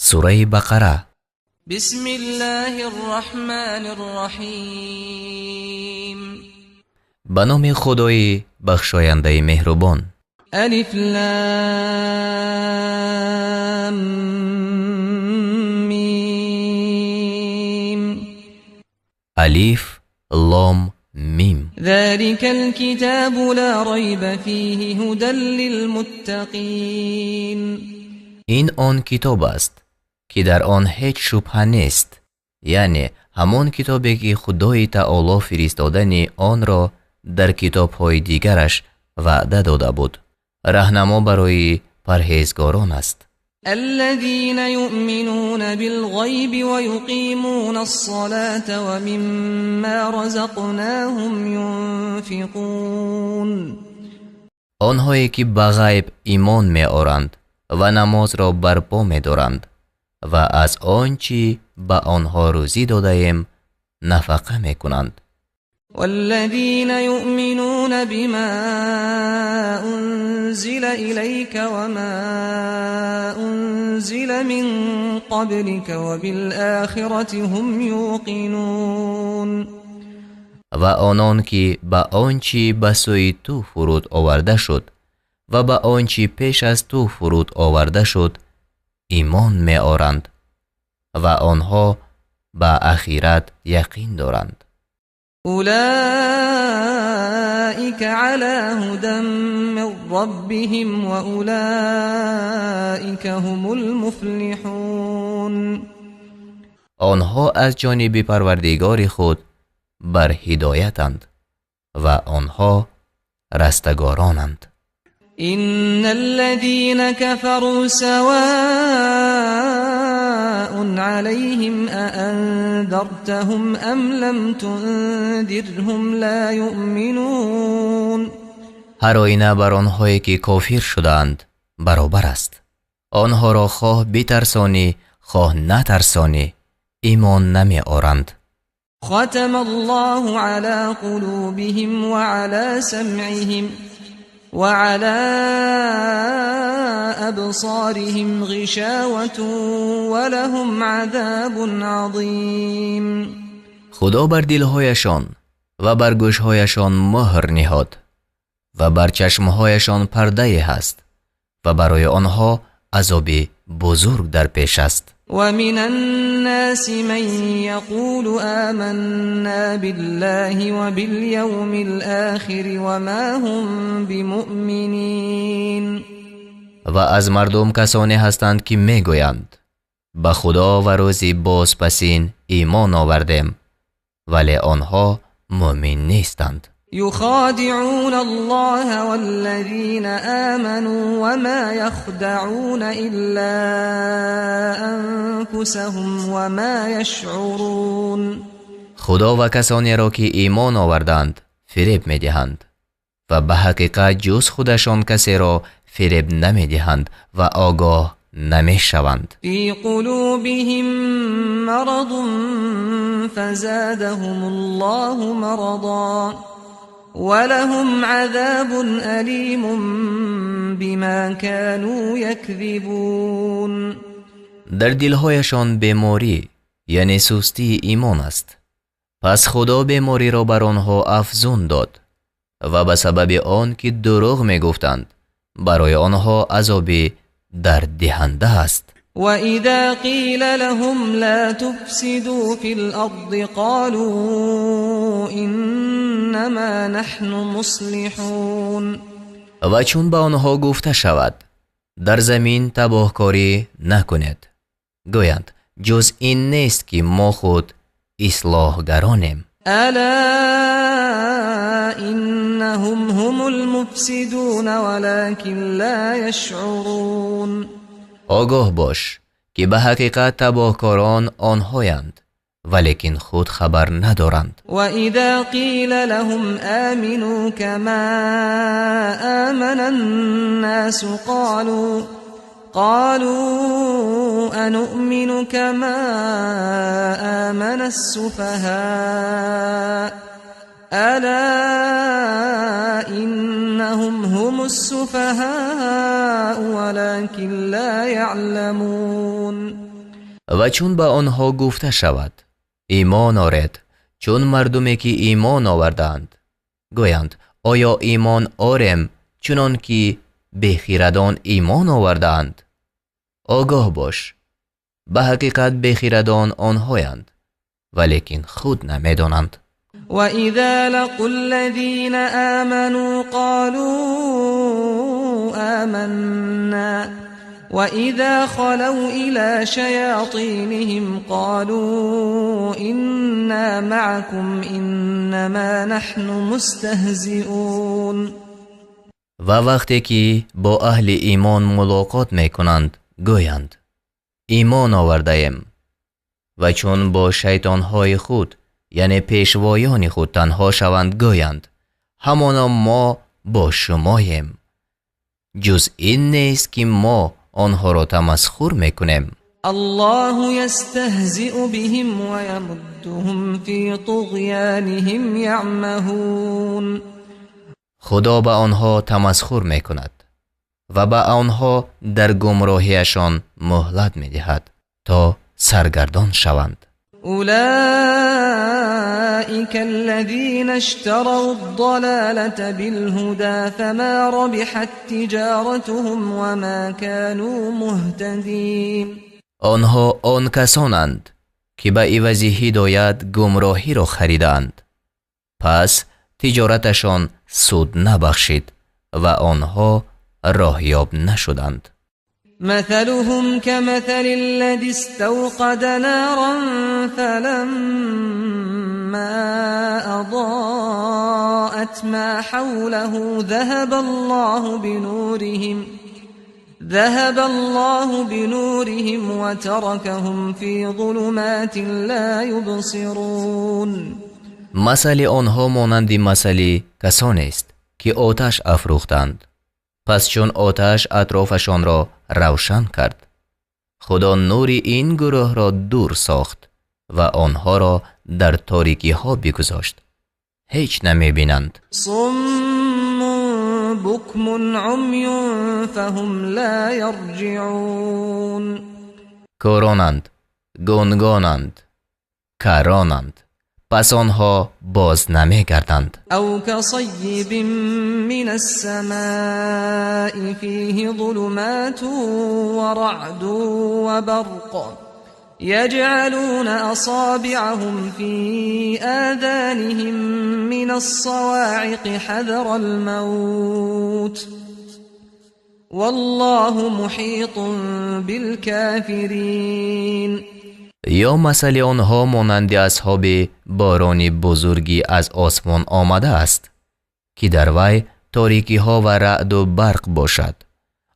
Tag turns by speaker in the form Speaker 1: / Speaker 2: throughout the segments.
Speaker 1: سوره بقره.
Speaker 2: بسم الله الرحمن الرحیم.
Speaker 1: به نام خدای بخشاینده مهربان.
Speaker 2: الف لام میم.
Speaker 1: الف لام میم.
Speaker 2: ذلك الكتاب لا ريب فيه هدى للمتقین.
Speaker 1: این آن کتاب است که در آن هیچ شبهه نیست، یعنی همان کتابی که خدای تعالی فرستادن آن را در کتاب‌های دیگرش وعده داده بود، راهنما برای پرهیزگاران است.
Speaker 2: الذين يؤمنون بالغيب ويقيمون الصلاة ومما رزقناهم ينفقون.
Speaker 1: آنهایی که به غیب ایمان می آورند و نماز را برپا می دارند و از آنچه به آنها روزی داده ایم نفقه می کنند.
Speaker 2: والذين يؤمنون بما أنزل إليك وما أنزل من قبلك وبالآخرة هم يوقنون.
Speaker 1: و آنان که به آنچه به سوی تو فرود آورده شد و به آنچه پیش از تو فرود آورده شد ایمان می آورند و آنها به آخرت یقین دارند.
Speaker 2: أولئك على هدى من ربهم وأولئك هم المفلحون.
Speaker 1: آنها از جانب پروردگار خود بر هدایتند و آنها رستگارانند.
Speaker 2: إن الذين كفروا سواء عليهم أأنذرتهم أم لم تنذرهم لا يؤمنون.
Speaker 1: هر آینه بر آنهایی که کافر شدند برابر است. آنها را خواه بترسانی خواه نترسانی ایمان نمی آورند.
Speaker 2: ختم الله على قلوبهم وعلى سمعهم وعلى أبصارهم غشاوة ولهم عذاب عظیم.
Speaker 1: خدا بر دلهایشان و بر گوشهایشان مهر نهاد و بر چشمهایشان پرده هست و برای آنها عذاب بزرگ در پیش است.
Speaker 2: ومن الناس من يقول آمنا بالله وباليوم الآخر وما هم بمؤمنين.
Speaker 1: و از مردم کسانی هستند که میگویند به خدا و روز بازپسین ایمان آوردیم ولی آنها مؤمن نیستند.
Speaker 2: يخادعون الله والذين آمنوا وما يخدعون إلا أنفسهم وما يشعرون.
Speaker 1: خدا و کسانی را که ایمان آوردند فریب میدهند و به حقیقت جز خودشان کسی را فریب نمیدهند و آگاه نمیشوند.
Speaker 2: في قلوبهم مرض فزادهم الله مرضا ولهم عذاب أليم بما كانوا يكذبون.
Speaker 1: در دلهایشان بیماری یعنی سستی ایمان است، پس خدا بیماری را بر آنها افزون داد و به سبب آن که دروغ می گفتند برای آنها عذاب درد دهنده است.
Speaker 2: وَإِذَا قِيلَ لَهُمْ لَا تُفْسِدُوا فِي الْأَرْضِ قَالُوا إِنَّمَا نَحْنُ مُصْلِحُونَ.
Speaker 1: و چون به آنها گفته شود در زمین تباهکاری نکنید گویند جز این نیست که ما خود اصلاحگرانیم.
Speaker 2: أَلَا إِنَّهُمْ هُمُ الْمُفْسِدُونَ وَلَكِنْ لَا يَشْعُرُونَ.
Speaker 1: آگاه باش که به حقیقت تباهکاران آنهایند ولیکن خود خبر ندارند.
Speaker 2: وَإِذَا قِيلَ لَهُمْ آمِنُوا كَمَا آمَنَ النَّاسُ قالوا أنؤمن كما آمن السفهاء ألا إنهم هم السفهاء ولكن لا يعلمون.
Speaker 1: و چون به آنها گفته شود ایمان آورید چون مردمی که ایمان آوردند گویند آیا ایمان آوریم چنان که بخیردان ایمان آوردند؟ آگاه باش به حقیقت بخیردان آنهایند ولیکن خود نمیدانند.
Speaker 2: وَإِذَا لَقُوا الَّذِينَ آمَنُوا قَالُوا آمَنَّا وَإِذَا خَلَوْا إِلَى شَيَاطِينِهِمْ قَالُوا إِنَّا مَعَكُمْ إِنَّمَا نَحْنُ مُسْتَهْزِئُونَ.
Speaker 1: و وقتی که با اهل ایمان ملاقات میکنند گویند ایمان آورده ایم و چون با شیطانهای خود یعنی پیشوایان خود تنها شوند گویند همانا ما با شماییم. جز این نیست که ما آنها را تمسخر میکنیم.
Speaker 2: الله يستهزئ بهم ويمدهم في طغيانهم يعمهون.
Speaker 1: خدا به آنها تمسخر میکند و به آنها در گمراهیشان مهلت میدهد تا سرگردان شوند.
Speaker 2: أولئك الذين اشتروا الضلالة بالهدى فما ربحت تجارتهم وما كانوا مهتدين.
Speaker 1: آنها آن کسانند که به عوض هدایت گمراهی را خریدند پس تجارتشان سود نبخشید و آنها راهیاب نشدند.
Speaker 2: مثلهم كمثل الذي استوقد نارا فلما أضاءت ما حوله ذهب الله بنورهم وتركهم في ظلمات لا يبصرون.
Speaker 1: مثل آنها مانند مثل کسانی است که آتش افروختند پس چون آتش اطرافشان را روشن کرد خدا نور این گروه را دور ساخت و آنها را در تاریکی ها بگذاشت هیچ نمی بینند.
Speaker 2: صم بکم عمی فهم لا یرجعون.
Speaker 1: کورانند گونگانند کرانند پس آنها باز نمی گردند.
Speaker 2: او كصيب من السماء فيه ظلمات ورعد وبرق يجعلون أصابعهم في آذانهم من الصواعق حذر الموت والله محيط بالكافرين.
Speaker 1: یا مثل آنها مانند اصحاب بارانی بزرگی از آسمان آمده است که در وی تاریکی ها و رعد و برق باشد.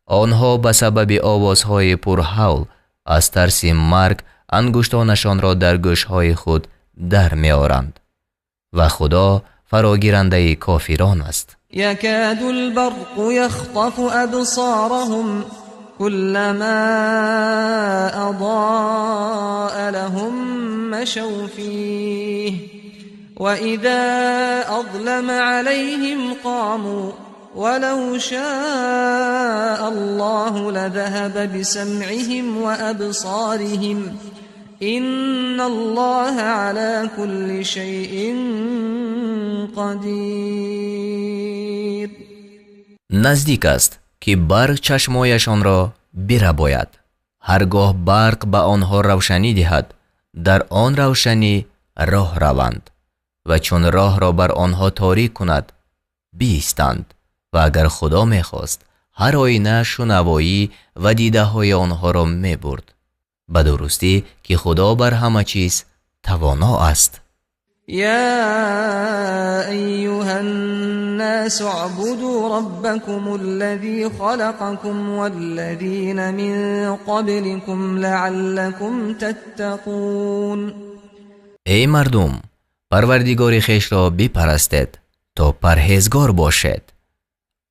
Speaker 1: آنها به سبب آوازهای پرهول از ترس مرگ انگشتانشان را در گوشهای خود در می آرند و خدا فراگیرنده کافران است.
Speaker 2: یکاد البرق یخطف ابصارهم كلما أضاء لهم مشوا فيه وإذا أظلم عليهم قاموا ولو شاء الله لذهب بسمعهم وأبصارهم إن الله على كل شيء قدير.
Speaker 1: نزدیک است که برق چشمایشان را برباید. هرگاه برق به آنها روشنی دهد در آن روشنی راه روند و چون راه را بر آنها تاریک کند بیستند و اگر خدا میخواست هر آینه شنوایی و دیده های آنها را می برد. به درستی که خدا بر همه چیز توانا است.
Speaker 2: يا أيها الناس اعبدوا ربكم الذي خلقكم والذين من قبلكم لعلكم تتقون.
Speaker 1: ای مردم پروردگار خویش را بپرستید تا پرهیزگار باشید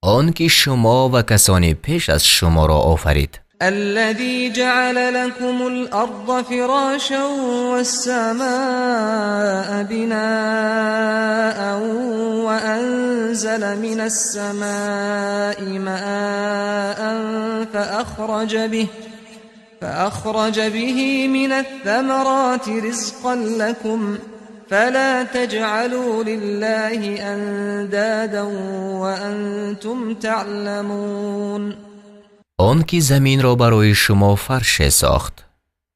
Speaker 1: آن که شما و کسانی پیش از شما را آفرید.
Speaker 2: الذي جعل لكم الأرض فراشا والسماء بناء وأنزل من السماء ماء فأخرج به من الثمرات رزقا لكم فلا تجعلوا لله اندادا وانتم تعلمون.
Speaker 1: آن که زمین را برای شما فرش ساخت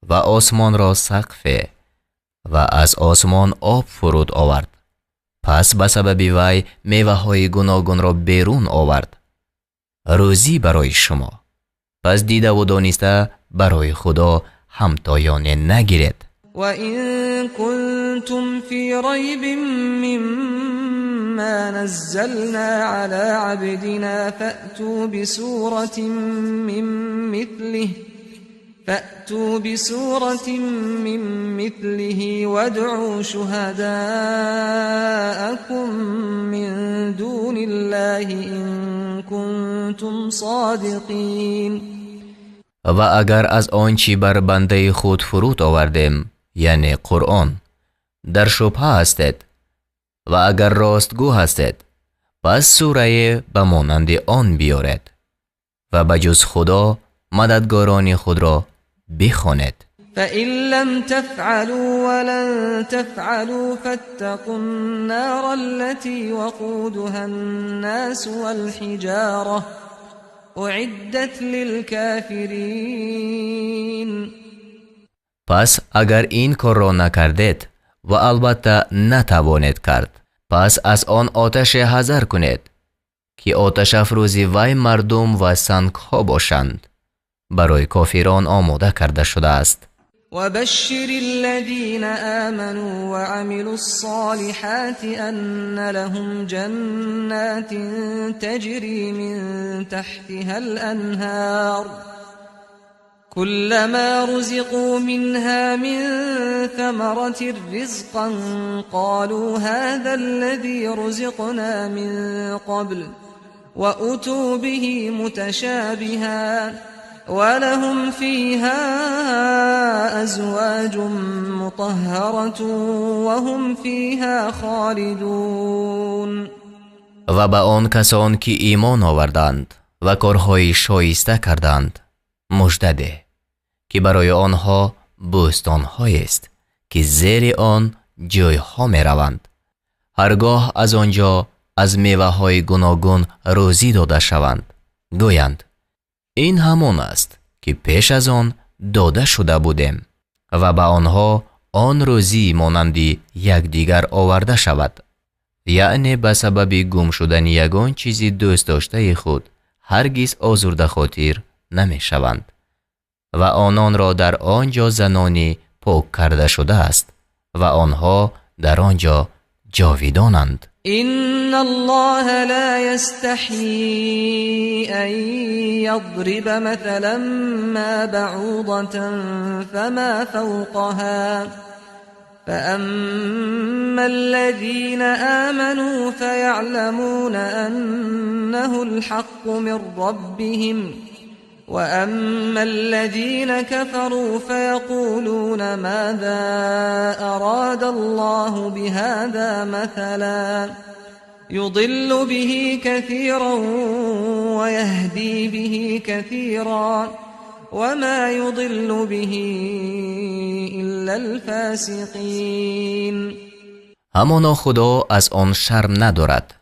Speaker 1: و آسمان را سقف و از آسمان آب فرود آورد، پس به سبب وی میوه های گوناگون را بیرون آورد، روزی برای شما. پس دیده و دانسته برای خدا همتایانه نگیرید.
Speaker 2: وَإِن كُنتُمْ فِي رَيْبٍ مِّمَّا نَزَّلْنَا عَلَىٰ عَبْدِنَا فَأْتُوا بِسُورَةٍ مِّن مِّثْلِهِ وَادْعُوا شُهَدَاءَكُم مِّن دُونِ اللَّهِ إِن كُنتُمْ صَادِقِينَ.
Speaker 1: و اگر از آنچه بر بنده خود فرود آوردیم، یعنی قرآن، در شبهه هستید و اگر راستگو هستید، پس سوره به مانند آن بیارید و بجز خدا مددگاران خود را بخوانید.
Speaker 2: فَإِن لَّمْ تَفْعَلُوا وَلَن تَفْعَلُوا فَاتَّقُوا النَّارَ الَّتِي وَقُودُهَا النَّاسُ وَالْحِجَارَةُ اعدت للکافرین.
Speaker 1: پس اگر این کار را نکردید و البته نتوانید کرد، پس از آن آتش حذر کنید که آتش افروزی وی مردم و سنگ ها باشند، برای کافران آماده کرده شده است.
Speaker 2: وبشر الذين آمنوا وعملوا الصالحات أن لهم جنات تجري من تحتها الأنهار كلما رزقوا منها من ثمرة رزقا قالوا هذا الذي رزقنا من قبل وأتوا به متشابها ولهم فيها أزواج مطهرة وهم فيها خالدون.
Speaker 1: و به آن کسان که ایمان آوردند و کارهای شایسته کردند مژده ده که برای آنها بوستان‌هایی است که زیر آن جایها می روند، هرگاه از آنجا از میوه‌های گوناگون روزی داده شوند، گویند این همان است که پیش از آن داده شده بودیم و به آنها آن روزی مانندی یکدیگر آورده شود، یعنی به سبب گم شدن یگان چیزی دوست داشته خود هرگز آزرده خاطر نمی شوند و آنان را در آنجا زنانی پاک کرده شده است و آنها در آنجا جاویدانند.
Speaker 2: إن الله لا يستحيي أن يضرب مثلا ما بعوضة فما فوقها فأما الذين آمنوا فيعلمون أنه الحق من ربهم وأما الذين كفروا فيقولون ماذا أراد الله بهذا مثلا يضل به كثيرا ويهدي به كثيرا وما يضل به إلا الفاسقين.
Speaker 1: همانا خدا از آن شرم ندارد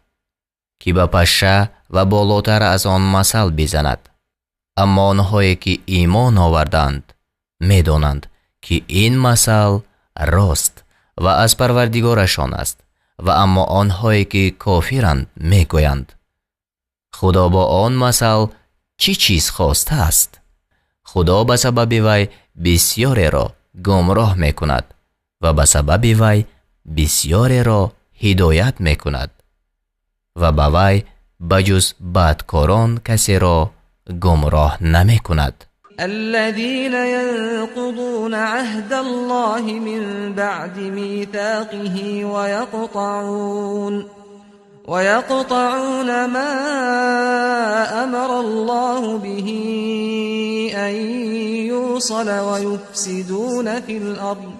Speaker 1: که به پشه و بالاتر از آن مثل بزند، اما آنهایی که ایمان آوردند میدانند که این مثل راست و از پروردگارشان است و اما آنهایی که کافرند میگویند خدا با آن مثل چی چیز خواسته است؟ خدا به سبب وی بسیاری را گمراه میکند و به سبب وی بسیاری را هدایت میکند و به وی بجز بدکاران کسی را گمراه نمی کند.
Speaker 2: الذين ينقضون عهد الله من بعد ميثاقه ويقطعون ما أمر الله به أن يوصل ويفسدون في الأرض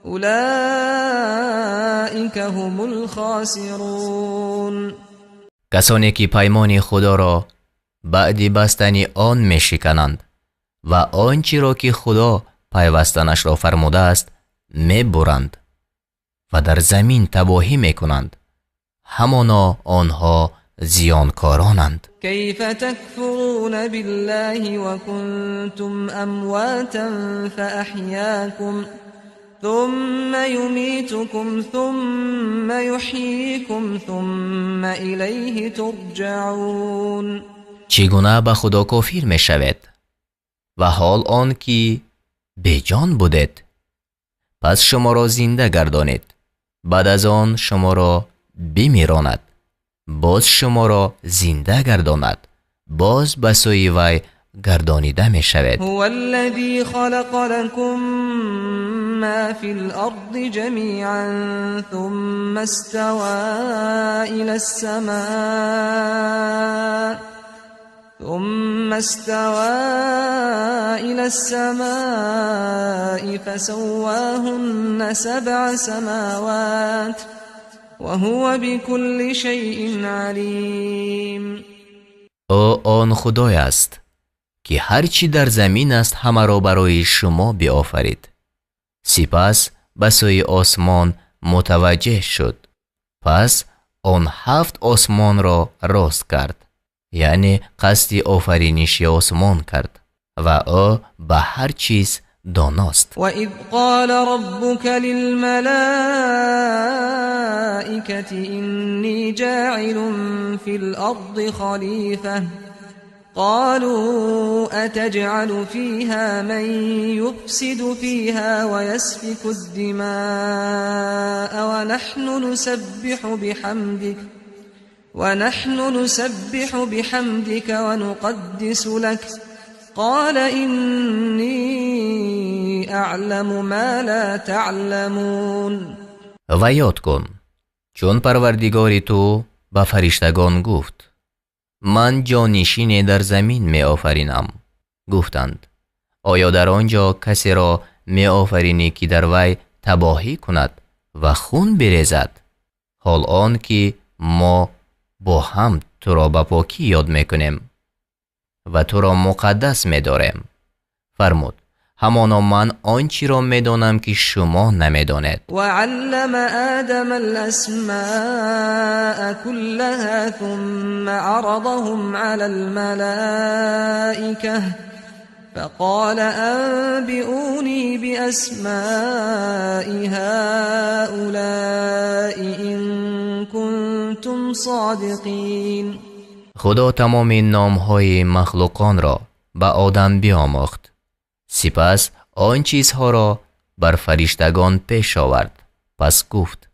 Speaker 2: أولئك هم الخاسرون.
Speaker 1: کسانی که پیمان خدا را بعد بستن آن می شکنند و آنچه را که خدا پیوستنش را فرموده است میبرند و در زمین تباهی میکنند. همانا آنها زیانکارانند.
Speaker 2: كيف تكفرون بالله وكنتم أمواتا فأحياكم ثم يميتكم ثم يحييكم ثم إليه ترجعون.
Speaker 1: چگونه به خدا کافر می شود و حال آن که بیجان بودید، پس شما را زنده گردانید، بعد از آن شما را بمیراند، باز شما را زنده گرداند، باز به سوی وی گردانیده می شود.
Speaker 2: هو الذي خلق لكم ما في الأرض جميعا ثم استوى إلى السماء فسواهن 7 سماوات وهو بكل شيء عليم.
Speaker 1: او آن خدای است که هرچی در زمین است همه را برای شما بیافرید. سپس به سوی آسمان متوجه شد، پس آن 7 آسمان را راست کرد، یعنی قصد آفرینش آسمان کرد و او به هر چیز داناست.
Speaker 2: وَإِذْ قَالَ رَبُّكَ لِلْمَلَائِكَةِ إِنِّي جَاعِلٌ فِي الْأَرْضِ خَلِيفَةً قالوا أتجعل فيها من يفسد فيها ويسفك الدماء ونحن نسبح بحمدك ونقدس لك قال إني أعلم ما لا تعلمون.
Speaker 1: و یاد کن چون پروردگاری تو به فرشتگان گفت من جانشین در زمین می آفرینم. گفتند آیا در آنجا کسی را می آفرینی که در وی تباهی کند و خون بریزد؟ حال آن که ما با هم تو را به پاکی یاد می کنیم و تو را مقدس می داریم. فرمود همانا من آنچی را می دانم که شما نمی دانید.
Speaker 2: و علم آدم الاسماء كلها ثم عرضهم على الملائكة فقال انبئوني بأسماء هؤلاء إن كنتم صادقین.
Speaker 1: خدا تمام نامهای مخلوقان را به آدم بیاموخت، سپس آن چیزها را بر فرشتگان پیش آورد. پس گفت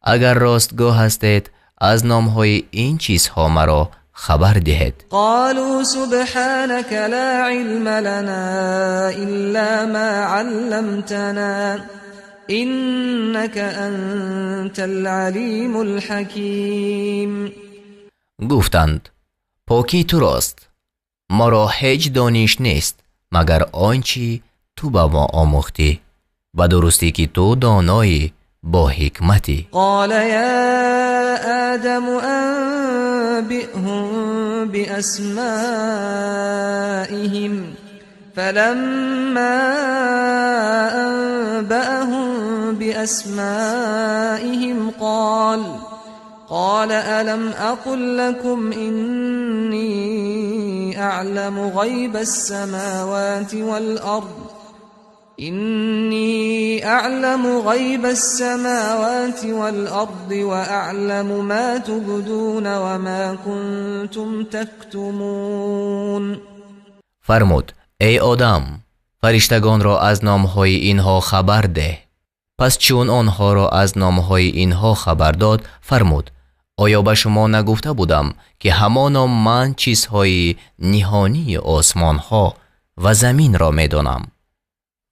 Speaker 1: اگر راستگو هستید از نامهای این چیزها مرا خبر دهید.
Speaker 2: قالوا سبحانك لا علم لنا إلا ما علمتنا إنك أنت العليم الحكيم.
Speaker 1: گفتند پاکی تو راست، ما را هیچ دانش نیست مگر آنچه تو به ما آموختی و درستی که تو دانایی با حکمتی.
Speaker 2: قال یا آدم انبئهم بأسمائهم فلما انبأهم بأسمائهم قال ألم أقل لكم إني أعلم غيب السماوات والأرض وأعلم ما تبدون وما كنتم تكتمون.
Speaker 1: فرمود ای آدم فرشتگان را از نامهای اینها خبر ده. پس چون آنها را از نامهای اینها خبر داد فرمود آیا به شما نگفته بودم که همانا من چیزهای نهانی آسمان ها و زمین را میدانم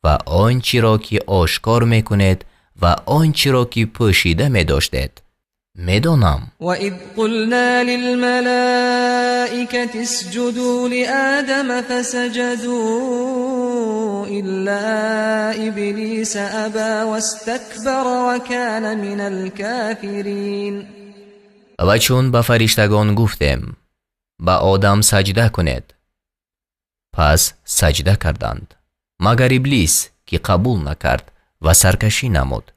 Speaker 1: و آنچه را که آشکار میکنید و آنچه را که پوشیده میداشتید میدانم.
Speaker 2: و اذ قلنا للملائکة اسجدوا لآدم فسجدوا الا ابلیس ابا واستكبر وكان من الكافرین.
Speaker 1: و چون به فرشتگان گفتیم به آدم سجده کنید، پس سجده کردند مگر ابلیس که قبول نکرد و سرکشی نمود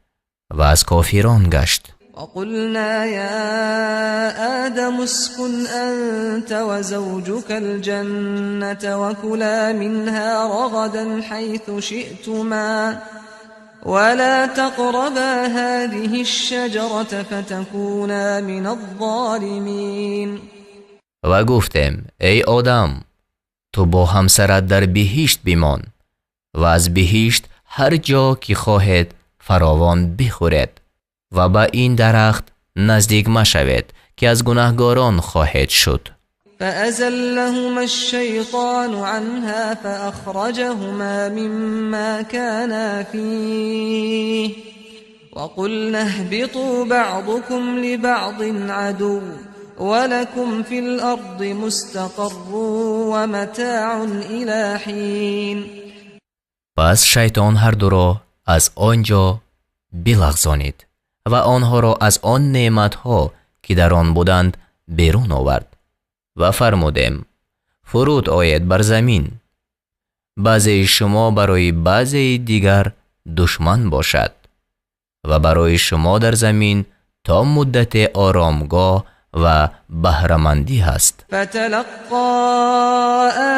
Speaker 1: و از کافران گشت.
Speaker 2: وقلنا يا آدم اسكن أنت وزوجك الجنة وكلا منها رغدا حيث شئتما ولا تقربا هذه الشجرة فتكونا من الظالمين.
Speaker 1: و گفتیم ای آدم تو با همسرت در بهشت بمان و از بهشت هر جا که خواهد فراوان بخورید و با این درخت نزدیک مشوید که از گناهگاران خواهد شد.
Speaker 2: فأزلهما الشيطان عنها فأخرجهما مما كانا فيه وقلنا اهبطوا بعضكم لبعض عدو ولكم في الأرض مستقر ومتاع إلى حين.
Speaker 1: پس شیطان هر دو را از آنجا بلغزانید و آنها را از آن نعمتها که در آن بودند بیرون آورد و فرمودیم فرود آید بر زمین، بعضی شما برای بعضی دیگر دشمن باشد و برای شما در زمین تا مدت آرامگاه و بهره‌مندی هست.
Speaker 2: فتلقى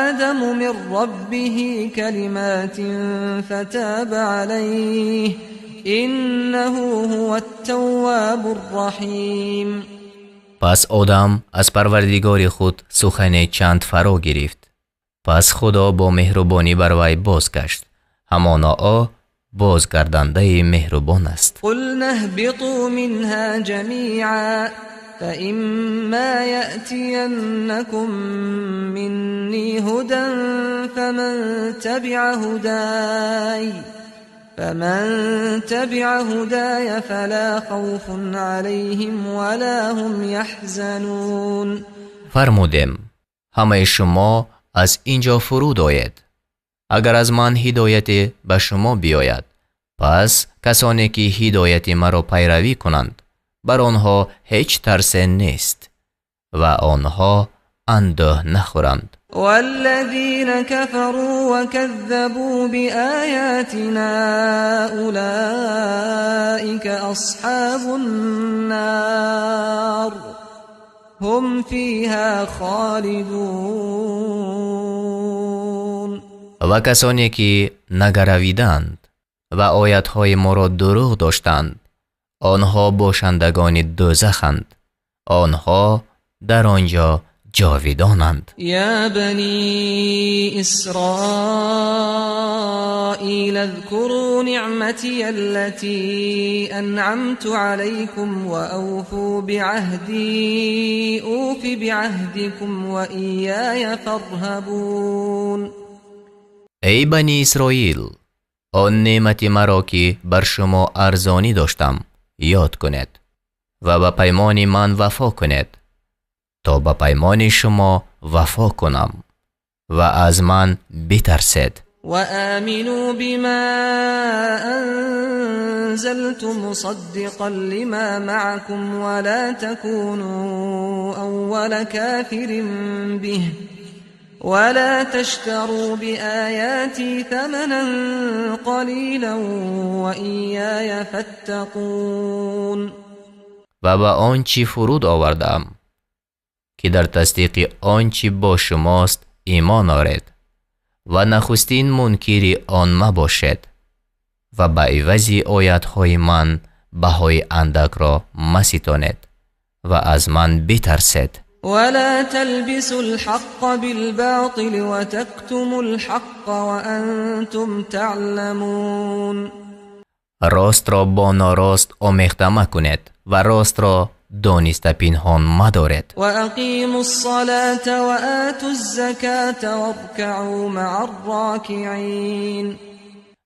Speaker 2: آدم من ربه كلمات فتاب عليه إنه هو التواب الرحیم.
Speaker 1: پس آدم از پروردگار خود سخن چند فرا گرفت. پس خدا با مهربانی بر وی بازگشت، همانا بازگردنده مهربان است.
Speaker 2: قلنا اهبطوا منها جميعا فإما يأتينكم مني هدى فمن تبع هداي فلا خوف عليهم ولا هم يحزنون.
Speaker 1: فرمودیم همه شما از اینجا فرود آید. اگر از من هدایت به شما بیاید پس کسانی که هدایت مرا پیروی کنند بر آنها هیچ ترس نیست و آنها اندوه نخورند.
Speaker 2: والذين كفروا وكذبوا بآياتنا أولئك أصحاب النار هم فيها خالدون.
Speaker 1: و کسانی که نگرویدند و آیاتهای ما را دروغ داشتند آنها باشندگان دوزخند، آنها در آنجا جاویدانند.
Speaker 2: یا بنی اسرائیل اذکروا نعمتی التي انعمت علیکم و اوفوا بعهدی اوف بعهدکم و ایای فارهبون.
Speaker 1: ای بنی اسرائیل آن نعمت مرا که بر شما ارزانی داشتم یاد کنید و به پیمان من وفا کنید تا به پیمان شما وفا کنم و از من بترسید.
Speaker 2: و آمنوا بما انزلت مصدقا لما معكم ولا تكونوا اول كافر به ولا تشتروا بآياتي ثمنا قليلا وإياي فاتقون.
Speaker 1: و به آنچه فرود آوردم که در تصدیق آنچه با شماست ایمان آرید و نخستین منکری آن مباشد و به عوض آیاتهای من بهای اندک را مستانید و از من بترسید.
Speaker 2: ولا تلبسوا الحق بالباطل وتكتموا الحق وأنتم تعلمون.
Speaker 1: راست را با ناراست آمیخته مکنید و راست را دانسته پنهان مدارید.
Speaker 2: و اقیموا الصلاة و آتوا الزکاة وارکعوا مع الراکعین.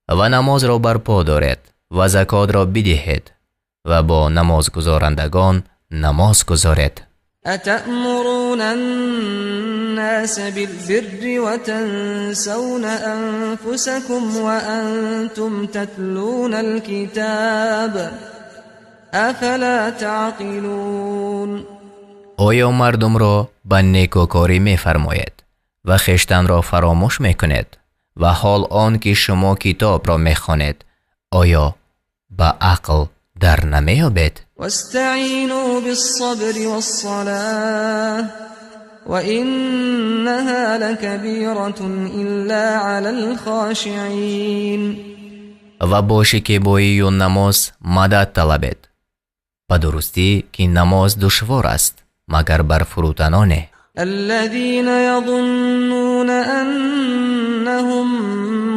Speaker 1: و نماز را برپا دارید و زکات را بدهید و با نماز گزارندگان نماز گزارید.
Speaker 2: أتأمرون الناس بالبر وتنسون أنفسكم وأنتم تتلون الكتاب أفلا تعقلون.
Speaker 1: آیا مردم را به نیکوکاری می فرماید و خیشتن را فراموش میکنید و حال آن که شما کتاب را میخوانید آیا به عقل در نمیابید؟
Speaker 2: واستعینوا بالصبر والصلاة وإنها لكبيرة إلا على الخاشعين.
Speaker 1: و باشکیبایی و نماز مدد طلبید. به درستی که نماز دشوار است مگر بر فروتنانه.
Speaker 2: الذين يظنون أنهم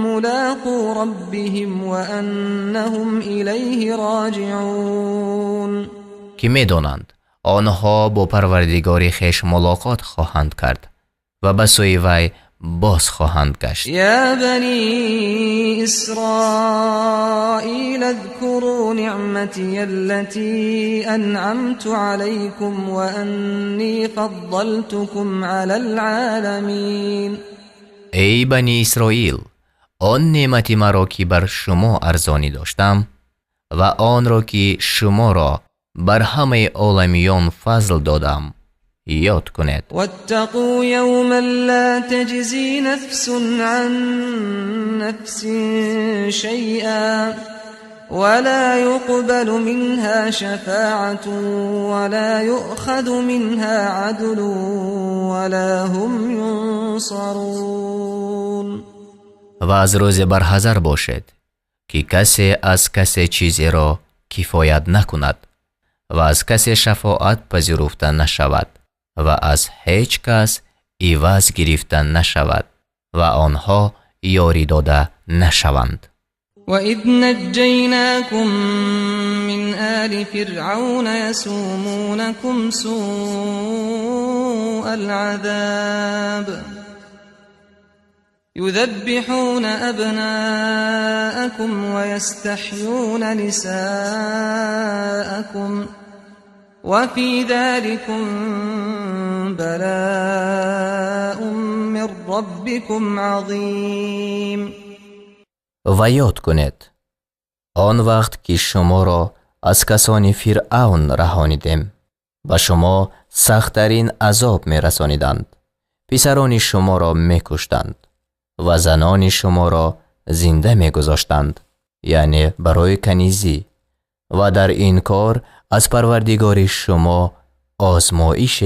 Speaker 2: ملاقو ربهم وأنهم إليه راجعون.
Speaker 1: که میدانند آنها با پروردگار خویش ملاقات خواهند کرد و به سوی وی باز خواهند گشت.
Speaker 2: یا بنی اسرائیل اذکروا نعمتی التي انعمت علیکم و انی فضلتکم علی العالمین.
Speaker 1: ای بنی اسرائیل، آن نعمتی مرا که بر شما ارزانی داشتم و آن را که شما را بر همه عالمیان فضل دادم یاد کنید.
Speaker 2: واتقوا یوما لا تجزی نفس عن نفس شیئا ولا يقبل منها شفاعة ولا يؤخذ منها عدل ولا هم ينصرون.
Speaker 1: و از روز برحذر باشد که کسی از کسی چیزی را کفایت نکند و از کسی شفاعت پذیرفته نشود و از هیچ کس عوض گرفته نشود و آنها یاری داده نشوند.
Speaker 2: وَإِذْ نَجَّيْنَاكُمْ مِنْ آلِ فِرْعَوْنَ يَسُومُونَكُمْ سُوءَ الْعَذَابِ يُذَبِّحُونَ أَبْنَاءَكُمْ وَيَسْتَحْيُونَ نِسَاءَكُمْ وَفِي ذَلِكُمْ بَلَاءٌ مِّن رَّبِّكُمْ عَظِيمٌ.
Speaker 1: و یاد کنید آن وقت که شما را از کسان فرعون رهانیدیم و شما سخت‌ترین عذاب می رسانیدند. پسران شما را می کشتند و زنان شما را زنده می گذاشتند، یعنی برای کنیزی، و در این کار از پروردگار شما آزمایش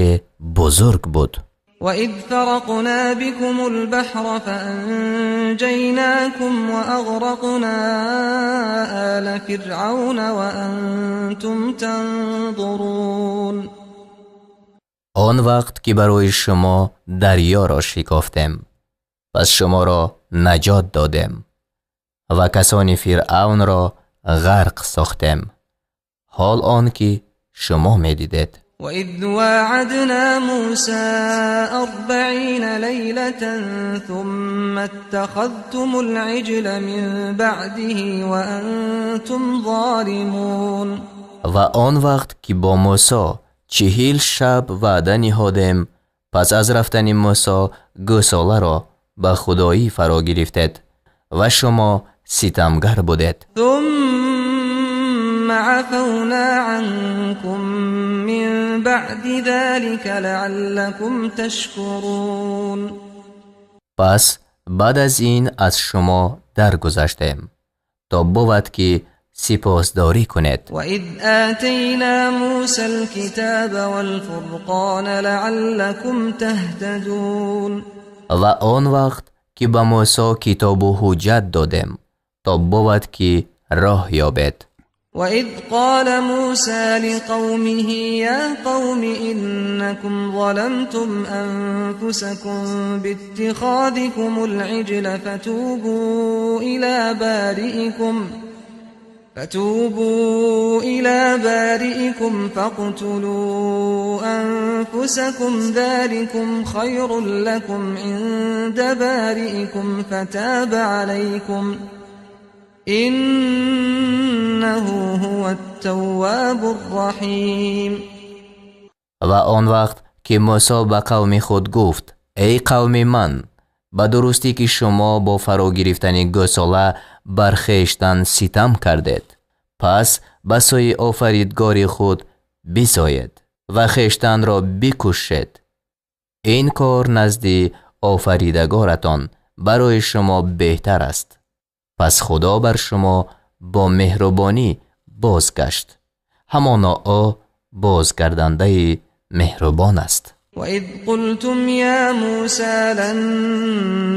Speaker 1: بزرگ بود.
Speaker 2: وَإِذْ فَرَقْنَا بِكُمُ الْبَحْرَ فَأَنْجَيْنَاكُمْ وَأَغْرَقْنَا آلَ فِرْعَوْنَ وَأَنْتُمْ تَنْظُرُونَ.
Speaker 1: آن وقت که برای شما دریا را شکافتیم پس شما را نجات دادیم و کسان فرعون را غرق ساختیم، حال آن که شما می دیدید.
Speaker 2: وَإِذْ وَاعَدْنَا مُوسَى 40 لَيْلَةً ثُمَّ اتَّخَذْتُمُ الْعِجْلَ مِنْ بَعْدِهِ وَأَنْتُمْ ظَالِمُونَ.
Speaker 1: و آن وقت که با موسی 40 شب وعده نهادیم پس از رفتن موسی گوساله را به خدایی فرا گرفتید و شما ستمگر بودید.
Speaker 2: ثم عفونا عنكم من بعد ذلك لعلكم تشكرون.
Speaker 1: پس بعد از این از شما درگذشتیم تا بود که سپاسداری کنید.
Speaker 2: وَإِذْ آتَيْنَا مُوسَى الْكِتَابَ وَالْفُرْقَانَ لَعَلَّكُمْ تَهْتَدُونَ.
Speaker 1: و آن وقت که به موسی کتاب و حجت دادیم تا بود که راه یابید.
Speaker 2: وَإِذْ قَالَ مُوسَى لِقَوْمِهِ يَا قَوْمِ إِنَّكُمْ ظَلَمْتُمْ أَنفُسَكُمْ بِاتِّخَاذِكُمُ الْعِجْلَ فتوبوا إلى بارئكم فاقتلوا أنفسكم ذلكم خير لكم عند بارئكم فتاب عليكم إنه هو التواب الرحيم.
Speaker 1: و آن وقت که موسی به قوم خود گفت ای قوم من، به درستی که شما با فرا گرفتن گوساله بر خویشتن ستم کردید، پس به سوی آفریدگار خود بزایید و خویشتن را بکشید. این کار نزد آفریدگارتان برای شما بهتر است. پس خدا بر شما با مهربانی بازگشت، همانا او بازگردنده مهربان است.
Speaker 2: وَإِذْ قُلْتُمْ يَا مُوسَى لَن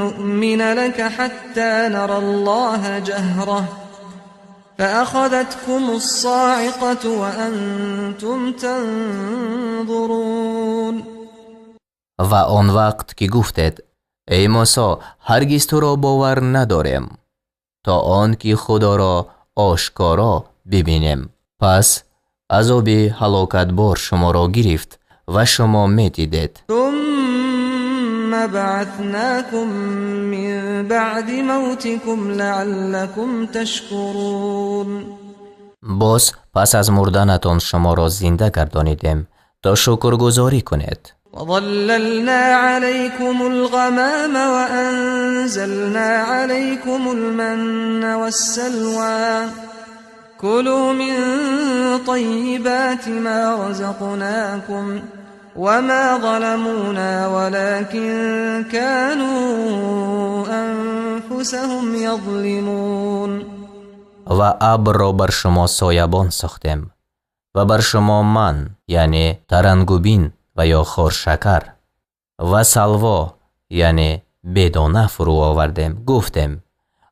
Speaker 2: نُّؤْمِنَ لَكَ حَتَّى نَرَى اللَّهَ جَهْرَةً فَأَخَذَتْكُمُ الصَّاعِقَةُ وَأَنْتُمْ تَنظُرُونَ.
Speaker 1: و آن وقت که گفتید ای موسی هرگز تو را باور نداریم تا آن که خدا را آشکارا ببینیم. پس عذاب هلاکتبار شما را گرفت و شما می دیدید.
Speaker 2: ثم بعثناكم من بعد موتكم لعلكم تشكرون.
Speaker 1: باز پس از مردنتان شما را زنده گردانیدیم تا شکرگزاری کنید.
Speaker 2: وظللنا عليكم الغمام وأنزلنا عليكم المن والسلوى كلوا من طيبات ما رزقناكم وما ظلمونا ولكن كانوا أنفسهم يظلمون.
Speaker 1: و ابر را بر شما سایبان ساختیم و بر شما من یعنی ترنگوبین و یا خورشکر و سلوا یعنی بدانه فرو آوردیم. گفتیم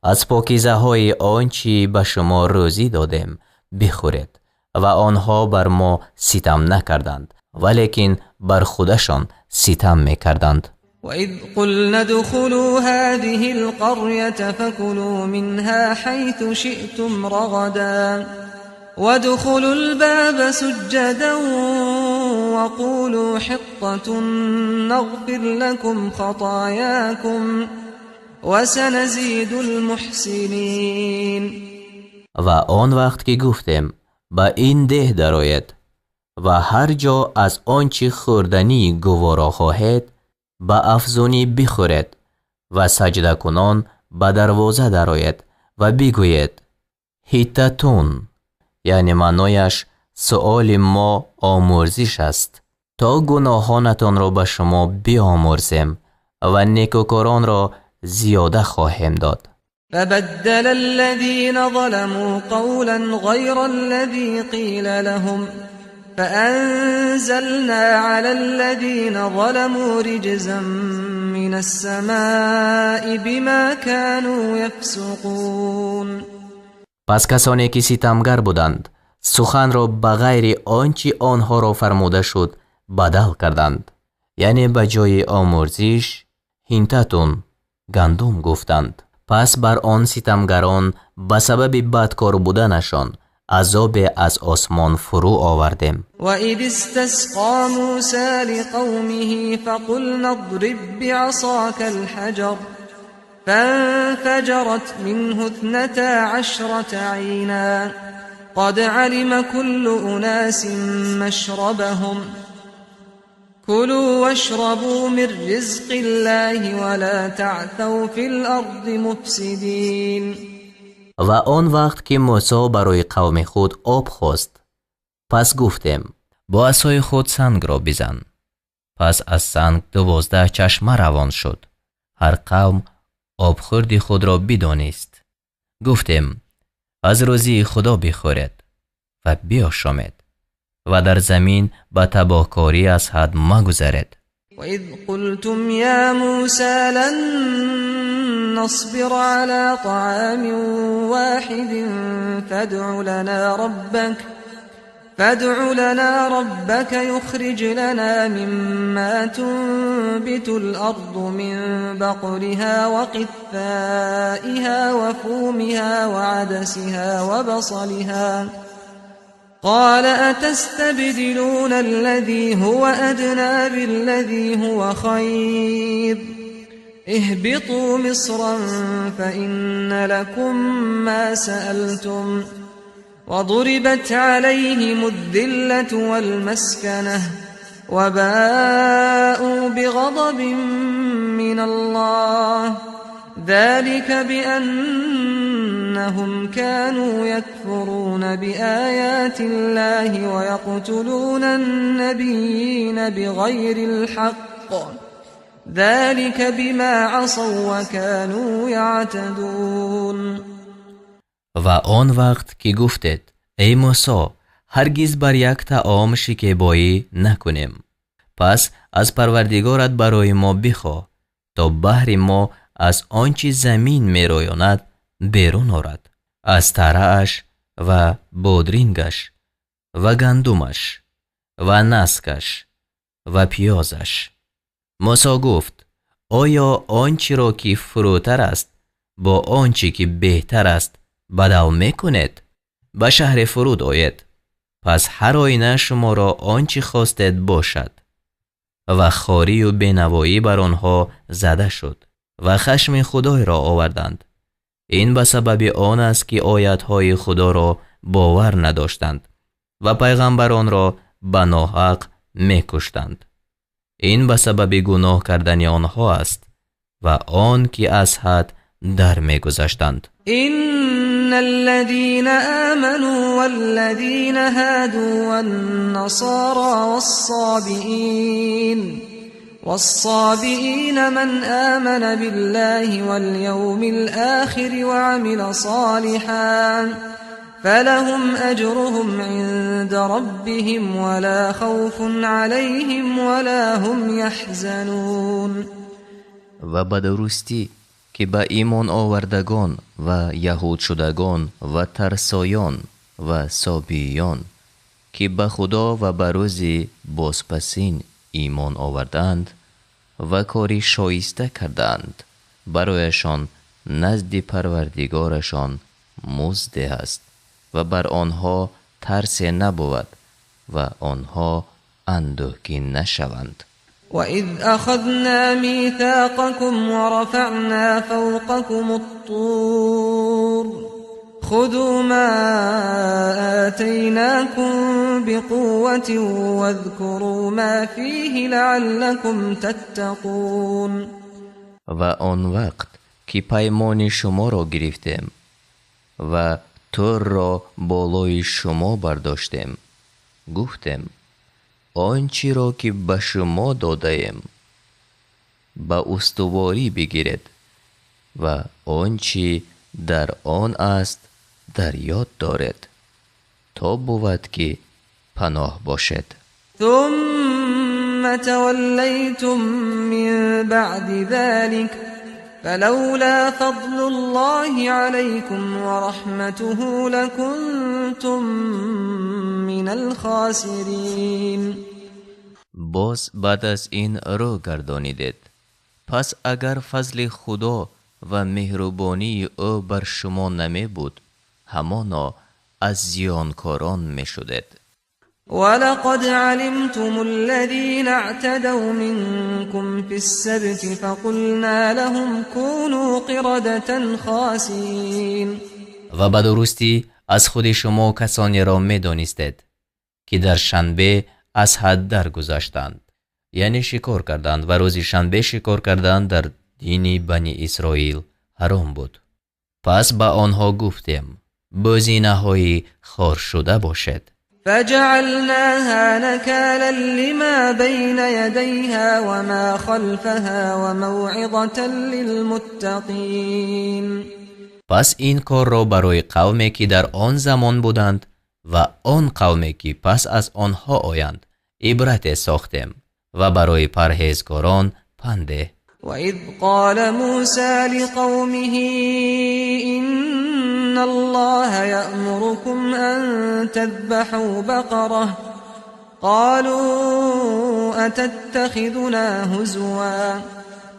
Speaker 1: از پاکیزه های آنچه به شما روزی دادیم بخورید و آنها بر ما ستم نکردند ولیکن بر خودشان ستم میکردند.
Speaker 2: وَإِذْ قُلْنَا ادْخُلُوا هَذِهِ الْقَرْيَةَ فَكُلُوا مِنْهَا حَيْثُ شِئْتُمْ رَغَدًا وَادْخُلُوا الْبَابَ سُجَّدًا وَقُولُوا حِطَّةٌ نَغْفِرْ لَكُمْ خَطَايَاكُمْ وَسَنَزِيدُ الْمُحْسِنِينَ.
Speaker 1: و آن وقت که گفتیم به این ده درآیید و هر جا از آنچه خوردنی گوارا خواهید به افزونی بخورید و سجده کنان به دروازه درآیید و بگویید حطتون یعنی معنایش سؤال ما آمرزش است تا گناهانتان را به شما بیامرزیم و نیکوکاران را زیاده خواهیم داد.
Speaker 2: فبدل الذين ظلموا قولا غير الذي قيل لهم فأنزلنا على الذين ظلموا رجزا من السماء بما كانوا يفسقون.
Speaker 1: پس کسانی که ستمگر بودند سخن را بغیر آنچه آنها را فرموده شد بدل کردند، یعنی به جای آمرزش هینتتون گندم گفتند. پس بر آن ستمگران به سبب بدکار بودنشان عذاب از آسمان فرو آوردیم.
Speaker 2: وَإِذِ اسْتَسْقَى مُوسَى لِقَوْمِهِ فَقُلْنَا اضْرِبْ بِعَصَاكَ الْحَجَرَ فَانْفَجَرَتْ مِنْهُ 12 عَيْنًا قَدْ عَلِمَ كُلُّ أُنَاسٍ مَشْرَبَهُمْ كُلُوا وَاشْرَبُوا مِنْ رِزْقِ اللَّهِ وَلَا تَعْثَوْا فِي الْأَرْضِ مُفْسِدِينَ.
Speaker 1: و آن وقت که موسی برای قوم خود آب خواست پس گفتیم با عصای خود سنگ را بزن. پس از سنگ 12 چشمه روان شد. هر قوم آبخورد خود را بدانست. گفتیم از روزی خدا بخورید و بیاشامید و در زمین به تباهکاری از حد مگذرید.
Speaker 2: وَإِذْ قُلْتُمْ يَا مُوسَى لَن نَّصْبِرَ عَلَى طَعَامٍ وَاحِدٍ فَادْعُ لَنَا رَبَّكَ يُخْرِجْ لَنَا مِمَّا تُنبِتُ الْأَرْضُ مِن بَقْلِهَا وَقِثَّائِهَا وَفُومِهَا وَعَدَسِهَا وَبَصَلِهَا قال أتستبدلون الذي هو أدنى بالذي هو خير اهبطوا مصرا فإن لكم ما سألتم وضربت عليهم الذلة والمسكنة وباءوا بغضب من الله ذلك بأنهم كانوا يكفرون بآيات الله ويقتلون النبيين بغير الحق ذلك بما عصوا وكانوا يعتدون.
Speaker 1: و آن وقت که گفتید ای موسی هرگز بر یک طعام شکیبایی نکنیم، پس از پروردگارت برای ما بخواه تا بهر ما از آنچه زمین می رویاند بیرون آرد، از ترعش و بادرینگش و گندمش و نسکش و پیازش. موسی گفت آیا آنچه را که فروتر است با آنچه که بهتر است بدل می کنید؟ به شهر فرود آید، پس هر آینه شما را آنچه خواستید باشد. و خواری و بینوایی بر آنها زده شد و خشم خدای را آوردند. این به سبب آن است که آیاتهای خدا را باور نداشتند و پیغمبران را به ناحق می‌کشتند. این به سبب گناه کردن آنها است و آن که از حد در می‌گذشتند.
Speaker 2: إن الذين آمنوا والذين هادوا والنصارى والصابئين من آمن بالله واليوم الآخر وعمل صالحا فلهم أجرهم عند ربهم ولا خوف عليهم ولا هم يحزنون.
Speaker 1: و به درستی که به ایمان آوردگان و یهود شدگان و ترسایان و سابیان که به خدا و به روز بازپسین ایمان آوردند و کاری شایسته کردند، برایشان نزد پروردگارشان مزد است و بر آنها ترس نبود و آنها اندوهگین نشوند.
Speaker 2: وَإِذْ أَخَذْنَا مِيثَاقَكُمْ وَرَفَعْنَا فَوْقَكُمُ الطُّورَ خُذُوا مَا آتَيْنَاكُمْ بِقُوَّةٍ وَاذْكُرُوا مَا فِيهِ لَعَلَّكُمْ تَتَّقُونَ.
Speaker 1: و آن وقت که پیمان شما را گرفتیم و طور را بالای شما برداشتیم، گفتیم آنچه را که به شما دادیم به استواری بگیرید و آنچه در آن است در یاد دارید تا بود که پناه باشد.
Speaker 2: ثم تولیتم من بعد ذلك فلولا فضل الله عليكم ورحمته لكنتم من الخاسرین.
Speaker 1: باز بعد از این رو گردانیدید، پس اگر فضل خدا و مهربانی او بر شما نمی بود، همانا از زیانکاران می شدید.
Speaker 2: ولقد علمتم الذين اعتدوا منكم في السبت فقلنا لهم كونوا قردة خاسئين.
Speaker 1: و به درستی از خود شما کسانی را می دانستید که در شنبه از حد درگذشتند، یعنی شکار کردند و روز شنبه شکار کردند در دین بنی اسرائیل حرام بود. پس به آنها گفتیم بزینه‌های خار شده باشد.
Speaker 2: فجعلناها نكالا لما بين يديها وما خلفها وموعظة للمتقين.
Speaker 1: پس این کار را برای قومی که در آن زمان بودند و آن قومی که پس از آنها آیند عبرت ساختیم و برای پرهیزگاران پنده.
Speaker 2: وَإِذْ قَالَ مُوسَى لِقَوْمِهِ إِنَّ اللَّهَ يَأْمُرُكُمْ أَن تَذْبَحُوا بَقَرَةً قَالُوا أَتَتَّخِذُنَا هُزُوًا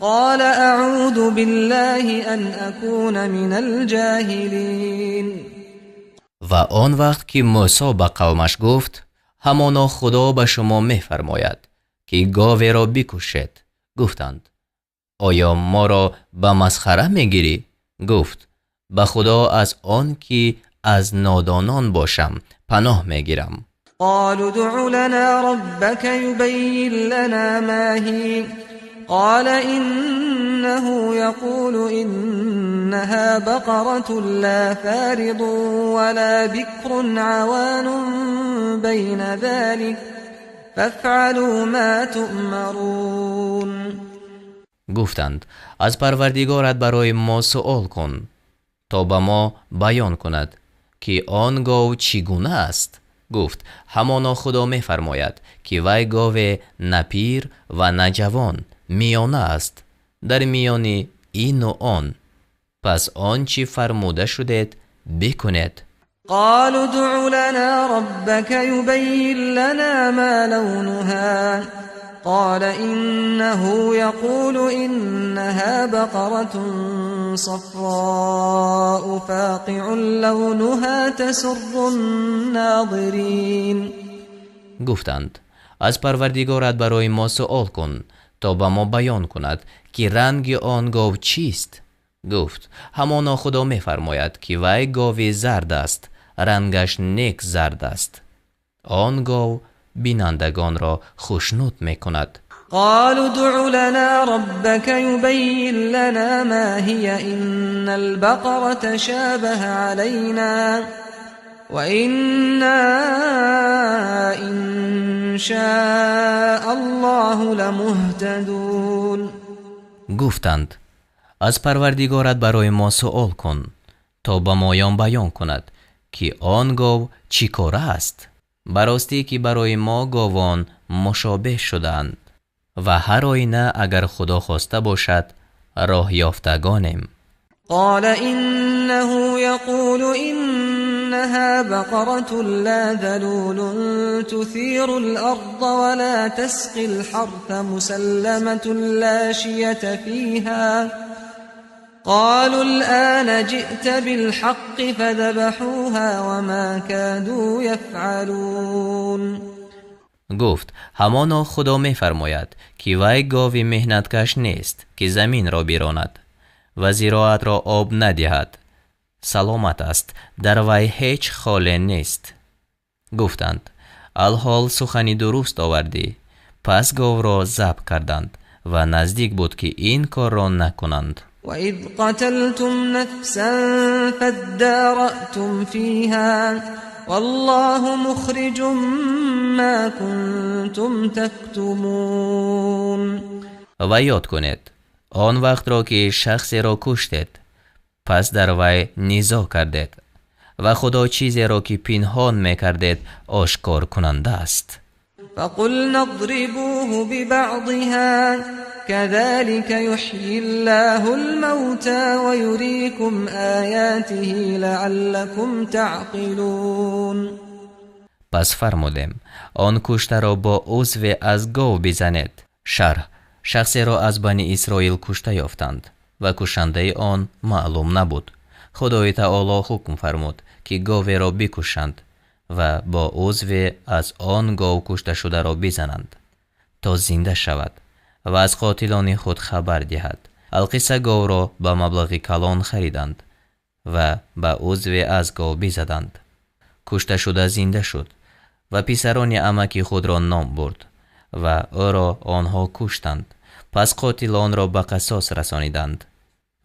Speaker 2: قَالَ أَعُوذُ بِاللَّهِ أَنْ أَكُونَ مِنَ الْجَاهِلِينَ.
Speaker 1: و آن وقت که موسی به قومش گفت همانا خدا به شما می‌فرماید که گاوی را بکشید. گفتند آیا ما را به مسخره میگیری؟ گفت به خدا از آن که از نادانان باشم پناه میگیرم.
Speaker 2: قالوا ادع لنا ربك يبين لنا ما هي قال إنه يقول إنها بقرة لا فارض ولا بكر عوان بين ذلك فافعلوا ما تؤمرون.
Speaker 1: گفتند از پروردگارت برای ما سؤال کن تا به ما بیان کند که آن گاو چگونه است. گفت همانا خدا می فرماید که وی گاو نه پیر و نه جوان میانه است در میان این و آن. پس آنچه فرموده شدید بکنید.
Speaker 2: قالوا ادع لنا ربك يبين لنا ما لونها قال إنه يقول إنها بقرة صفراء فاقع لونها تسر الناظرين.
Speaker 1: گفتند از پروردگارت برای ما سؤال کن تا به ما بیان کند که رنگ آن گاو چیست. گفت همانا خدا می فرماید که وی گاو زرد است، رنگش نیک زرد است. آن گاو بینندگان را خوشنود می کند.
Speaker 2: قالوا ادع لنا ربك يبين لنا ما هي إن البقرة شابه علينا وإنا إن شاء الله لمهتدون.
Speaker 1: گفتند از پروردگارت برای ما سؤال کن تا به مایان بیان کند که آن گاو چی کاره است. براستی که برای ما گاوان مشابه شدند و هر آینه اگر خدا خواسته باشد راه یافتگانیم.
Speaker 2: قال إنه يقول إنها بقرة لا ذلول تثير الأرض ولا تسقي الحرث مسلمة لا شية فيها قالوا الآن جئت بالحق فذبحوها وما كادوا يفعلون.
Speaker 1: گفت همانا خدا می فرماید که وی گاوی مهنتکش نیست که زمین را بیراند و زراعت را آب ندهد. سلامت است، در وی هیچ خاله نیست. گفتند الحال سخنی درست آوردی. پس گاو را ذبح کردند و نزدیک بود که این کار را نکنند.
Speaker 2: وَإِذْ قَتَلْتُمْ نَفْسًا فَادَّارَأْتُمْ فِيهَا وَاللَّهُ مُخْرِجٌ مَا كُنْتُمْ تَكْتُمُونَ.
Speaker 1: و یاد کنید آن وقت را که شخصی را کشتید پس در وی نزاع کردید و خدا چیزی را که پنهان میکردید آشکار کننده است.
Speaker 2: فَقُلْنَا اضْرِبُوهُ بِبَعْضِهَا كَذَلِكَ يُحْيِي اللَّهُ الْمَوْتَى وَيُرِيكُمْ آيَاتِهِ لَعَلَّكُمْ تَعْقِلُونَ. پس
Speaker 1: فرمودیم آن کشته را با عضو از گاو بزنید. شرح شخصی را از بنی اسرائیل کشته یافتند و کشنده آن معلوم نبود. خدای تعالی حکم فرمود که گاو را بکشند و با عضو از آن گاو کشته شده را بزنند تا زنده شود و از قاتلان خود خبر دهد. القصه گاو را به مبلغ کلان خریدند و به عضو از گاو بزدند. کشته شده زنده شد و پسران عمک خود را نام برد و او را آنها کشتند. پس قاتلان را به قصاص رسانیدند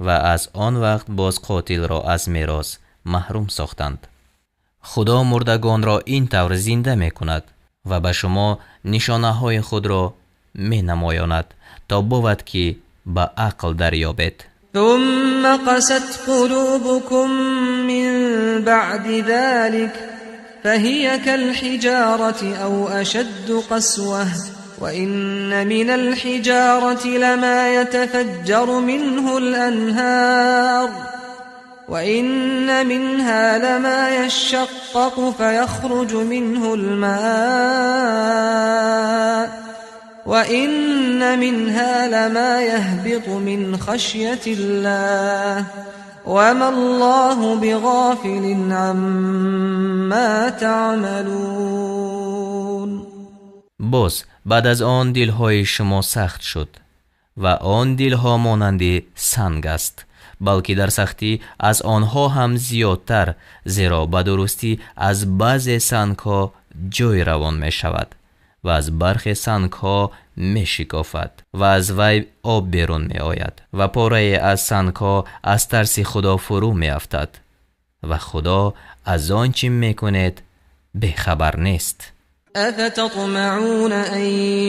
Speaker 1: و از آن وقت باز قاتل را از میراث محروم ساختند. خدا مردگان را این طور زنده می کند و به شما نشانه های خود را می نمایاند تا بود که به عقل دریابید.
Speaker 2: ثم قست قلوبكم من بعد ذلك فهي كالحجارة أو أشد قسوة وإن من الحجارة لما يتفجر منه الأنهار وإن منها لما يشقق فيخرج منه الماء وإن منها لما يهبط من خشية الله وما الله بغافل عما تعملون.
Speaker 1: باز بعد از آن دلهای شما سخت شد و آن دلها مانند سنگ است، بلکه در سختی از آنها هم زیادتر، زیرا به درستی از بعض سنگ‌ها جوی روان می شود و از برخی سنگ‌ها می شکافد و از وی آب بیرون می آید و پاره از سنگ‌ها از ترس خدا فرو می افتد و خدا از آنچه می کند بخبر نیست.
Speaker 2: أفتطمعون أن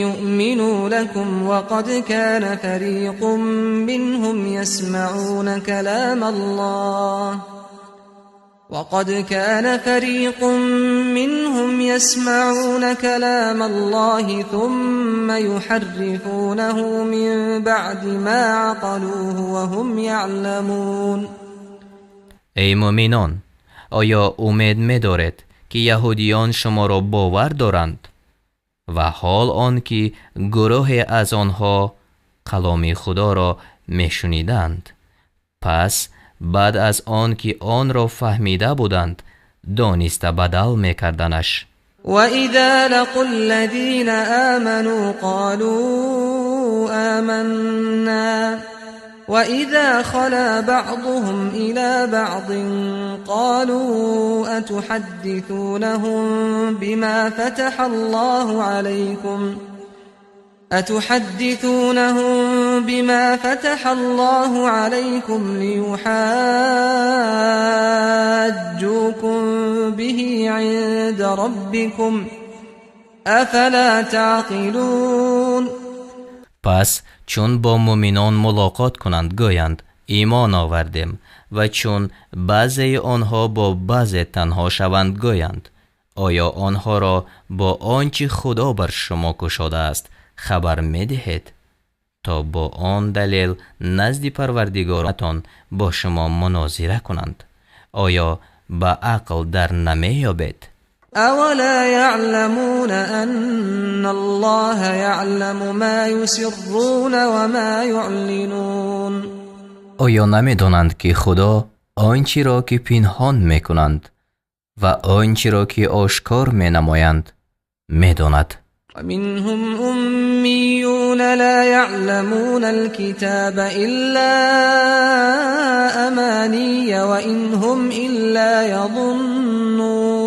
Speaker 2: يؤمنوا لكم وقد كان فريق منهم يسمعون كلام الله ثم يحرفونه من بعد ما عقلوه وهم يعلمون.
Speaker 1: ای مؤمنان، آیا امید می‌دارید که یهودیان شما را باور دارند و حال آن که گروهی از آنها کلام خدا را میشنیدند، پس بعد از آن که آن را فهمیده بودند دانسته بدل میکردنش.
Speaker 2: وَإِذَا لَقُوا الَّذِينَ آمَنُوا قَالُوا آمَنَّا وَإِذَا خَلَا بَعْضُهُمْ إِلَى بَعْضٍ قَالُوا أَتُحَدِّثُونَهُم بِمَا فَتَحَ اللَّهُ عَلَيْكُمْ لِيُحَاجُّوكُم بِهِ عِندَ رَبِّكُمْ أَفَلَا تَعْقِلُونَ.
Speaker 1: پس چون با مؤمنان ملاقات کنند گویند ایمان آوردیم، و چون بعضی آنها با بعضی تنها شوند گویند آیا آنها را با آنچه خدا بر شما گشاده است خبر می دهید تا با آن دلیل نزد پروردگارتان با شما مناظره کنند؟ آیا با عقل در نمی یابید؟
Speaker 2: اولا يعلمون ان الله يعلم ما يسرون وما يعلنون.
Speaker 1: آیا نمی دانند که خدا آنچه را که پنهان می کنند و آنچه را که آشکار می نمایند می داند؟
Speaker 2: ومنهم أميون لا يعلمون الكتاب إلا أماني وإن هم إلا يظنون.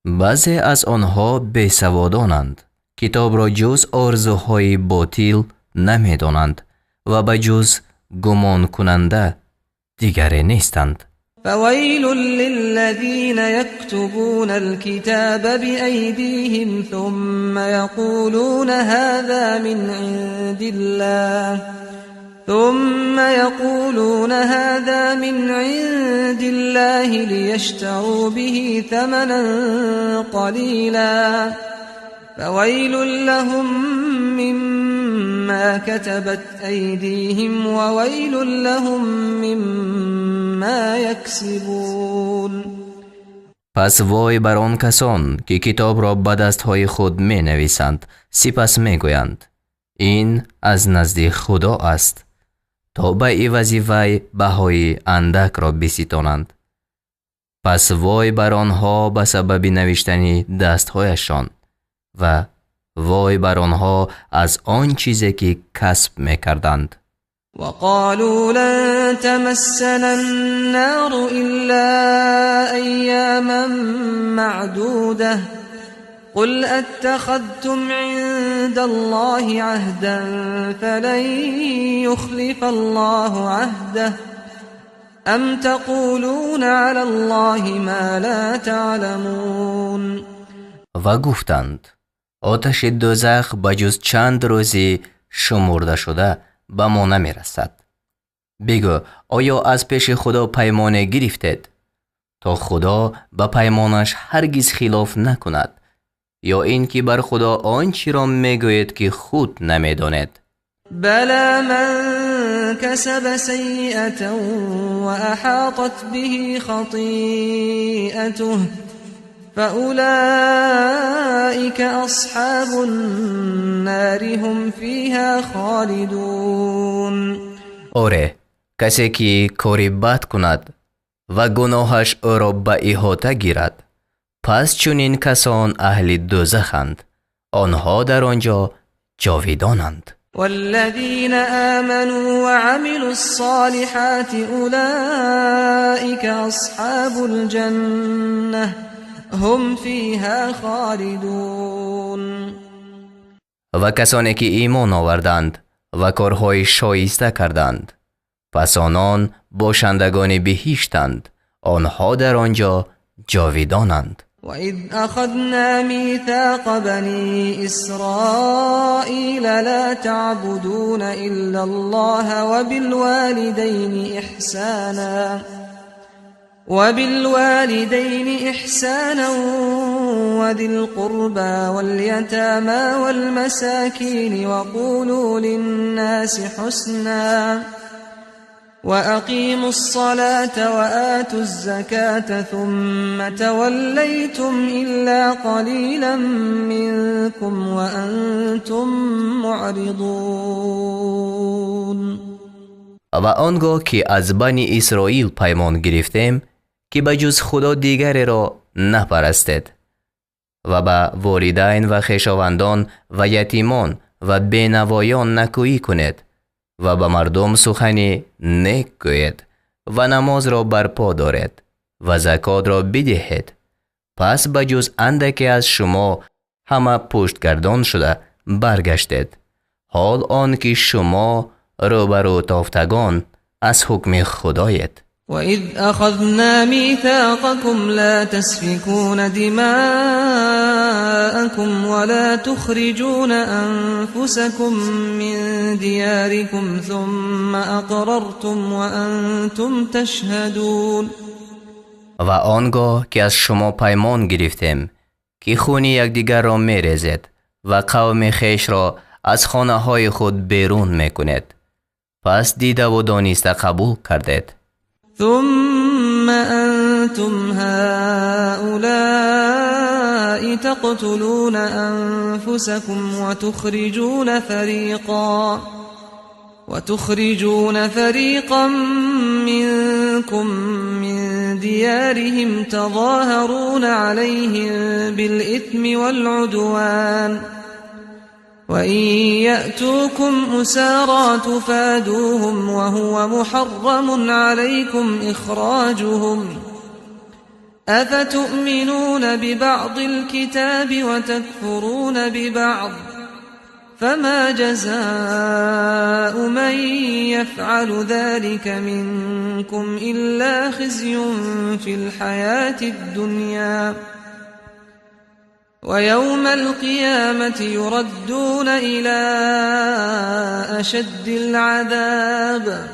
Speaker 1: بعضی از آنها بیسوادانند، کتاب را جز آرزوهای باطل نمی دانند و به جز گمان کننده دیگری نیستند.
Speaker 2: فويل للذين يكتبون الكتاب بأيديهم ثم يقولون هذا من عند الله ليشتروا به ثمنا قليلا فويل لهم مما كتبت أيديهم وويل لهم مما يكسبون.
Speaker 1: پس وای بر آن کسان که کتاب را به دستهای خود می نویسند سپس می گویند این از نزد خدا است تا به عوض وی بهای اندک را بستانند. پس وای بر آنها به سبب نوشتن دستهایشان و وای بر آنها از آن چیزی که کسب میکردند.
Speaker 2: وقالوا لن تمسنا النار إلا أياما معدودة قل أتخذتم عند الله عهدا فلن يخلف الله عهده أم تقولون على الله ما لا تعلمون.
Speaker 1: و گفتند آتش دوزخ بجز چند روزی شمرده شده به ما نمی رسد. بگو آیا از پیش خدا پیمان گرفتید تا خدا به پیمانش هرگز خلاف نکند، یا این که بر خدا آنچه را میگوید که خود نمیدانید؟
Speaker 2: بلا من كسب سيئة وأحاطت به خطيئته فأولئك أصحاب النار هم فيها خالدون.
Speaker 1: آره، کسی که کاری بد کند و گناهش او را به احاطه گیرد، پس چنین کسان اهل دوزخند، آنها در آنجا جاویدانند.
Speaker 2: والذين آمنوا وعملوا الصالحات أولئك أصحاب الجنة هم فيها خالدون.
Speaker 1: و کسانی که ایمان آوردند و کارهای شایسته کردند، پس آنان باشندگان بهشتند، آنها در آنجا جاویدانند.
Speaker 2: وإذ أخذنا ميثاق بني إسرائيل لا تعبدون إلا الله وبالوالدين إحسانا وذي القربى واليتامى والمساكين وقولوا للناس حسنا وأقيموا الصلاة وآتوا الزكاة ثم توليتم إلا قليلا منكم وأنتم معرضون.
Speaker 1: و آنگاه که از بنی اسرائیل پیمان گرفتیم که به جز خدا دیگری را نپرستید و به والدین و خویشاوندان و یتیمان و بینوایان نکویی کنید و به مردم سخنی نیک گویید و نماز را برپا دارید و زکات را بدهید. پس به جز اندکی از شما همه پشتگردان شده برگشتید، حال آن که شما روبرو تافتگان از حکم خدایید.
Speaker 2: وإذ أخذنا ميثاقكم لا تسفكون دماءكم ولا تخرجون أنفسكم من دياركم ثم أقررتم وأنتم تشهدون.
Speaker 1: و آنگاه که از شما پیمان گرفتیم که خون یکدیگر را می‌ریزید و قوم خویش را از خانه های خود بیرون میکنید، پس دیده و دانسته قبول کردید.
Speaker 2: ثم أنتم هؤلاء تقتلون أنفسكم وتخرجون فريقا منكم من ديارهم تظاهرون عليهم بالإثم والعدوان وإن يأتوكم أسارى تفادوهم وهو محرم عليكم إخراجهم أفتؤمنون ببعض الكتاب وتكفرون ببعض فما جزاء من يفعل ذلك منكم إلا خزي في الحياة الدنيا ويوم القيامة يردون إلى أشد العذاب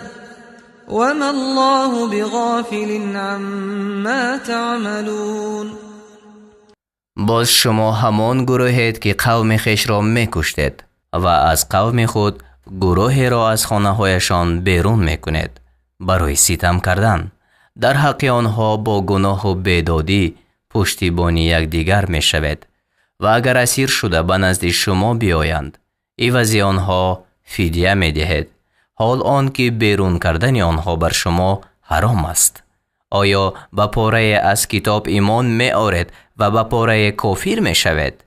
Speaker 2: وما الله بغافل عما تعملون.
Speaker 1: باز شما همان گروهید که قوم خویش را میکشتید و از قوم خود گروهی را از خانه هایشان بیرون میکنید برای ستم کردن. در حق آنها با گناه و بیدادی پشتیبانی یکدیگر میشوید و اگر اسیر شده به نزد شما بیایند عوض آنها فدیه میدهید، حال آن که بیرون کردن آنها بر شما حرام است. آیا به پاره از کتاب ایمان می آورید و به پاره کافر می شوید؟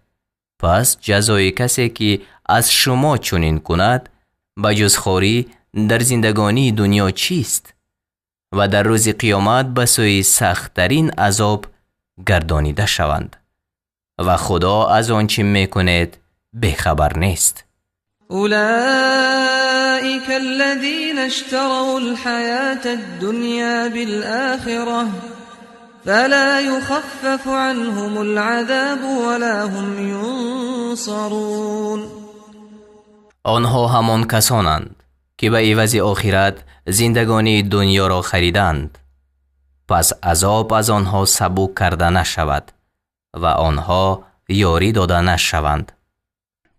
Speaker 1: پس جزای کسی که از شما چنین کند به جز خواری در زندگانی دنیا چیست؟ و در روز قیامت به سوی سخت‌ترین عذاب گردانیده شوند و خدا از آنچه میکنید بیخبر نیست.
Speaker 2: أولئك الذين اشتروا الحياة الدنيا بالآخرة فلا يخفف عنهم العذاب ولا هم ينصرون.
Speaker 1: آنها همان کسانند که به عوض آخرت زندگانی دنیا را خریدند، پس عذاب از آنها سبک کرده نشود و آنها یاری داده نشوند.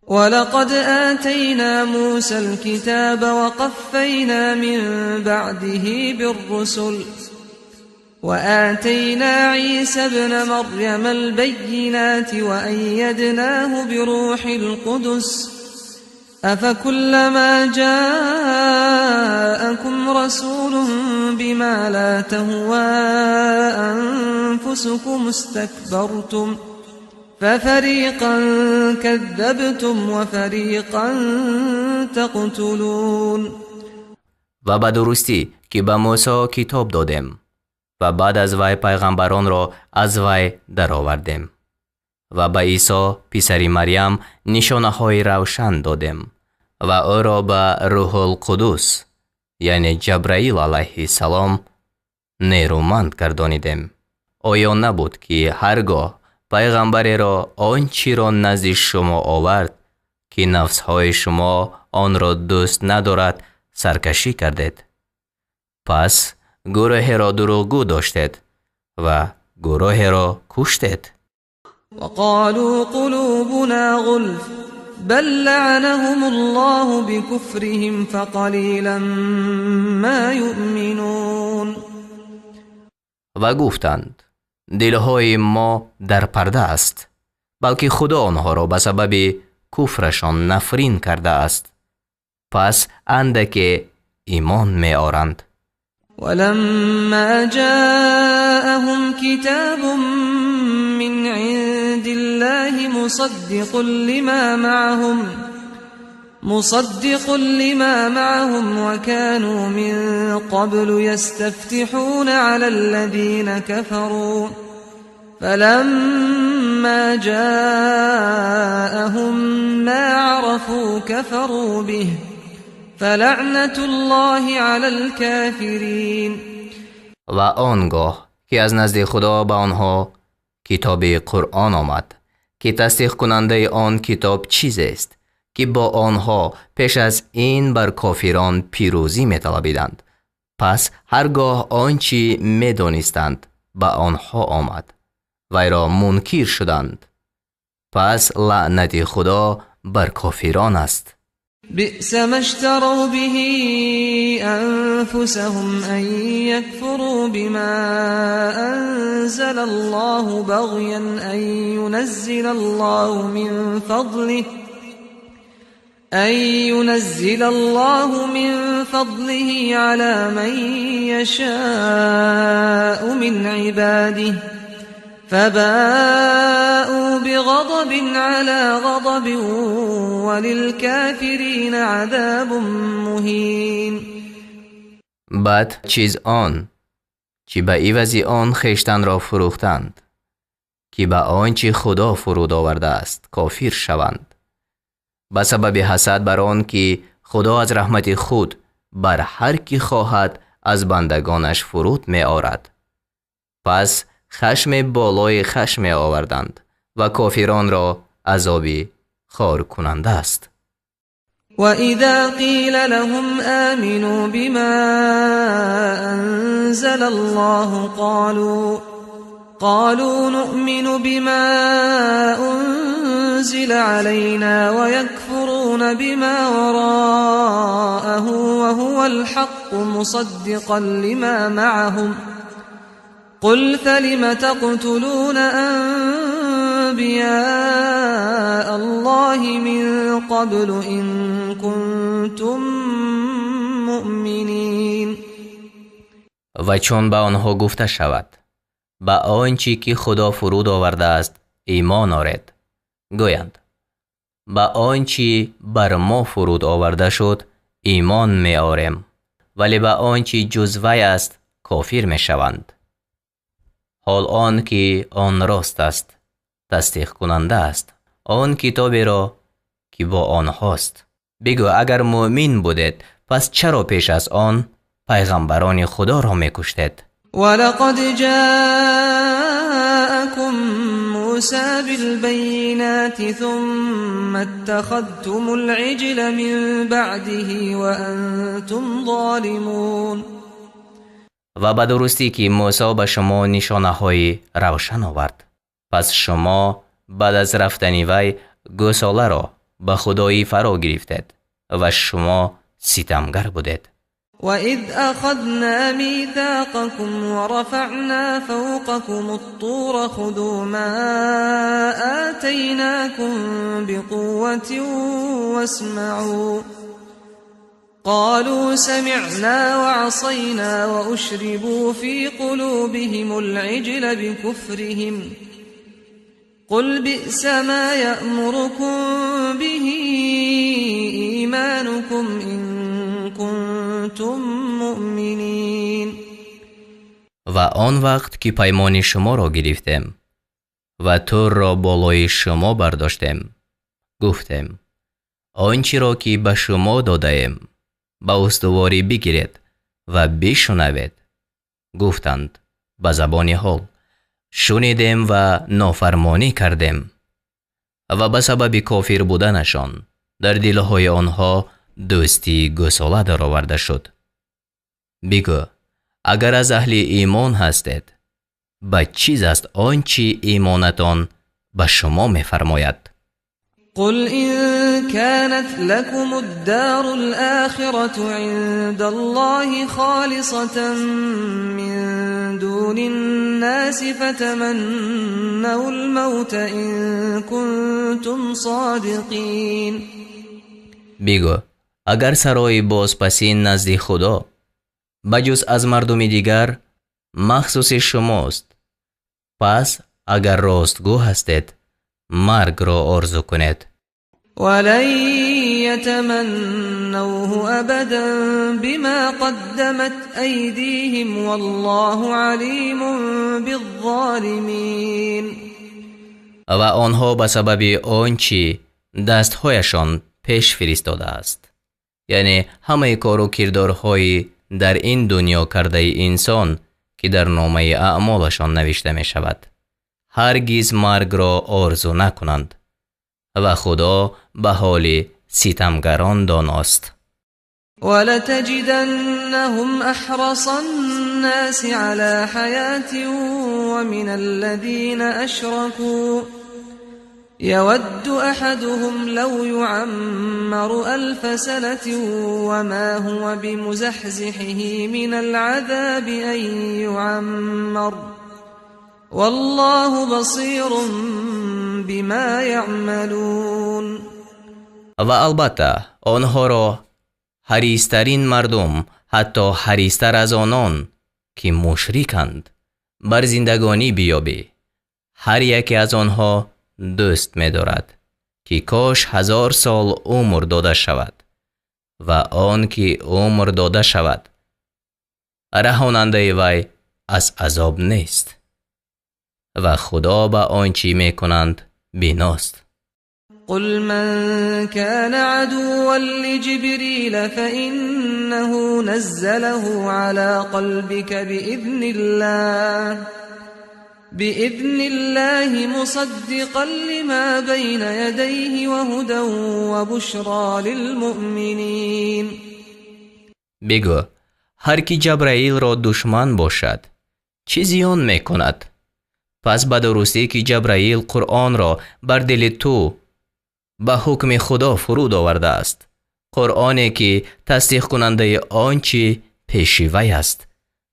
Speaker 2: ولقد آتينا موسى الكتاب وقفينا من بعده بالرسل وآتينا عيسى ابن مريم البينات وأيدناه بروح القدس أفكلما جاءكم رسول بما لا تهوى أنفسكم استكبرتم ففريقا كذبتم وفريقا تقتلون.
Speaker 1: و به درستی که به موسی کتاب دادیم و بعد از وی پیغمبران را از وی درآوردیم و به عیسی پسر مریم نشانه های روشن دادیم و او را به روح القدس یعنی جبرائیل علیه السلام نیرومند گردانیدیم. آیا نبود که هرگاه пайғамбареро он чиро назди шумо овард ки нафсҳои шумо онро дӯст надорад саркашӣ кардед. пас гурӯҳеро дурӯғгӯ доштед ва гурӯҳеро куштед.
Speaker 2: وقالوا قلوبنا غلف بل لعنهم الله بكفرهم فقليلا ما يؤمنون.
Speaker 1: و گفتند دلهای ما در پرده است، بلکه خدا آنها را به سبب کفرشان نفرین کرده است، پس اندک ایمان می آرند.
Speaker 2: ولما جاءهم كتاب من عند الله مصدق لما معهم وكانوا من قبل يستفتحون على الذين كفروا فلما جاءهم ما عرفوا كفروا به فلعنة الله على الكافرين.
Speaker 1: و آنگاه که از نزد خدا به آنها کتاب قرآن آمد که تصدیق کننده آن کتاب چیز است که با آنها پیش از این بر کافران پیروزی می طلبیدند، پس هرگاه آنچه می دانستند به آنها آمد وی را منکر شدند، پس لعنت خدا بر کافران است.
Speaker 2: بئس ما اشتروا به أنفسهم أن يكفروا بما أنزل الله بغيا أن ينزل الله من فضله على من يشاء من عباده فباءوا بغضب على غضب وللكافرین عذاب مهین.
Speaker 1: بعد چیز آن که به عوض آن خویشتن را فروختند که به آنچه خدا فرود آورده است کافر شوند، به سبب حسد بر آن که خدا از رحمت خود بر هر کی خواهد از بندگانش فرود می آورد، پس خشم بالای خشم آوردند و کافران را عذابی خار کننده است.
Speaker 2: و اذا قیل لهم آمنوا بما انزل الله قالوا نؤمن بما انزل علينا ويكفرون بما وراءه وهو الحق مصدقا لما معهم قل فلم تقتلون أنبياء الله من قبل إن كنتم مؤمنين.
Speaker 1: و چون به آنها گفته شود به آنچه که خدا فرود آورده است ایمان آرید، گویند به آنچه بر ما فرود آورده شد ایمان می آریم، ولی به آنچه جز وی است کافر می شوند. حال آن که آن راست است تصدیق کننده است آن کتابی را که با آنهاست. بگو اگر مؤمن بودید پس چرا پیش از آن پیغمبران خدا را می کشتید؟
Speaker 2: ولقد جاءكم موسى بالبينات ثم اتخذتم العجل من بعده وأنتم ظالمون.
Speaker 1: و به درستی که موسی به شما نشانه های روشن آورد، پس شما بعد از رفتن وی گوساله را به خدایی فرا گرفتید و شما ستمگر بودید.
Speaker 2: وَإِذْ أَخَذْنَا مِيثَاقَكُمْ وَرَفَعْنَا فَوْقَكُمُ الطُّورَ خُذُوا مَا آتَيْنَاكُمْ بِقُوَّةٍ وَاسْمَعُوا قَالُوا سَمِعْنَا وَعَصَيْنَا وَأُشْرِبُوا فِي قُلُوبِهِمُ الْعِجْلَ بِكُفْرِهِمْ قُلْ بِئْسَ مَا يَأْمُرُكُمْ بِهِ إِيمَانُكُمْ إِن كنتم مؤمنین.
Speaker 1: و آن وقت که پیمان شما را گرفتیم و تور را بالای شما برداشتیم گفتیم آنچه را که به شما دادیم به استواری بگیرید و بشنوید. گفتند به زبان حال شنیدیم و نافرمانی کردیم و به سبب کافر بودنشان در دلهای آنها دوستی گساله در آورده شد. بگو اگر از اهل ایمان هستید به چیز است آنچه ایمانتان به شما می‌فرماید؟
Speaker 2: قل إن كانت لكم الدار الآخرة عند الله خالصة من دون الناس فتمنوا الموت إن كنتم صادقين.
Speaker 1: بگو اگر سرای بازپسین نزد خدا بجز از مردم دیگر مخصوص شماست، پس اگر راستگو هستید مرگ را آرزو کنید.
Speaker 2: ولن يتمنوه أبدا بما قدمت أيديهم والله عليم بالظالمين.
Speaker 1: و آنها به سبب آنچه دستهایشان پیش فرستاده است، یعنی همه کار و کردارهای در این دنیا کرده انسان که در نامه اعمالشان نوشته می شود، هرگز مرگ را آرزو نکنند و خدا به حال ستمگران داناست.
Speaker 2: ولتجدنهم أحرص الناس على حياة ومن الذين أشركوا يود أحدهم لو يعمر 1000 سنة وما هو بمزحزحه من العذاب أن يعمر والله بصير بما يعملون.
Speaker 1: و البته آنها را حریص‌ترین مردم، حتی حریص‌تر از آنان که مشرکند، بر زندگانی بیابی. هر یک از آنها دوست می دارد که کاش 1000 سال عمر داده شود و آن که عمر داده شود رهاننده وی از عذاب نیست و خدا به آنچه می کنند بیناست.
Speaker 2: قل من كان عدوا لجبريل فإنه نزله على قلبك بإذن الله مصدقا لما بين يديه وهدى وبشرى للمؤمنين.
Speaker 1: بگو هر کی جبرائیل را دشمن باشد چه زیان می کند؟ پس به درستی که جبرائیل قرآن را بر دل تو به حکم خدا فرود آورده است، قرآنی که تصدیق کننده آنچه پیش وی است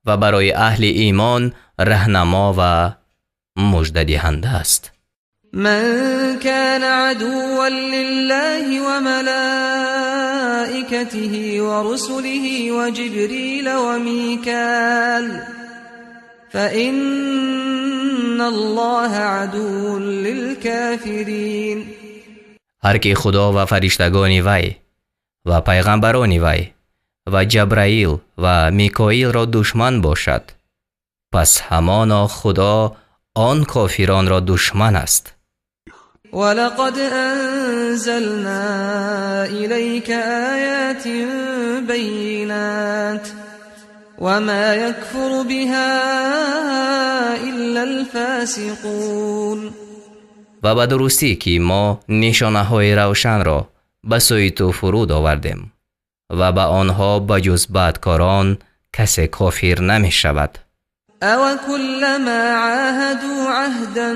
Speaker 1: و برای اهل ایمان راهنما و مژده دهنده است.
Speaker 2: من كان عدوا لله وملائكته ورسله وجبريل وميكال فإن الله عدو للكافرين.
Speaker 1: هر که خدا و فرشتگان وی و پیغمبران وی و جبرائیل و میکائیل را دشمن باشد، پس همانا خدا آن کافران را دشمن است.
Speaker 2: ولقد انزلنا إليك آيات بينات وما يكفر بها إلا الفاسقون.
Speaker 1: و به درستی که ما نشانه های روشن را به سوی تو فرود آوردیم و به آنها بجز بدکاران کسی کافر نمی شود.
Speaker 2: او كلما عاهدوا عهدا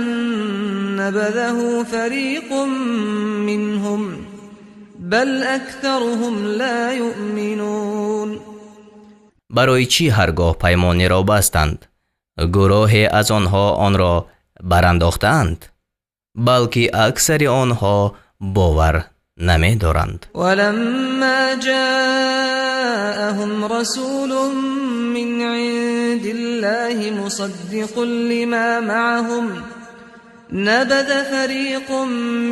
Speaker 2: نبذه فريق منهم بل اكثرهم لا يؤمنون.
Speaker 1: برای چی هرگاه پیمانی را بستند گروهی از آنها آن را برانداختند، بلکه اکثر آنها باور نمی دارند.
Speaker 2: ولما جاءهم رسول من عند الله مصدق لما معهم نبذ فريق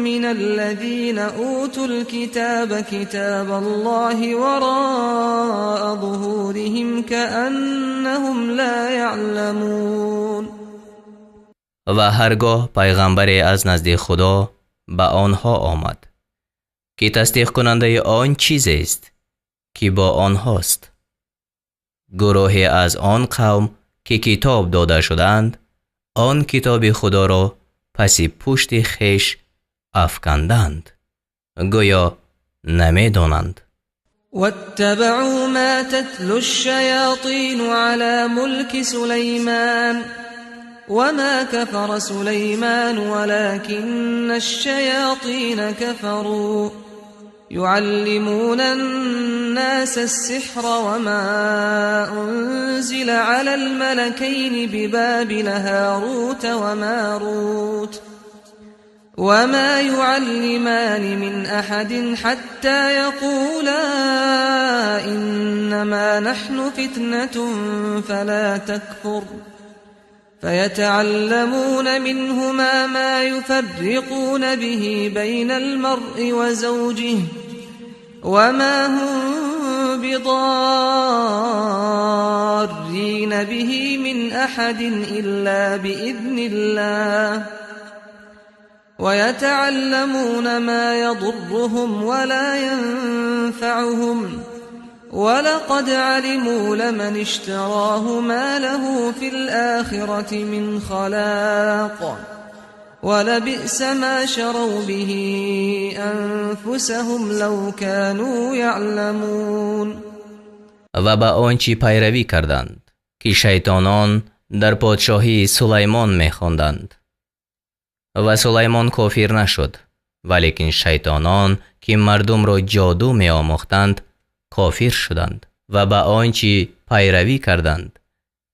Speaker 2: من الذين أوتوا الكتاب كتاب الله وراء ظهورهم كأنهم لا يعلمون.
Speaker 1: و هرگاه پیغمبری از نزد خدا به آنها آمد که تصدیق کننده آن چیزی است که با آنهاست، گروهی از آن قوم که کتاب داده شدند آن کتاب خدا را پس پشت خیش افکندند، گویا نمی‌دانند.
Speaker 2: واتبعوا ما تتلو الشياطين على ملك سليمان وما كفر سليمان ولكن الشياطين كفروا يعلمون الناس السحر وما أنزل على الملكين ببابل هاروت وماروت وما يعلمان من أحد حتى يقولا إنما نحن فتنة فلا تكفر فيتعلمون منهما ما يفرقون به بين المرء وزوجه وما هم بضارين به من أحد إلا بإذن الله ويتعلمون ما يضرهم ولا ينفعهم ولقد علموا لمن اشتراه ما له في الآخرة من خلاق ولبئس ما شروا به أنفسهم لو كانوا يعلمون.
Speaker 1: و با آنچه پیروی کردند که شیطانان در پادشاهی سلیمان می‌خواندند. و سلیمان کافر نشد، ولیکن شیطانان که مردم را جادو می‌آموختند کافر شدند. و با آنچه پیروی کردند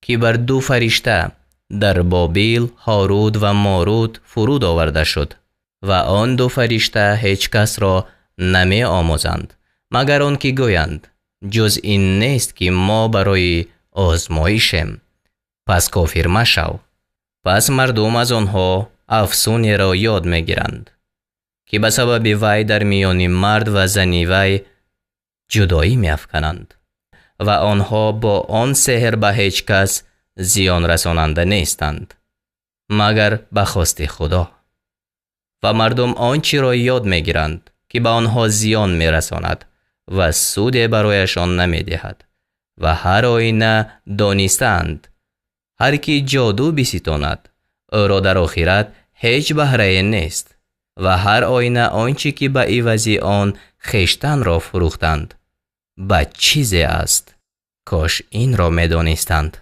Speaker 1: که بر دو فرشته در بابل هاروت و ماروت فرود آورده شد و آن دو فرشته هیچ کس را نمی آموزند مگر آن که گویند جز این نیست که ما برای آزمایشیم، پس کافر مشو. پس مردم از آنها افسونی را یاد می گیرند که به سبب وی در میان مرد و زن وی جدایی می افکنند و آنها با آن سحر به هیچ کس زیان رساننده نیستند مگر به خواست خدا. و مردم آنچه را یاد می گیرند که به آنها زیان می رساند و سودی برایشان نمی دهد و هر آینه دانستند هر کی جادو بستاند او را در آخرت هیچ بهره نیست و هر آینه آنچه که به عوض آن خویشتن را فروختند به چیزی است. کاش این را می دانستند.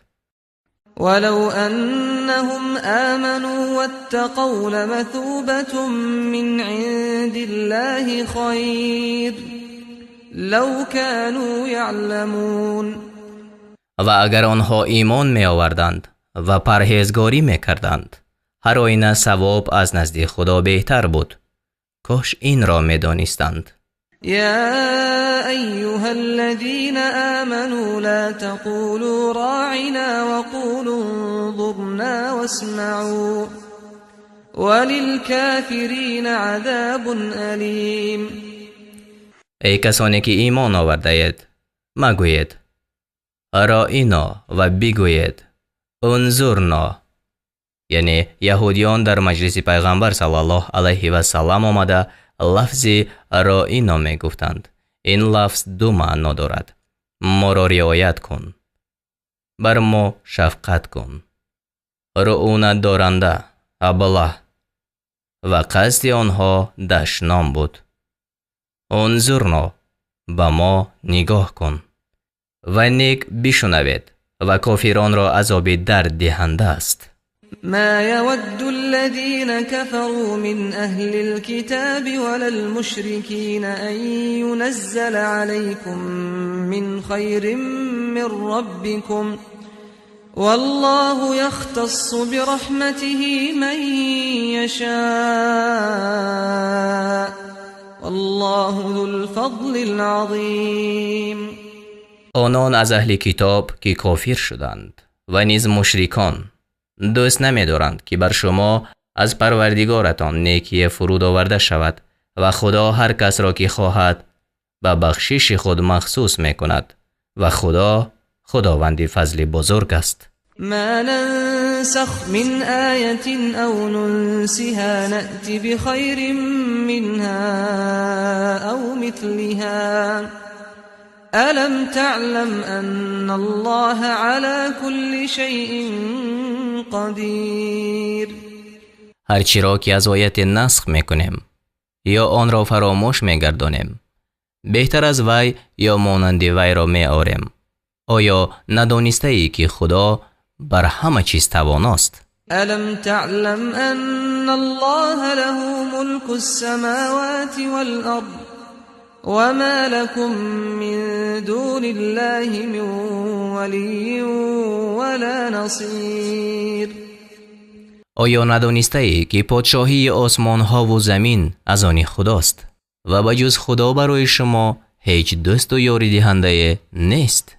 Speaker 2: ولو أنهم آمنوا واتقوا لمثوبة من عند الله خير لو كانوا يعلمون.
Speaker 1: و اگر آنها ایمان می آوردند و پرهیزگاری می کردند هر آینه ثواب از نزد خدا بهتر بود. کاش این را می دانستند.
Speaker 2: يا أيها الذين آمنوا لا تقولوا راعنا وقولوا انظرنا واسمعوا وللكافرين عذاب أليم.
Speaker 1: ای کسانی که ایمان آورده اید مگویید راعنا و بگویید انظرنا. یعنی یهودیان در مجلس پیغمبر صلی الله علیه و سلم آمده لفظ راعنا می گفتند. این لفظ دو معنا دارد. ما را رعایت کن، بر ما شفقت کن. رعونت دارنده ابله و قصد آنها دشنام بود. انظرنا، به ما نگاه کن و نیک بشنوید و کافران را عذاب درد دهنده است.
Speaker 2: ما يود الذين كفروا من أهل الكتاب ولا المشركين أن ينزل عليكم من خير من ربكم والله يختص برحمته من يشاء والله ذو الفضل العظيم.
Speaker 1: آنان از اهل کتاب که کافر شدند و نیز مشرکان دوست نمی دارند که بر شما از پروردگارتان نیکی فرود آورده شود و خدا هر کس را که خواهد به بخشش خود مخصوص می کند و خدا خداوند فضل بزرگ است.
Speaker 2: ما ننسخ من آية أو ننسها نأتي بخير منها أو مثلها ألم تعلم أن الله على كل شيء قدير.
Speaker 1: هرچی را که از آیت نسخ میکنیم یا آن را فراموش میگردانیم، بهتر از وی یا مانند وی را میآوریم. آیا ندانسته ای که خدا بر همه چیز تواناست؟
Speaker 2: ألم تعلم أن الله له ملك السماوات والأرض وما لكم من دون الله من ولي ولا نصير.
Speaker 1: آیا ندانسته ای که پادشاهی آسمان ها و زمین از آن خداست و بجز خدا برای شما هیچ دوست و یاری دهنده نیست؟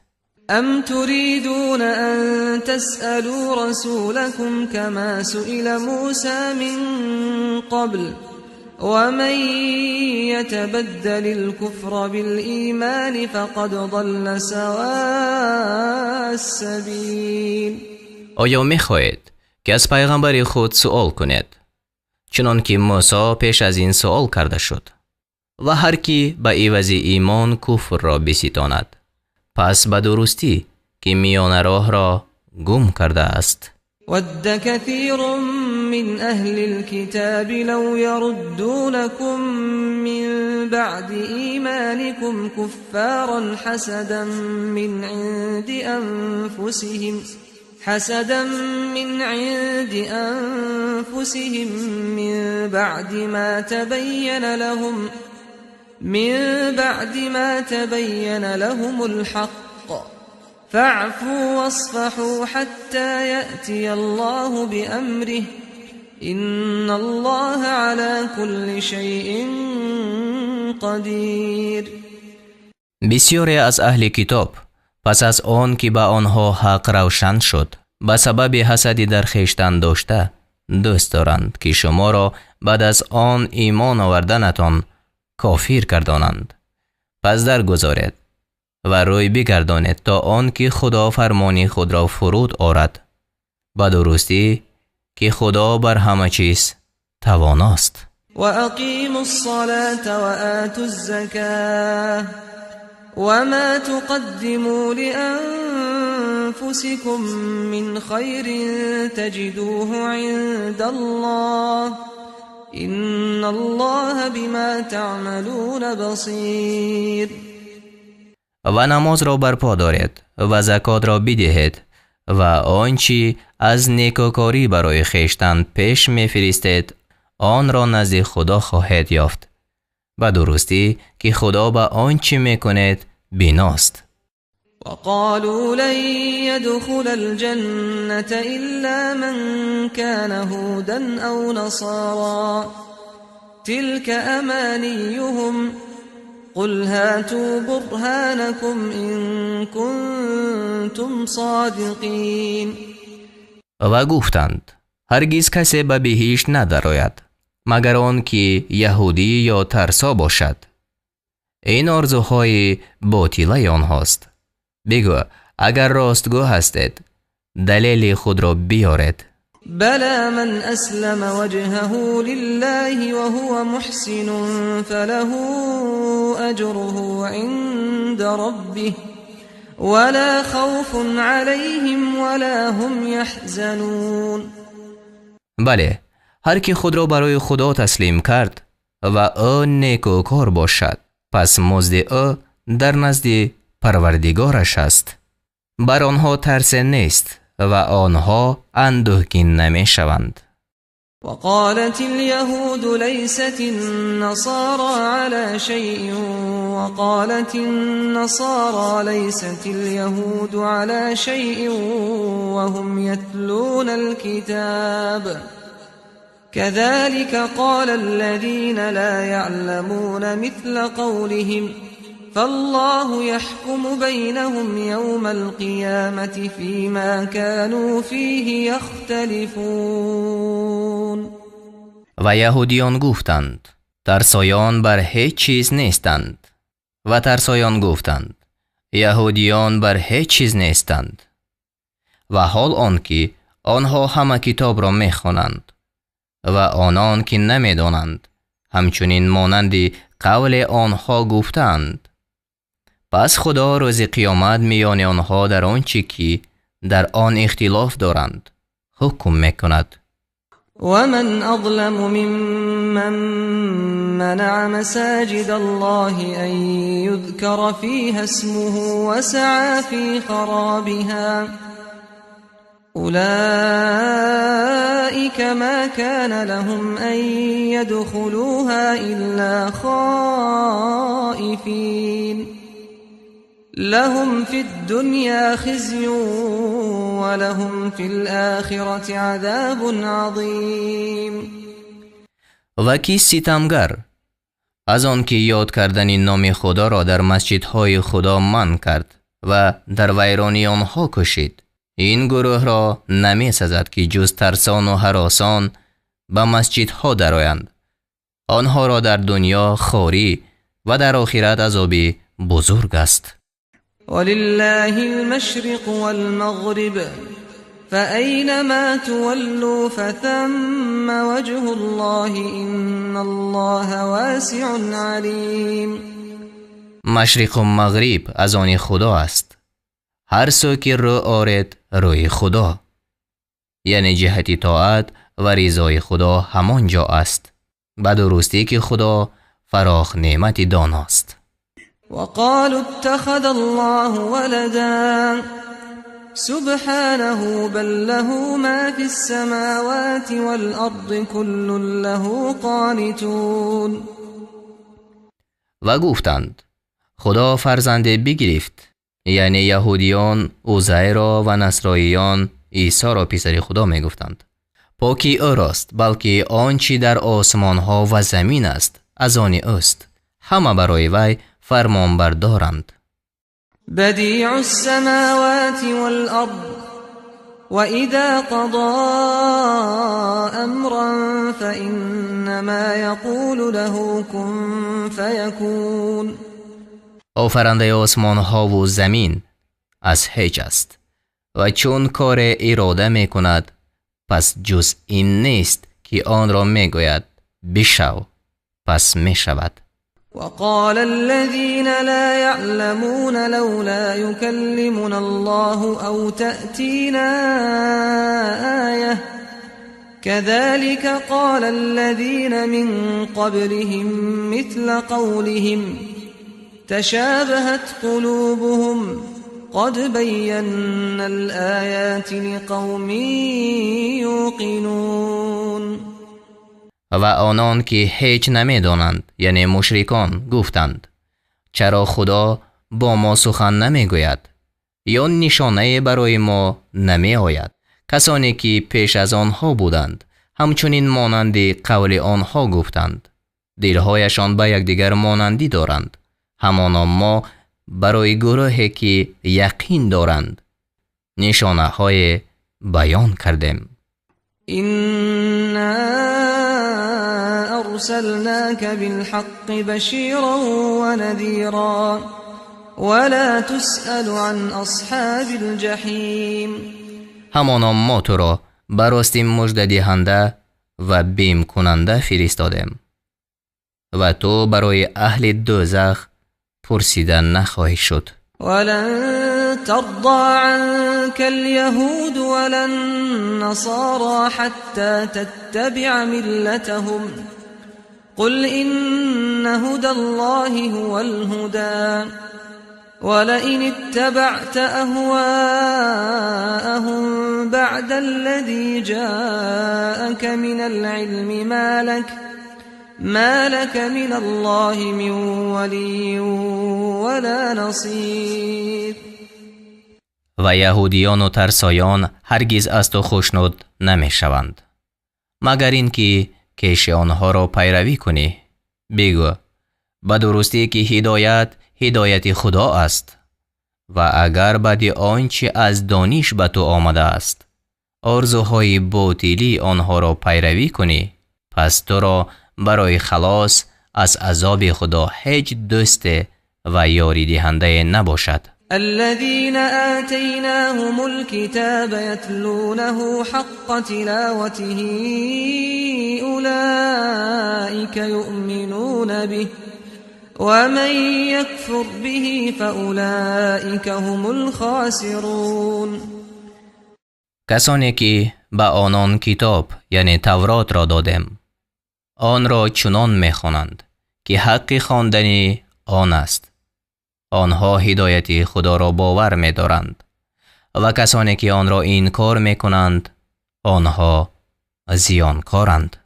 Speaker 2: أم تريدون أن تسألوا رسولكم كما سئل موسى من قبل ومن يتبدل الكفر بالإيمان فقد ضل سواء السبيل.
Speaker 1: آیا می‌خواهید که از پیغمبر خود سؤال کنید چنان که موسی پیش از این سؤال کرده شد؟ و هر کی به عوض ایمان کفر را بستاند پس به درستی که میان راه را گم کرده است.
Speaker 2: ود كثير من أهل الكتاب لو يردونكم من بعد إيمانكم كفارا حسدا من عند أنفسهم من بعد ما تبين لهم الحق فاعفوا واصفحوا حتى يأتي الله بأمره إن الله على كل شيء قدير.
Speaker 1: بسیاری از اهل کتاب پس از آن که به آنها حق روشن شد به سبب حسدی در خویشتن داشته دوست دارند که شما را بعد از آن ایمان آوردنتان کافر گردانند. پس درگذارید و روی بگردانید تا آن که خدا فرمان خود را فرود آورد به درستی که خدا بر همه چیز تواناست.
Speaker 2: و اقیموا الصلاة و آتوا الزکاة وما تقدموا لأنفسكم من خير تجدوه عند الله إن الله بما تعملون بصير.
Speaker 1: و نماز را برپا دارید و زکات را بدهید و آنچه از نیکوکاری برای خویشتن پیش می‌فرستید آن را نزد خدا خواهید یافت به درستی که خدا به آنچه می‌کند بیناست.
Speaker 2: وقالوا لن يدخل الجنة إلا من كان هودا أو نصارى تلك أمانيهم قل هاتوا برهانكم إن كنتم صادقين.
Speaker 1: و گفتند هرگز کسی به بهشت ندراید مگر آن که یهودی یا ترسا باشد. این آرزوهای باطله آنهاست. بگو اگر راستگو هستید دلیل خود را بیارید.
Speaker 2: بلى من اسلم وجهه لله وهو محسن فله اجره عند ربه ولا خوف عليهم ولا هم يحزنون.
Speaker 1: بله، هر که خود را برای خدا تسلیم کرد و او نیکوکار باشد پس مزد او در نزد پروردگارش است. بر آنها ترس نیست و آنها اندوهگین نمی شوند.
Speaker 2: وقالت اليهود ليست النصارى على شيء وقالت النصارى ليست اليهود على شيء وهم يتلون الكتاب كذلك قال الذين لا يعلمون مثل قولهم فالله يحكم بينهم يوم القيامة فيما كانوا فيه يختلفون.
Speaker 1: و یهودیان گفتند ترسایان بر هیچ چیز نیستند و ترسایان گفتند یهودیان بر هیچ چیز نیستند و حال آنکه آنها همه کتاب را میخوانند و آنان که نمیدانند همچنین مانند قول آنها گفتند پس خدا روز قیامت میان آنها در آنچه که در آن اختلاف دارند حکم میکند.
Speaker 2: ومن أظلم ممن منع مساجد الله أن يذكر فيها اسمه وسعى في خرابها أولئك ما كان لهم أن يدخلوها إلا خائفين لهم في الدنيا خزي ولهم في الآخرة عذاب عظيم.
Speaker 1: و کی ستمگر از آن که یاد کردن نام خدا را در مسجدهای خدا منع کرد و در ویرانی آنها کشید، این گروه را نمی سزد که جز ترسان و هراسان به مسجدها درآیند. آنها را در دنیا خواری و در آخرت عذابی بزرگ است.
Speaker 2: ولله المشرق والمغرب فأينما تولوا فثم وجه الله إن الله واسع عليم.
Speaker 1: مشرق و مغرب از آن خدا است. هر سو که رو آرد روی خدا، یعنی جهت طاعت و رضای خدا همانجا است. به درستی که خدا فراخ نعمت داناست.
Speaker 2: وقالوا اتخذ الله ولدا سبحانه بل له ما في السماوات والأرض كل له قانتون.
Speaker 1: و گفتند خدا فرزند بگرفت، یعنی یهودیان عزیر و نصرانیان عیسی را پسر خدا می گفتند. پاکی او راست، بلکه آنچه در آسمان ها و زمین است از آن اوست، همه برای وی فرمان بردارند.
Speaker 2: بدیع السماوات والارض وإذا قضى امرا فإنما يقول له كن فيكون.
Speaker 1: آفرنده آسمان ها و زمین از هیچ است و چون کار اراده می کند پس جز این نیست که آن را می گوید بشو، پس می شود.
Speaker 2: وقال الذين لا يعلمون لولا يكلمنا الله أو تأتينا آية كذلك قال الذين من قبلهم مثل قولهم تشابهت قلوبهم قد بينا الآيات لقوم يوقنون.
Speaker 1: و آنان که هیچ نمیدانند یعنی مشرکان گفتند چرا خدا با ما سخن نمیگوید یا نشانه برای ما نمی آید. کسانی که پیش از آنها بودند همچنین مانند قول آنها گفتند. دلهایشان به یکدیگر مانندی دارند، همانا ما برای گروهی که یقین دارند نشانه های بیان کردیم.
Speaker 2: أرسلناك بالحق بشيرا ونذيرا ولا تسأل عن أصحاب الجحيم.
Speaker 1: همانا ما تو را براستی مژده دهنده و بیم کننده فرستادیم و تو برای اهل دوزخ پرسیدن نخواهی شد.
Speaker 2: ولن ترضى عنك اليهود ولا النصارى حتى تتبع ملتهم قل إن هدى الله هو الهدى ولئن اتبعت أهواءهم بعد الذي جاءك من العلم ما لك من الله من ولي ولا نصير.
Speaker 1: و یهودیان و ترسایان هرگز از تو خوشنود نمی شوند مگر اینکه کیش آنها را پیروی کنی. بگو به درستی که هدایت خدا است و اگر بعد آنچه از دانش به تو آمده است آرزوهای باطلی آنها را پیروی کنی، پس تو را برای خلاص از عذاب خدا هیچ دوست و یاری دهنده نباشد.
Speaker 2: الذين آتيناهم الكتاب يتلونه حق تلاوته أولئك يؤمنون به ومن يكفر به فأولئك هم الخاسرون.
Speaker 1: کسانی که به آنان کتاب یعنی تورات را دادیم آن را چنان می‌خوانند که حق خواندن آن است. آنها هدایت خدا را باور می‌دارند و کسانی که آن را انکار می‌کنند آنها زیانکارند.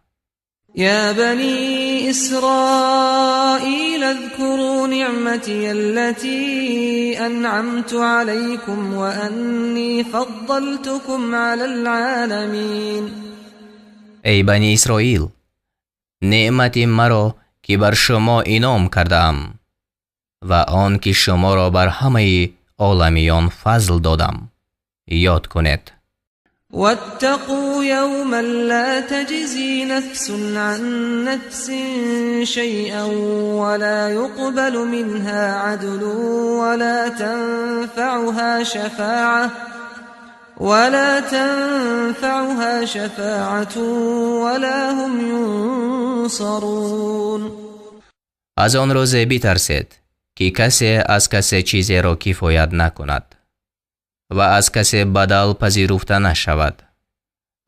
Speaker 2: يا بني إسرائيل اذكروا نعمتي التي أنعمت عليكم وأني فضلتكم على العالمين.
Speaker 1: ای بنی اسرائیل، نعمت مرا که بر شما انعام کردم و آن که شما را بر همه عالمیان فضل دادم یاد کنید.
Speaker 2: واتقوا يوما لا تجزي نفس عن نفس شيئا ولا يقبل منها عدل ولا تنفعها شفاعة ولا هم ينصرون.
Speaker 1: از آن روز بترسید که کسی از کسی چیزی را کفایت نکند و از کسی بدل پذیرفته نشود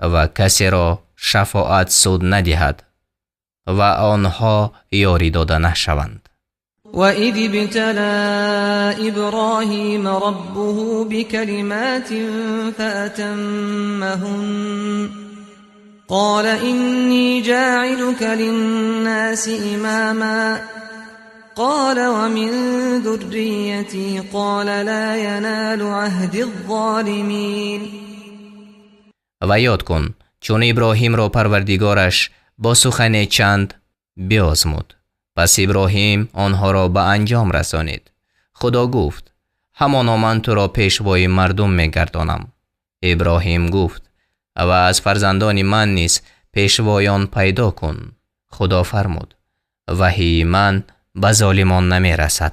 Speaker 1: و کسی را شفاعت سود ندهد و آنها یاری داده نشوند.
Speaker 2: وَإِذِ ابْتَلَى إِبْرَاهِيمَ رَبُّهُ بِكَلِمَاتٍ فَأَتَمَّهُنَّ قَالَ إِنِّي جَاعِلُكَ لِلنَّاسِ إِمَامًا قال ومن ذريتي قال لا ينال عهد الظالمین.
Speaker 1: و یاد کن چون ابراهیم را پروردگارش با سخن چند بیازمود پس ابراهیم آنها را به انجام رسانید. خدا گفت همانا من تو را پیشوای مردم میگردانم. ابراهیم گفت و از فرزندان من نیز پیشوایان پیدا کن. خدا فرمود وحی من به ظالمان نمی رسد.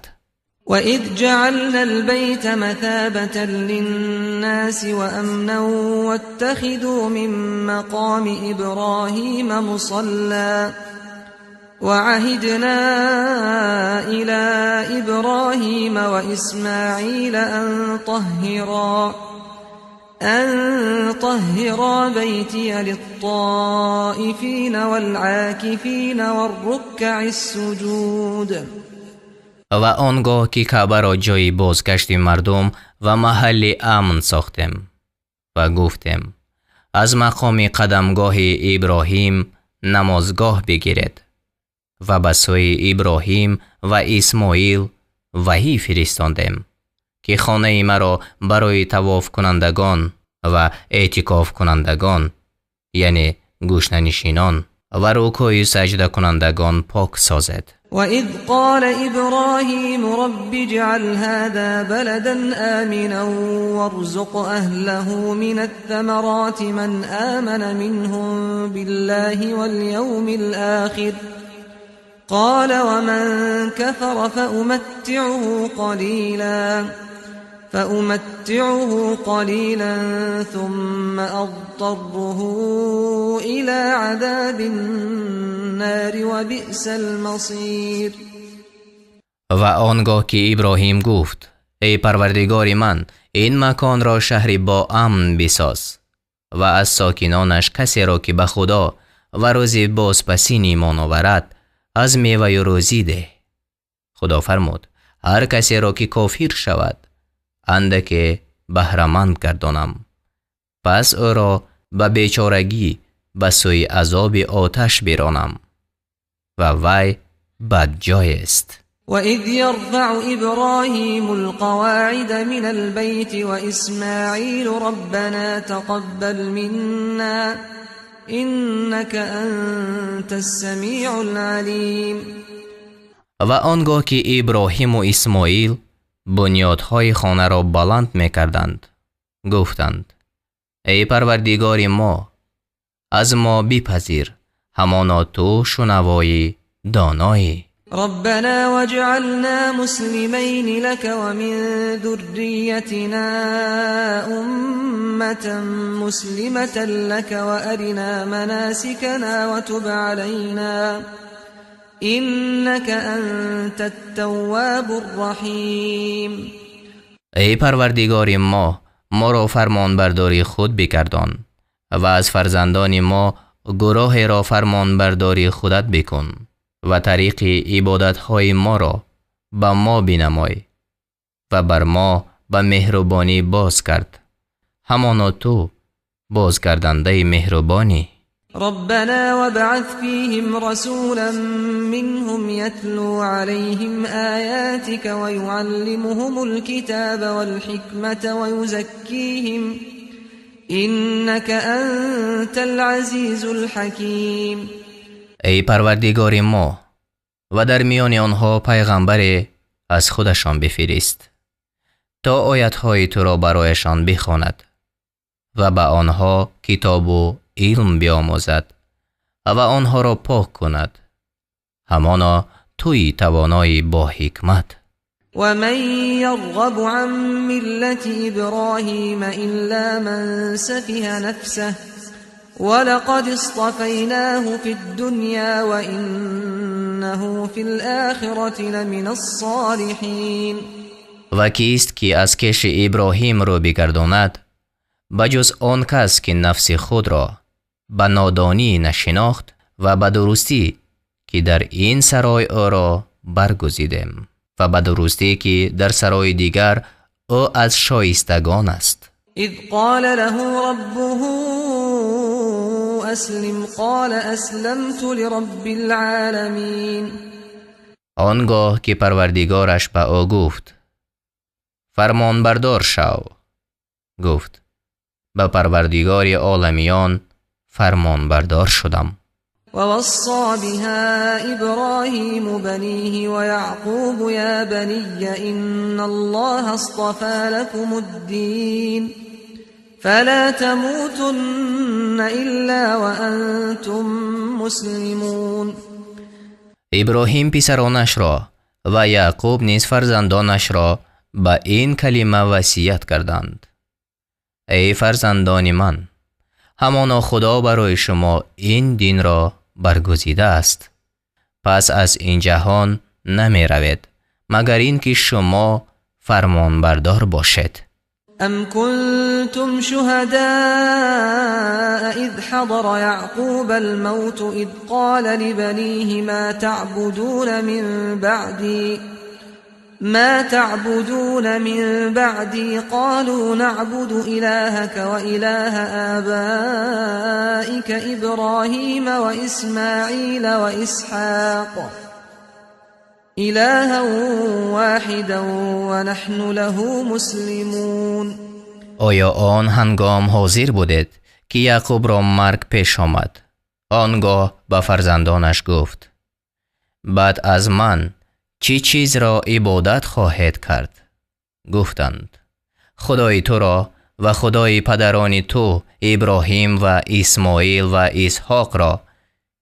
Speaker 2: وَإِذْ جَعَلْنَا الْبَيْتَ مَثَابَةً لِلنَّاسِ وَأَمْنًا وَاتَّخِذُوا مِن مَّقَامِ إِبْرَاهِيمَ مُصَلًّى وَعَهِدْنَا إِلَى إِبْرَاهِيمَ وَإِسْمَاعِيلَ أَن طَهِّرَا بَيْتِيَ لِلطَّائِفِينَ وَالْعَاكِفِينَ وَالرُّكَّعِ السُّجُودِ.
Speaker 1: و آنگاه که کعبه را جای بازگشت مردم و محل امن ساختیم و گفتیم از مقام قدمگاه ابراهیم نمازگاه بگیرید و به سوی ابراهیم و اسماعیل وحی فرستادیم که خانه مرا برای طواف کنندگان و اعتکاف کنندگان یعنی گوشنشینان و رکوع سجده کنندگان پاک سازد.
Speaker 2: وَإِذْ قَالَ إِبْرَاهِيمُ رَبِّ اجْعَلْ هَذَا بَلَدًا آمِنًا وَارْزُقْ أَهْلَهُ مِنَ الثَّمَرَاتِ مَنْ آمَنَ مِنْهُمْ بِاللَّهِ وَالْيَوْمِ الْآخِرِ قَالَ وَمَنْ كَفَرَ فأمتعه قليلا ثم أضطره إلى عذاب النار وبئس المصير.
Speaker 1: و آنگاه که ابراهیم گفت ای پروردگار من این مکان را شهری با امن بساز و از ساکنانش کسی را که به خدا و روز بازپسین ایمان آورد از میوه روزی ده. خدا فرمود هر کسی را که کافر شود اندک بهره‌مند گردانم پس او را به بیچارگی به سوی عذاب آتش برانم و وی بدجای است.
Speaker 2: وَإِذْ يَرْفَعُ إِبْرَاهِيمُ الْقَوَاعِدَ مِنَ الْبَيْتِ وَإِسْمَاعِيلُ رَبَّنَا تَقَبَّلْ مِنَّا إِنَّكَ أَنْتَ السَّمِيعُ الْعَلِيمُ.
Speaker 1: و آنگاه که ابراهیم و اسماعیل بنیادهای خانه را بلند می‌کردند گفتند ای پروردگار ما از ما بپذیر همانا تو شنوای دانایی.
Speaker 2: ربنا واجعلنا مسلمين لك ومن ذريتنا أمة مسلمة لك وأرنا مناسكنا إنك أنت التواب الرحيم.
Speaker 1: ای پروردگار ما را فرمان برداری خود بگردان و از فرزندان ما گروه را فرمان برداری خودت بکن و طریق عبادت های ما را به ما بنمای و بر ما به مهربانی باز کرد، همانا تو بازگردنده مهربانی.
Speaker 2: ربنا وابعث فيهم رسولا منهم يتلو عليهم آياتك ويعلمهم الكتاب والحكمة ويزكيهم إنك أنت العزيز الحكيم.
Speaker 1: ای پروردگار ما و در میان آنها پیغمبر از خودشان بفرست تا آیت‌های تو را برایشان بخواند و به آنها کتاب و علم بیاموزد و آنها را پاک کند، همانا توی توانایی با حکمت.
Speaker 2: ومن يرغب عن ملة إبراهيم إلا من سفه نفسه ولقد اصطفيناه في الدنيا وإنه في الآخرة لمن الصالحين.
Speaker 1: و کیست که از کش ابراهیم رو بگرداند بجز آن کس که نفس خود را به نادانی نشناخت و به درستی که در این سرای او را برگزیدیم و به درستی که در سرای دیگر او از شایستگان است.
Speaker 2: اذ قال له ربه اسلم قال اسلمت لرب العالمین.
Speaker 1: آنگاه که پروردگارش به او گفت فرمان بردار شو، گفت به پروردگار عالمیان فرمان بردار شدم.
Speaker 2: ووصى بها إبراهيم بنيه ويعقوب يا بني إن الله اصطفى لكم الدين فلا تموتن إلا وأنتم مسلمون.
Speaker 1: ابراهیم پسرانش را و یعقوب نیز فرزندانش را به این کلمه وصیت کردند: ای فرزندان من، همانا خدا برای شما این دین را برگزیده است، پس از این جهان نمی روید مگر این که شما فرمان بردار باشید.
Speaker 2: ام کنتم شهداء اذ حضر یعقوب الموت اذ قال لبنیه ما تعبدون من بعدي قالوا نعبد إلهك وإله آبائك إبراهيم وإسماعيل وإسحاق إلها واحدا ونحن له مسلمون.
Speaker 1: آیا آن هنگام حاضر بودید که یعقوب را مرگ پیش آمد؟ آنگاه به فرزندانش گفت بعد از من چی چیز را عبادت خواهید کرد؟ گفتند خدای تو را و خدای پدران تو ابراهیم و اسماعیل و اسحاق را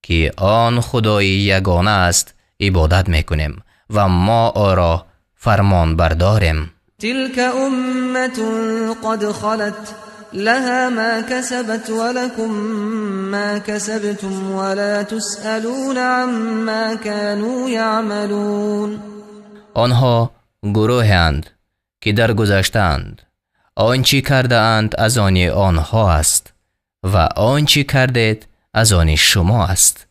Speaker 1: که آن خدای یگانه است عبادت میکنیم و ما او را فرمان برداریم.
Speaker 2: تلك امة قد خلت لها ما كسبت ولكم ما كسبتم ولا تسألون عما كانوا يعملون.
Speaker 1: آنها گروهند که در گذشتند، آنچه کرده اند از آن آنها است و آنچه کردید از آن شما است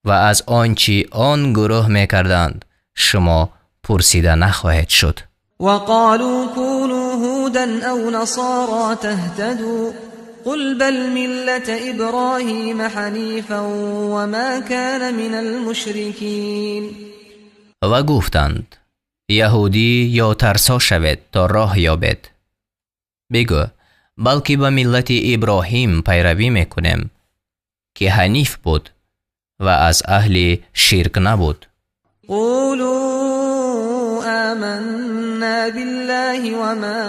Speaker 1: و از آنچه آن گروه میکردند شما پرسیده نخواهید شد.
Speaker 2: وقالوا كونوا هودا أو نصارى تهتدوا قل بل ملة إبراهيم حنيفا وما كان من المشركين.
Speaker 1: و گفتند یهودی یا ترسا شوید تا راه یابید. بگو بلکه به ملت ابراهیم پیروی میکنیم که حنیف بود و از اهل شرک نبود.
Speaker 2: قولوا آمنا بالله وما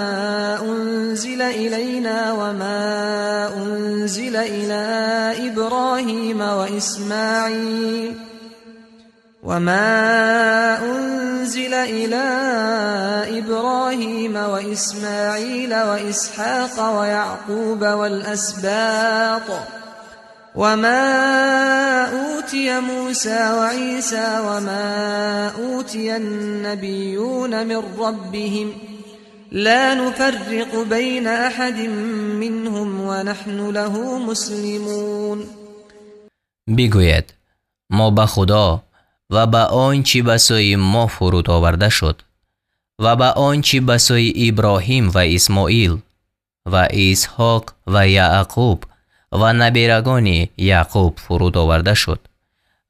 Speaker 2: أنزل إلينا وما أنزل إلى إبراهيم وإسماعيل وإسحاق ويعقوب والأسباط وما أوتي موسى وعيسى وما أوتي النبيون من ربهم لا نفرق بين أحد منهم ونحن له مسلمون.
Speaker 1: بگوید ما به خدا و به آنچه به سوی ما فرود آورده شد و به آنچه به سوی ابراهیم و اسماعیل و اسحاق و یعقوب و نبیرگان یعقوب فرود آورده شد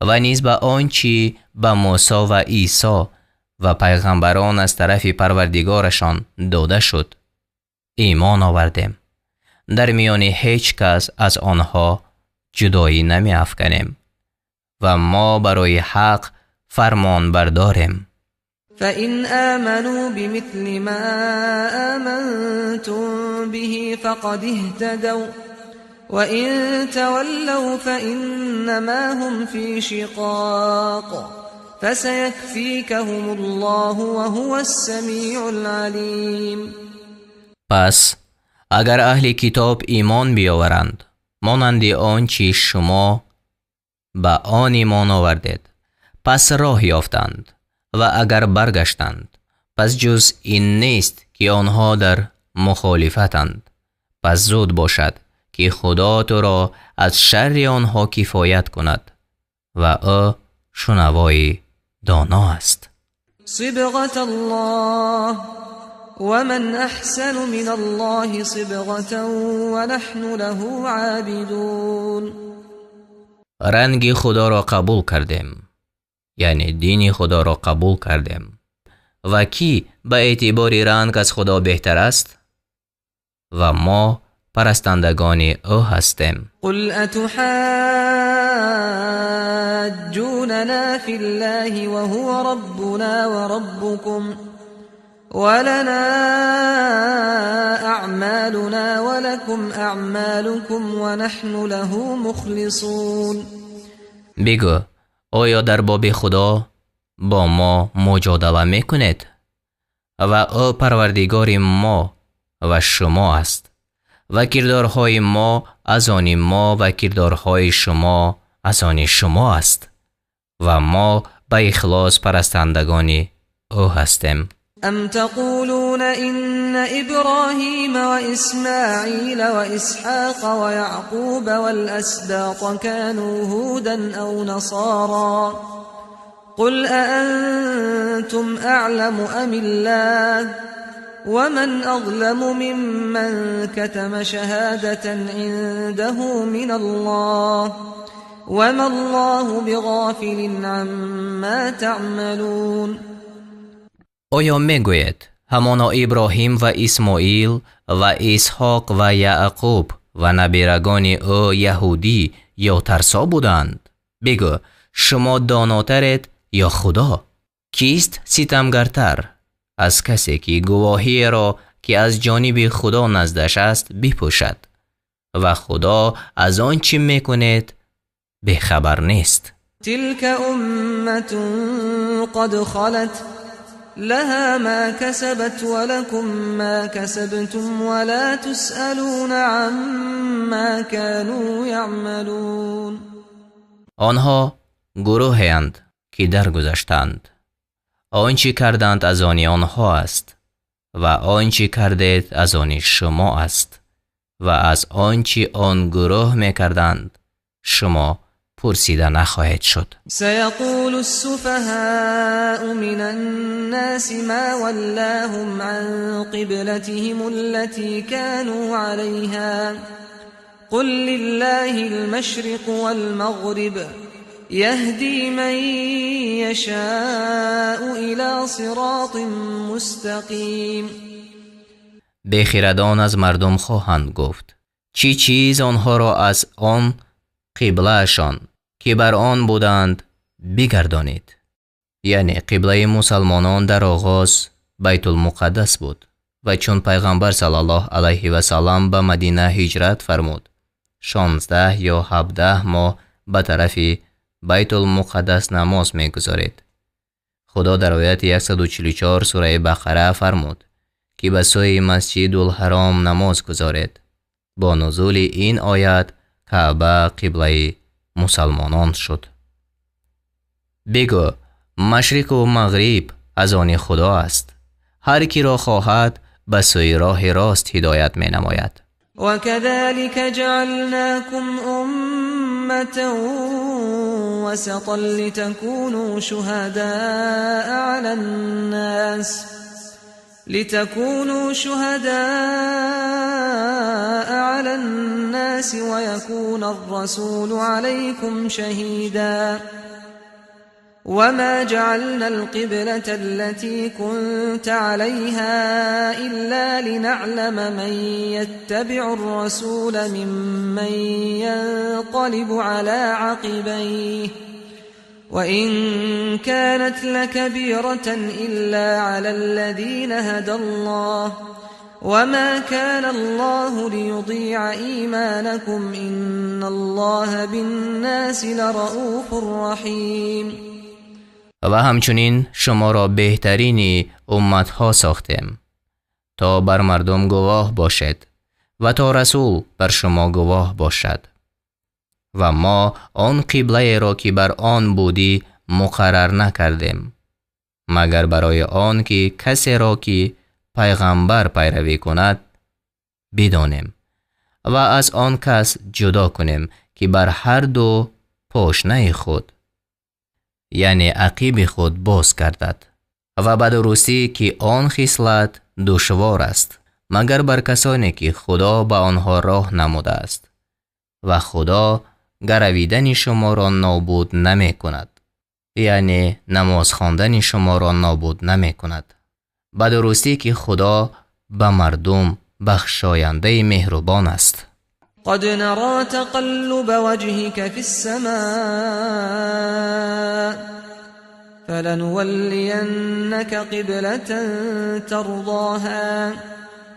Speaker 1: و نیز به آنچه به موسی و عیسی و پیغمبران از طرف پروردگارشان داده شد ایمان آوردیم. در میان هیچ کس از آنها جدایی نمی افکنیم و ما برای حق فرمان برداریم.
Speaker 2: فإن آمنوا بمثل ما آمنتم به فقد اهتدوا وإن تولوا فإنما هم في شقاق فسيكفيكهم الله وهو السميع العليم.
Speaker 1: پس اگر اهل کتاب ایمان بیاورند مانند آنچه شما به آن ایمان آوردید پس راه یافتند و اگر برگشتند پس جز این نیست که آنها در مخالفتند. پس زود باشد که خدا تو را از شر آنها کفایت کند و او شنوای دانا است.
Speaker 2: صبغة الله ومن أحسن من الله صبغة ونحن له عابدون.
Speaker 1: رنگ خدا را قبول کردیم، یعنی دین خدا را قبول کردیم. و کی به اعتبار رنگ از خدا بهتر است؟ و ما پرستندگان او هستیم.
Speaker 2: قل اتحاجوننا فی الله وهو ربنا وربكم ولنا اعمالنا ولكم اعمالكم ونحن له مخلصون.
Speaker 1: بگو آیا در باب خدا با ما مجادله میکنید؟ و او پروردگار ما و شما است و کردارهای ما از آن ما و کردارهای شما از آن شما است و ما به اخلاص پرستندگان او هستیم.
Speaker 2: ام تقولون ان ابراهیم و اسماعیل و اسحاق و یعقوب والاسباط كانوا هودا او نصارا قل أأنتم أعلم أم الله ومن أظلم ممن كتم شهادة عنده من الله وما الله بغافل عما تعملون.
Speaker 1: آیا میگوید همانا ابراهیم و اسماعیل و اسحاق و یعقوب و نبیرگان او یهودی یا ترسا بودند؟ بگو شما داناترید یا خدا؟ کیست ستمگرتر از کسی که گواهی را که از جانب خدا نزدش است بپوشد و خدا از آن چی میکنید بخبر نیست؟
Speaker 2: تلك امت قد خلت لها ما كسبت ولكم ما كسبتم ولا تسألون عما كانوا يعملون.
Speaker 1: آنها گروهی اند که درگذشتند. آنچه کردند از آن آنها است و آنچه کردید از آن شما است و از آنچه آن گروه میکردند شما پرسیده نخواهید شد.
Speaker 2: سيقول السفهاء من الناس ما ولاهم عن قبلتهم التي كانوا عليها قل لله المشرق والمغرب يهدي من يشاء إلى صراط مستقيم.
Speaker 1: بخردان از مردم خواهند گفت چی چیز آنها را از آن قبلهشان که بر آن بودند بگردانید. یعنی قبله مسلمانان در آغاز بیت المقدس بود و چون پیغمبر صلی الله علیه و سلم به مدینه هجرت فرمود 16 یا 17 ماه به طرف بیت المقدس نماز می‌گذارید. خدا در آیت 144 سوره بقره فرمود که به سوی مسجد الحرام نماز گذارید. با نزول این آیت کعبه قبله مسلمانان شد. بگو مشرق و مغرب از آن خدا است. هر کی را خواهد به سوی راه راست هدایت می نماید.
Speaker 2: وكذلك جعلناكم أمة وسطا لتكونوا شهداء على الناس ويكون الرسول عليكم شهيدا وما جعلنا القبلة التي كنت عليها إلا لنعلم من يتبع الرسول ممن ينقلب على عقبيه وإن كانت لكبيرة إلا على الذين هدى الله وما كان الله ليضيع إيمانكم إن الله بالناس لرؤوف رحيم.
Speaker 1: و همچنین شما را بهترین امتها ساختیم تا بر مردم گواه باشد و تا رسول بر شما گواه باشد و ما آن قبله را که بر آن بودی مقرر نکردیم مگر برای آن که کسی را که پیغمبر پیروی کند بدانیم و از آن کس جدا کنیم که بر هر دو پاشنه خود یعنی عقیب خود باز گردد و به درستی که آن خصلت دشوار است مگر بر کسانی که خدا به آنها راه نموده است و خدا گرویدن شما را نابود نمی کند یعنی نماز خواندن شما را نابود نمی کند به درستی که خدا به مردم بخشاینده مهربان است.
Speaker 2: قد نرى تقلب وجهك في السماء فلنولينك قبلة ترضاها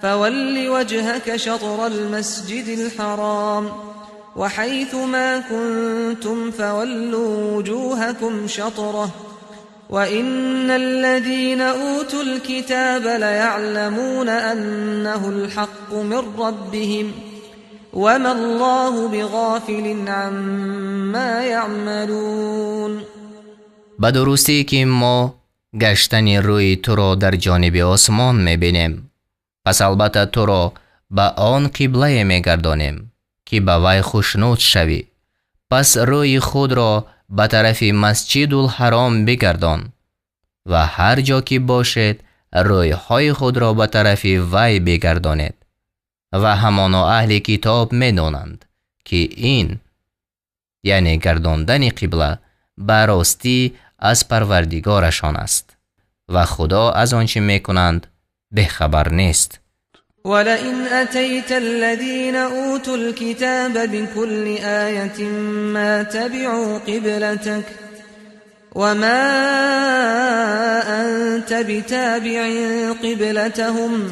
Speaker 2: فول وجهك شطر المسجد الحرام وحيث ما كنتم فولوا وجوهكم شطره وإن الذين أوتوا الكتاب ليعلمون أنه الحق من ربهم وما الله بغافل عما يعملون.
Speaker 1: به درستی که ما گشتن روی تو را در جانب آسمان میبینیم پس البته تو را به آن قبله میگردانیم که به وی خوشنود شوی پس روی خود را به طرف مسجد الحرام بگردان و هر جا که باشد روی های خود را به طرف وی بگردانید و همانا اهل کتاب می‌دانند که این یعنی گرداندن قبله به راستی از پروردگارشان است و خدا از آنچه میکنند بخبر نیست.
Speaker 2: ولئن أتيت الذين أوتوا الكتاب بكل آية ما تبعوا قبلتك وما أنت بتابع قبلتهم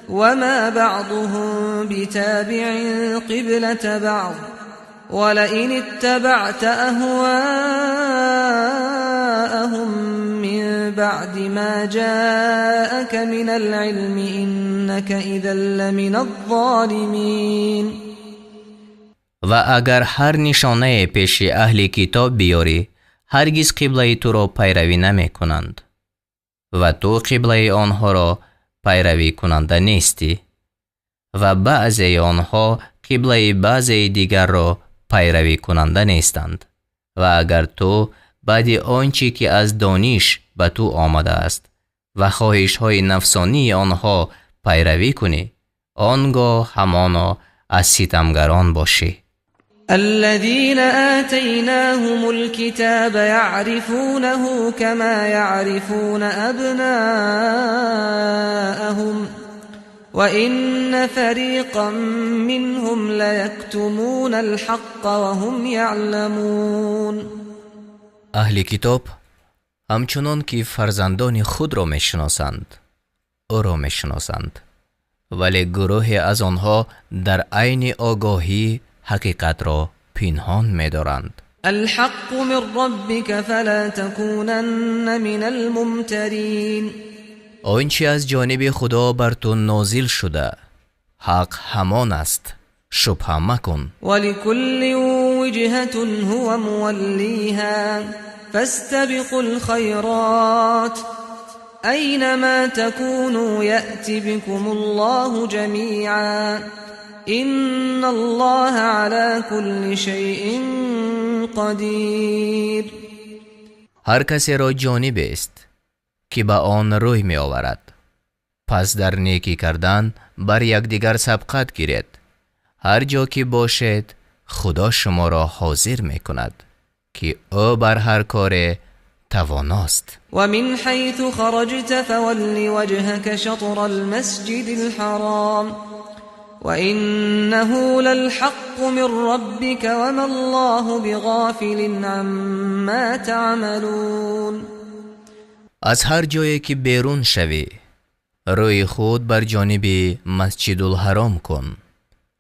Speaker 2: وما بعضهم بتابع قبلة بعض ولئن اتبعت أهواءهم من بعد ما جاءك من العلم إنك إذا لمن الظالمين.
Speaker 1: و اگر هر نشانه پیش اهل کتاب بیاری هرگز قبله تو را پیروی نمی کنند و تو قبله آنها را پیروی کننده نیستی و بعضی آنها قبله بعضی دیگر را پیروی کننده نیستند و اگر تو بعد آنچه که از دانش به تو آمده است و خواهش های نفسانی آنها پیروی کنی آنگاه همانا از ستمگران باشی.
Speaker 2: الذين آتيناهم الكتاب يعرفونه كما يعرفون أبناءهم وإن فريقا منهم ليكتمون الحق وهم يعلمون.
Speaker 1: اهل کتاب همچنان که فرزندان خود را میشناسند او را میشناسند ولی گروهی از آنها در عین آگاهی حقیقت را پنهان می‌دارند.
Speaker 2: الحق من ربك فلا تكونن من الممترین.
Speaker 1: آنچه از جانب خدا بر تو نازل شده حق همان است شبهه مکن.
Speaker 2: ولكل وجهة هو موليها فاستبقوا الخيرات أينما تكونوا يأت بكم الله جميعا إن الله على كل شيء قدیر.
Speaker 1: هر کسی را جانب است که به آن روی می آورد، پس در نیکی کردن بر یکدیگر سبقت گیرید. هر جا که باشد خدا شما را حاضر می کند که او بر هر کار تواناست.
Speaker 2: و من حیث خرجت فول وجهك شطر المسجد الحرام وإنه للحق من ربك وما الله بغافل عما تعملون.
Speaker 1: از هر جایی که بیرون شوی روی خود بر جانب مسجد الحرام کن.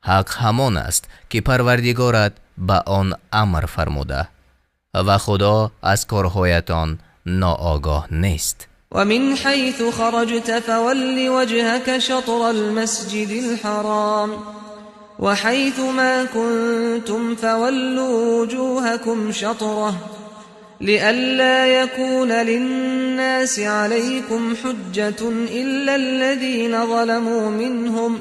Speaker 1: حق همان است که پروردگارت به آن امر فرموده و خدا از کارهایتان ناآگاه نیست.
Speaker 2: ومن حيث خرجت فول وجهك شطر المسجد الحرام وحيث ما كنتم فولوا وجوهكم شطره لئلا يكون للناس عليكم حجة إلا الذين ظلموا منهم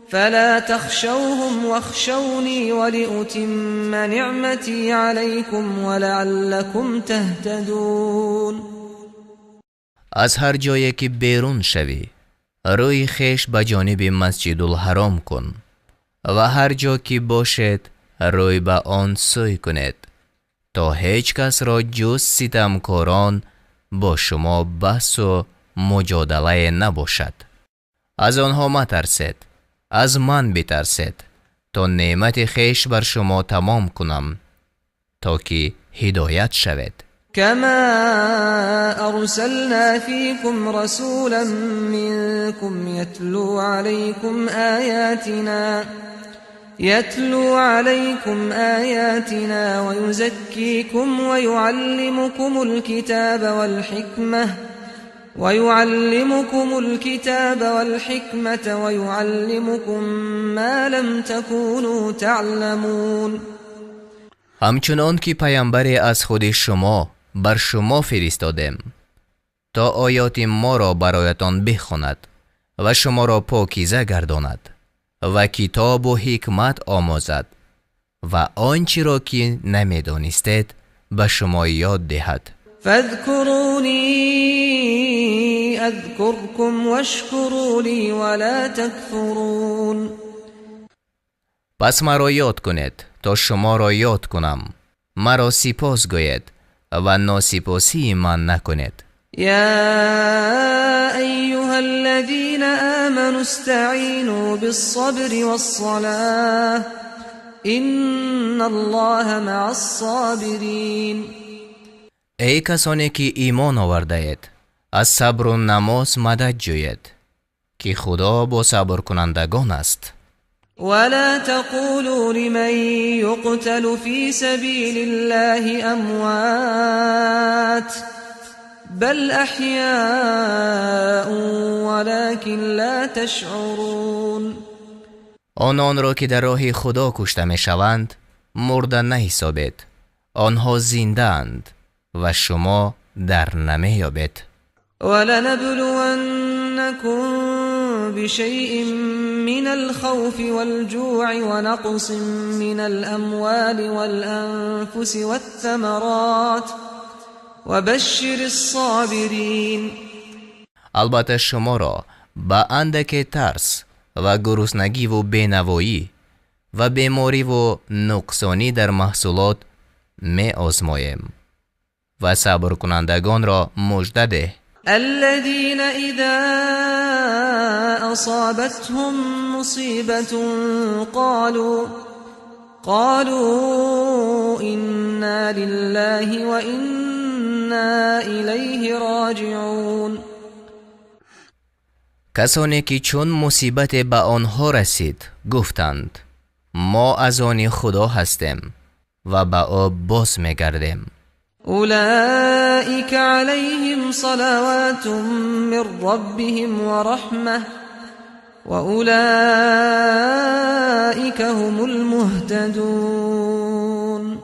Speaker 2: فلا تخشوهم واخشوني ولأتم نعمتي عليكم ولعلكم تهتدون.
Speaker 1: از هر جایی که بیرون شوی روی خیش به جانب مسجد الحرام کن و هر جا که باشد روی به آن سوی کنید تا هیچ کس را جز ستمکاران با شما بحث و مجادله نباشد. از آنها مترسید، از من بترسید تا نعمت خیش بر شما تمام کنم تا که هدایت شوید.
Speaker 2: كما أرسلنا فيكم رسولا منكم يتلو عليكم آياتنا ويزكيكم ويعلمكم الكتاب والحكمة ويعلمكم ما لم تكونوا تعلمون.
Speaker 1: همچنان که پیامبری از خود شما بر شما فرستادیم تا آیات ما را برایتان بخواند و شما را پاکیزه گرداند و کتاب و حکمت آموزد و آنچه را که نمیدانستید به شما یاد دهد.
Speaker 2: فاذكروني اذكركم واشكروا لي ولا تكفرون.
Speaker 1: پس مرا یاد کنید تا شما را یاد کنم، مرا سپاس گوید و ناسپاسی من نکنید.
Speaker 2: يا أيها الذين آمنوا استعينوا بالصبر والصلاة إن الله مع الصابرين.
Speaker 1: ای کسانی که ایمان آورده اید از صبر و نماز مدد جوید که خدا با صبر کنندگان است.
Speaker 2: ولا تقولوا لمن يقتل في سبيل الله أموات بل أحياء ولكن لا تشعرون.
Speaker 1: آنان را که در راه خدا کشته می شوند مرده نحسابید، آنها زنده اند و شما در نمی یابید.
Speaker 2: ولنبلونكم بشيء من الخوف والجوع ونقص من الأموال والأنفس والثمرات وبشر الصابرين.
Speaker 1: البته شما را با اندک ترس و گرسنگی و بینوایی و بیماری و نقصانی در محصولات می آزماییم و صبر کنندگان را مژده ده.
Speaker 2: الذين إذا أصابتهم مصيبة قالوا إنا لله وإنا إليه راجعون.
Speaker 1: کسانی که چون مصیبت به آنها رسید گفتند ما از آن خدا هستیم و به او باز می‌گردیم.
Speaker 2: أولئك عليهم صلوات من ربهم ورحمة وأولئك هم المهتدون.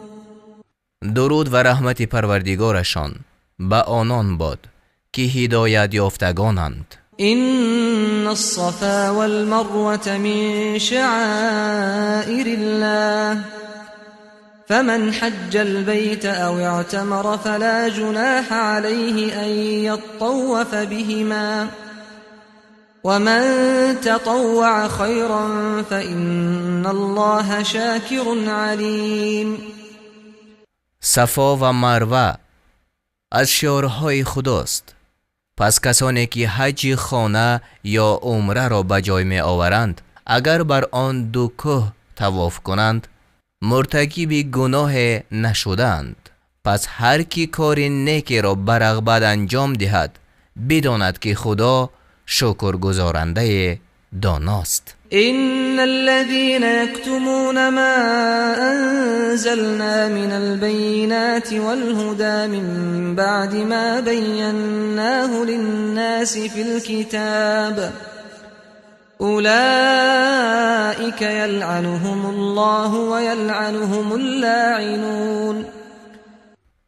Speaker 1: درود و رحمت پروردگارشان به آنان باد که هدایت یافتگانند.
Speaker 2: إن الصفا والمروة من شعائر الله فمن حج البيت أو اعتمر فلا جناح عليه أن يطوف بهما ومن تطوع خيرا فإن الله شاكر عليم.
Speaker 1: صفا و مروه از شعارهای خداست. پس کسانی که حج خانه یا عمره را به جای می آورند اگر بر آن دو کوه طواف کنند مرتکب گناه نشدند. پس هر کی کار نیکی را به رغبت انجام دهد بداند که خدا شکرگزارنده داناست.
Speaker 2: إن الذين يكتمون ما أنزلنا من البينات والهدى من بعد ما بيناه للناس في الكتاب أولئك يلعنهم الله ويلعنهم اللاعنون.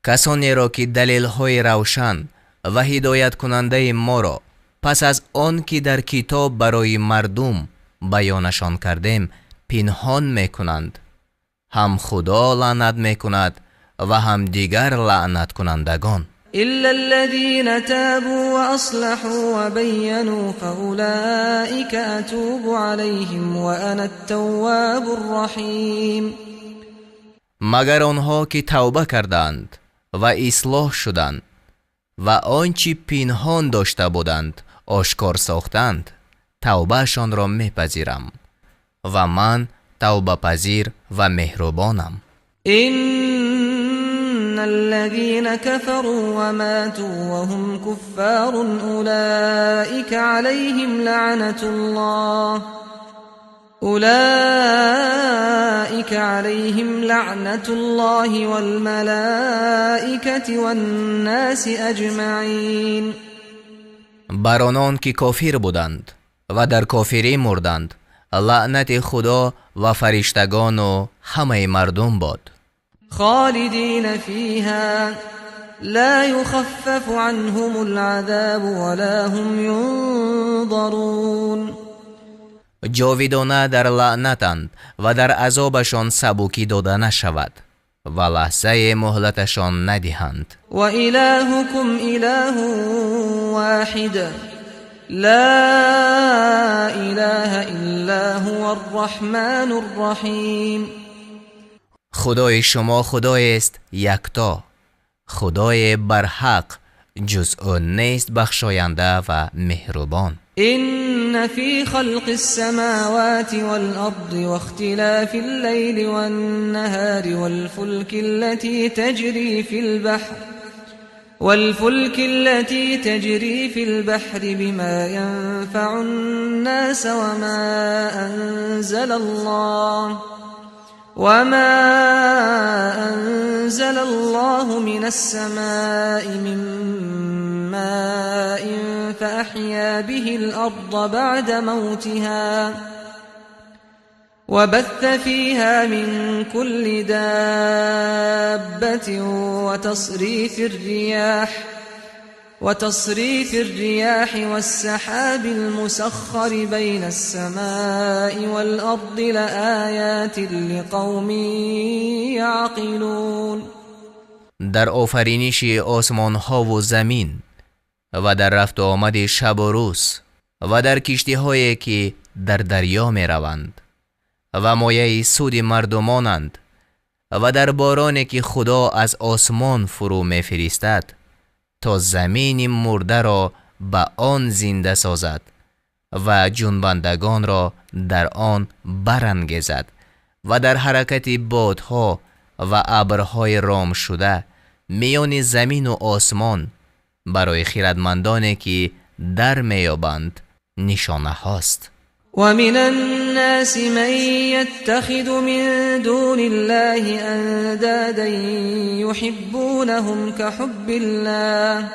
Speaker 1: کسانی را که دلیل های روشن و هدایت کننده ما را پس از آن که در کتاب برای مردم بیانشان کردیم پنهان میکنند، هم خدا لعنت میکند و هم دیگر لعنت کنندگان.
Speaker 2: إلا الذين تابوا وأصلحوا وبينوا فأولئك أتوب عليهم وأنا التواب الرحيم.
Speaker 1: مگر آنها که توبه کردند و اصلاح شدند و آنچه پنهان داشته بودند آشکار ساختند، توبهشان را میپذیرم و من توبه پذیر و مهربانم.
Speaker 2: إن الذين كفروا وماتوا وهم كفار أولئك عليهم لعنة الله والملائكة والناس أجمعين.
Speaker 1: بر آنان که کافر بودند و در کافری مردند لعنت خدا و فرشتگان و همه مردم باد.
Speaker 2: خالدين فيها لا يخفف عنهم العذاب ولا هم ينظرون.
Speaker 1: جاویدانه در لعنتند و در عذابشان سبکی داده نشود و لحظه مهلتشان ندهند.
Speaker 2: و الهكم اله واحد لا اله الا هو الرحمن الرحیم.
Speaker 1: خدای شما خدای است یکتا، خدای برحق جز او نیست بخشاینده و مهربان.
Speaker 2: إن في خلق السماوات والأرض واختلاف الليل والنهار والفلك التي تجري في البحر بما ينفع الناس وما أنزل الله من السماء من ماء فأحيا به الأرض بعد موتها وبث فيها من كل دابة وتصريف الرياح والسحاب المسخر بين السماء والأرض لآيات لقوم يعقلون.
Speaker 1: در آفرینش آسمان ها و زمین و در رفت و آمد شب و روز و در کشتی هایی که در دریا می روند و مایه سود مردمانند و در بارانی که خدا از آسمان فرو می فرستد تا زمین مرده را به آن زنده سازد و جنبندگان را در آن برانگیزد و در حرکت بادها و ابرهای رام شده میان زمین و آسمان برای خردمندانی که در میابند نشانه هاست.
Speaker 2: و من الناس من يتخذ من دون الله اندادا يحبونهم كحب الله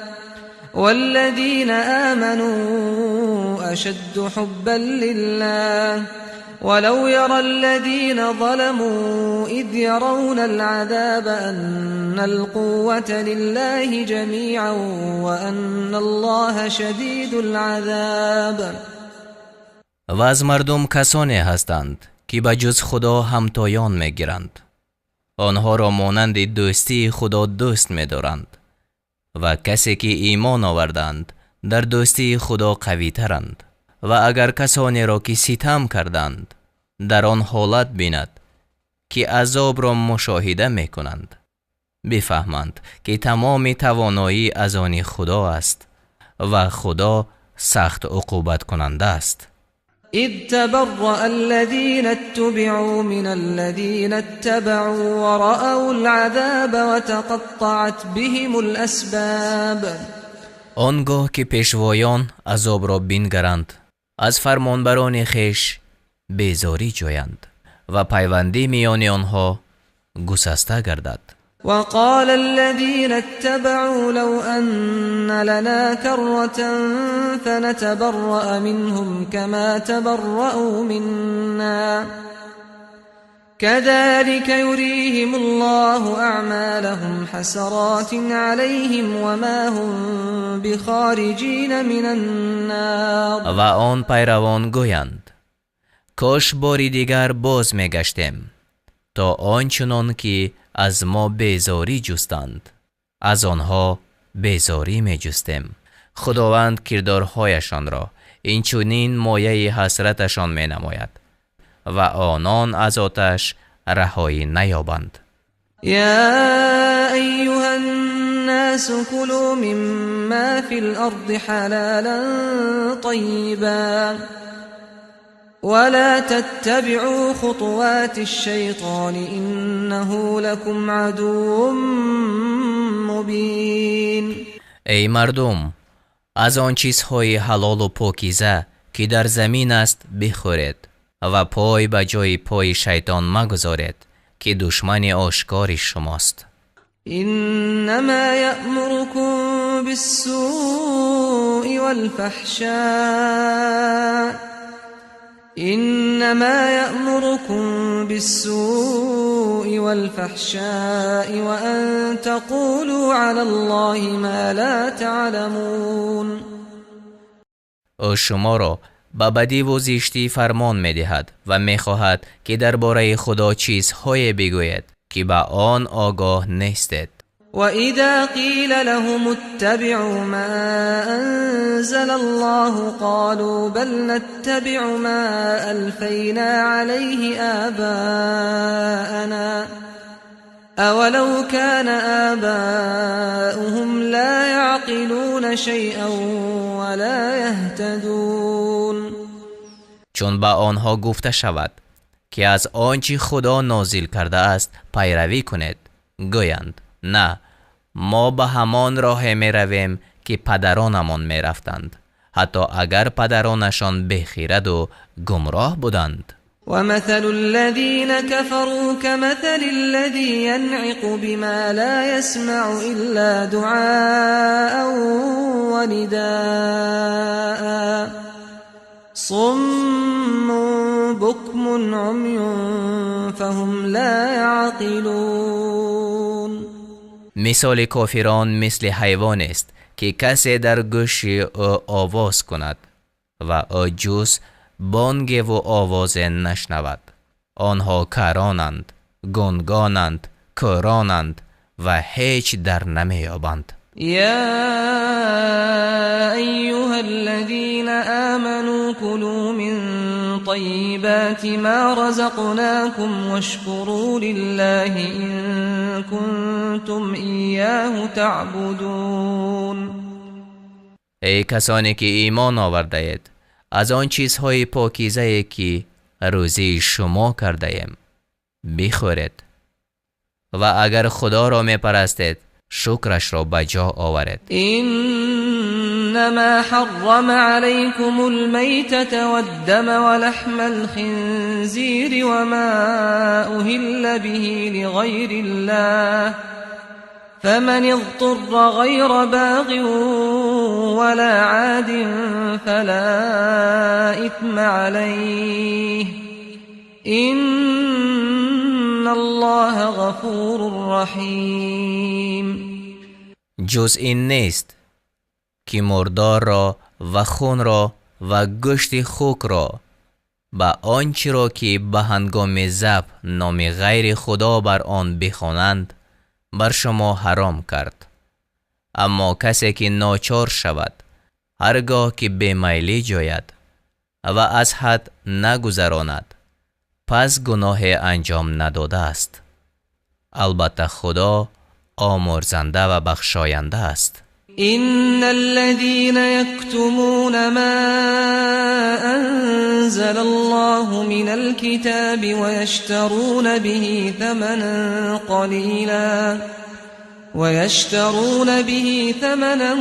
Speaker 2: والذين آمنوا اشد حبا لله ولو يرى الذين ظلموا إذ يرون العذاب أن القوة لله جميعا وأن الله شديد العذاب.
Speaker 1: و از مردم کسانی هستند که به جز خدا همتایان میگیرند. آنها را مانند دوستی خدا دوست می‌دارند و کسی که ایمان آوردند در دوستی خدا قوی ترند. و اگر کسانی را که ستم کردند در آن حالت بیند که عذاب را مشاهده می‌کنند، بفهمند که تمام توانایی از آن خدا است و خدا سخت عقوبت کننده است.
Speaker 2: إذ تبرأ الذين اتبعوا من الذين اتبعوا ورأوا العذاب وتقطعت بهم الأسباب.
Speaker 1: آنگاه که پیشوایان عذاب را بینگرند، از فرمانبران خیش بیزاری جویند و پیوندی میان آنها گسسته گردد.
Speaker 2: وقال الذين اتبعوا لو أن لنا كرة فنتبرأ منهم كما تبرأوا منا كذلك يريهم الله أعمالهم حسرات عليهم وما هم بخارجين من النار.
Speaker 1: و آن پیروان گویند کاش باری دیگر باز میگشتیم تا آنچنان که از ما بیزاری جستند از آنها بیزاری می جستیم. خداوند کردارهایشان را این چنین مایه حسرتشان می نماید و آنان از آتش رهایی نیابند.
Speaker 2: يا أيها الناس كلوا مما في الأرض حلالا طيبا ولا تتبعوا خطوات الشيطان إنه لكم عدو مبين.
Speaker 1: ای مردم، از آن چیزهای حلال و پاکیزه که در زمین است بخورید و پای به جای پای شیطان مگذارید که دشمن آشکار شماست.
Speaker 2: إنما يأمركم بالسوء والفحشاء وأن تقولوا على الله ما لا تعلمون.
Speaker 1: او شما را به بدی و زشتی فرمان می دهد و می خواهد که درباره خدا چیزهای بگوید که به آن آگاه نیستید.
Speaker 2: وَإِذَا قِيلَ لَهُمُ اتَّبِعُوا مَا أَنزَلَ اللَّهُ قَالُوا بَلْ نَتَّبِعُ مَا أَلْفَيْنَا عَلَيْهِ آبَاءَنَا أَوَلَوْ كَانَ آبَاؤُهُمْ لَا يَعْقِلُونَ شَيْئًا وَلَا يَهْتَدُونَ.
Speaker 1: چون به آنها گفته شود که از آنچه خدا نازل کرده است پیروی کنید، گویند نه، ما به همان راه می رویم که پدرانمان می رفتند، حتی اگر پدرانشان بخیرد و گمراه بودند.
Speaker 2: ومثل الذين كفروا كمثل الذي ينعق بما لا يسمع إلا دعاء ونداء صم بكم عمي فهم لا يعقلون.
Speaker 1: مثال کافران مثل حیوان است که کسی در گوش او آواز کند و او جز بانگ و آواز نشنود. آنها کرانند، گنگانند، کرانند و هیچ در نمیابند.
Speaker 2: يا أيها الذين آمنوا كلوا من طيبات ما رزقناكم واشكروا لله إن كنتم إياه تعبدون.
Speaker 1: ای کسانی که ایمان آورده اید، از آن چیزهای پاکیزه که روزی شما کرده ایم بخورید و اگر خدا را می پرستید شکرش را بجا آورید.
Speaker 2: إنما حرم عليكم الميتة والدم ولحم الخنزير وما أهل به لغير الله فمن اضطر غير باغ ولا عاد فلا إثم عليه إن الله غفور رحیم.
Speaker 1: جز این نیست که مردار را و خون را و گوشت خوک را با آنچه را که به هنگام ذبح نام غیر خدا بر آن بخوانند بر شما حرام کرد. اما کسی که ناچار شود هرگاه که بیمیلی جوید و از حد نگذراند پس گناه انجام نداده است. البته خدا آمرزنده و بخشاینده است.
Speaker 2: إن الذين يكتمون ما أنزل الله من الكتاب ويشترون به ثمنا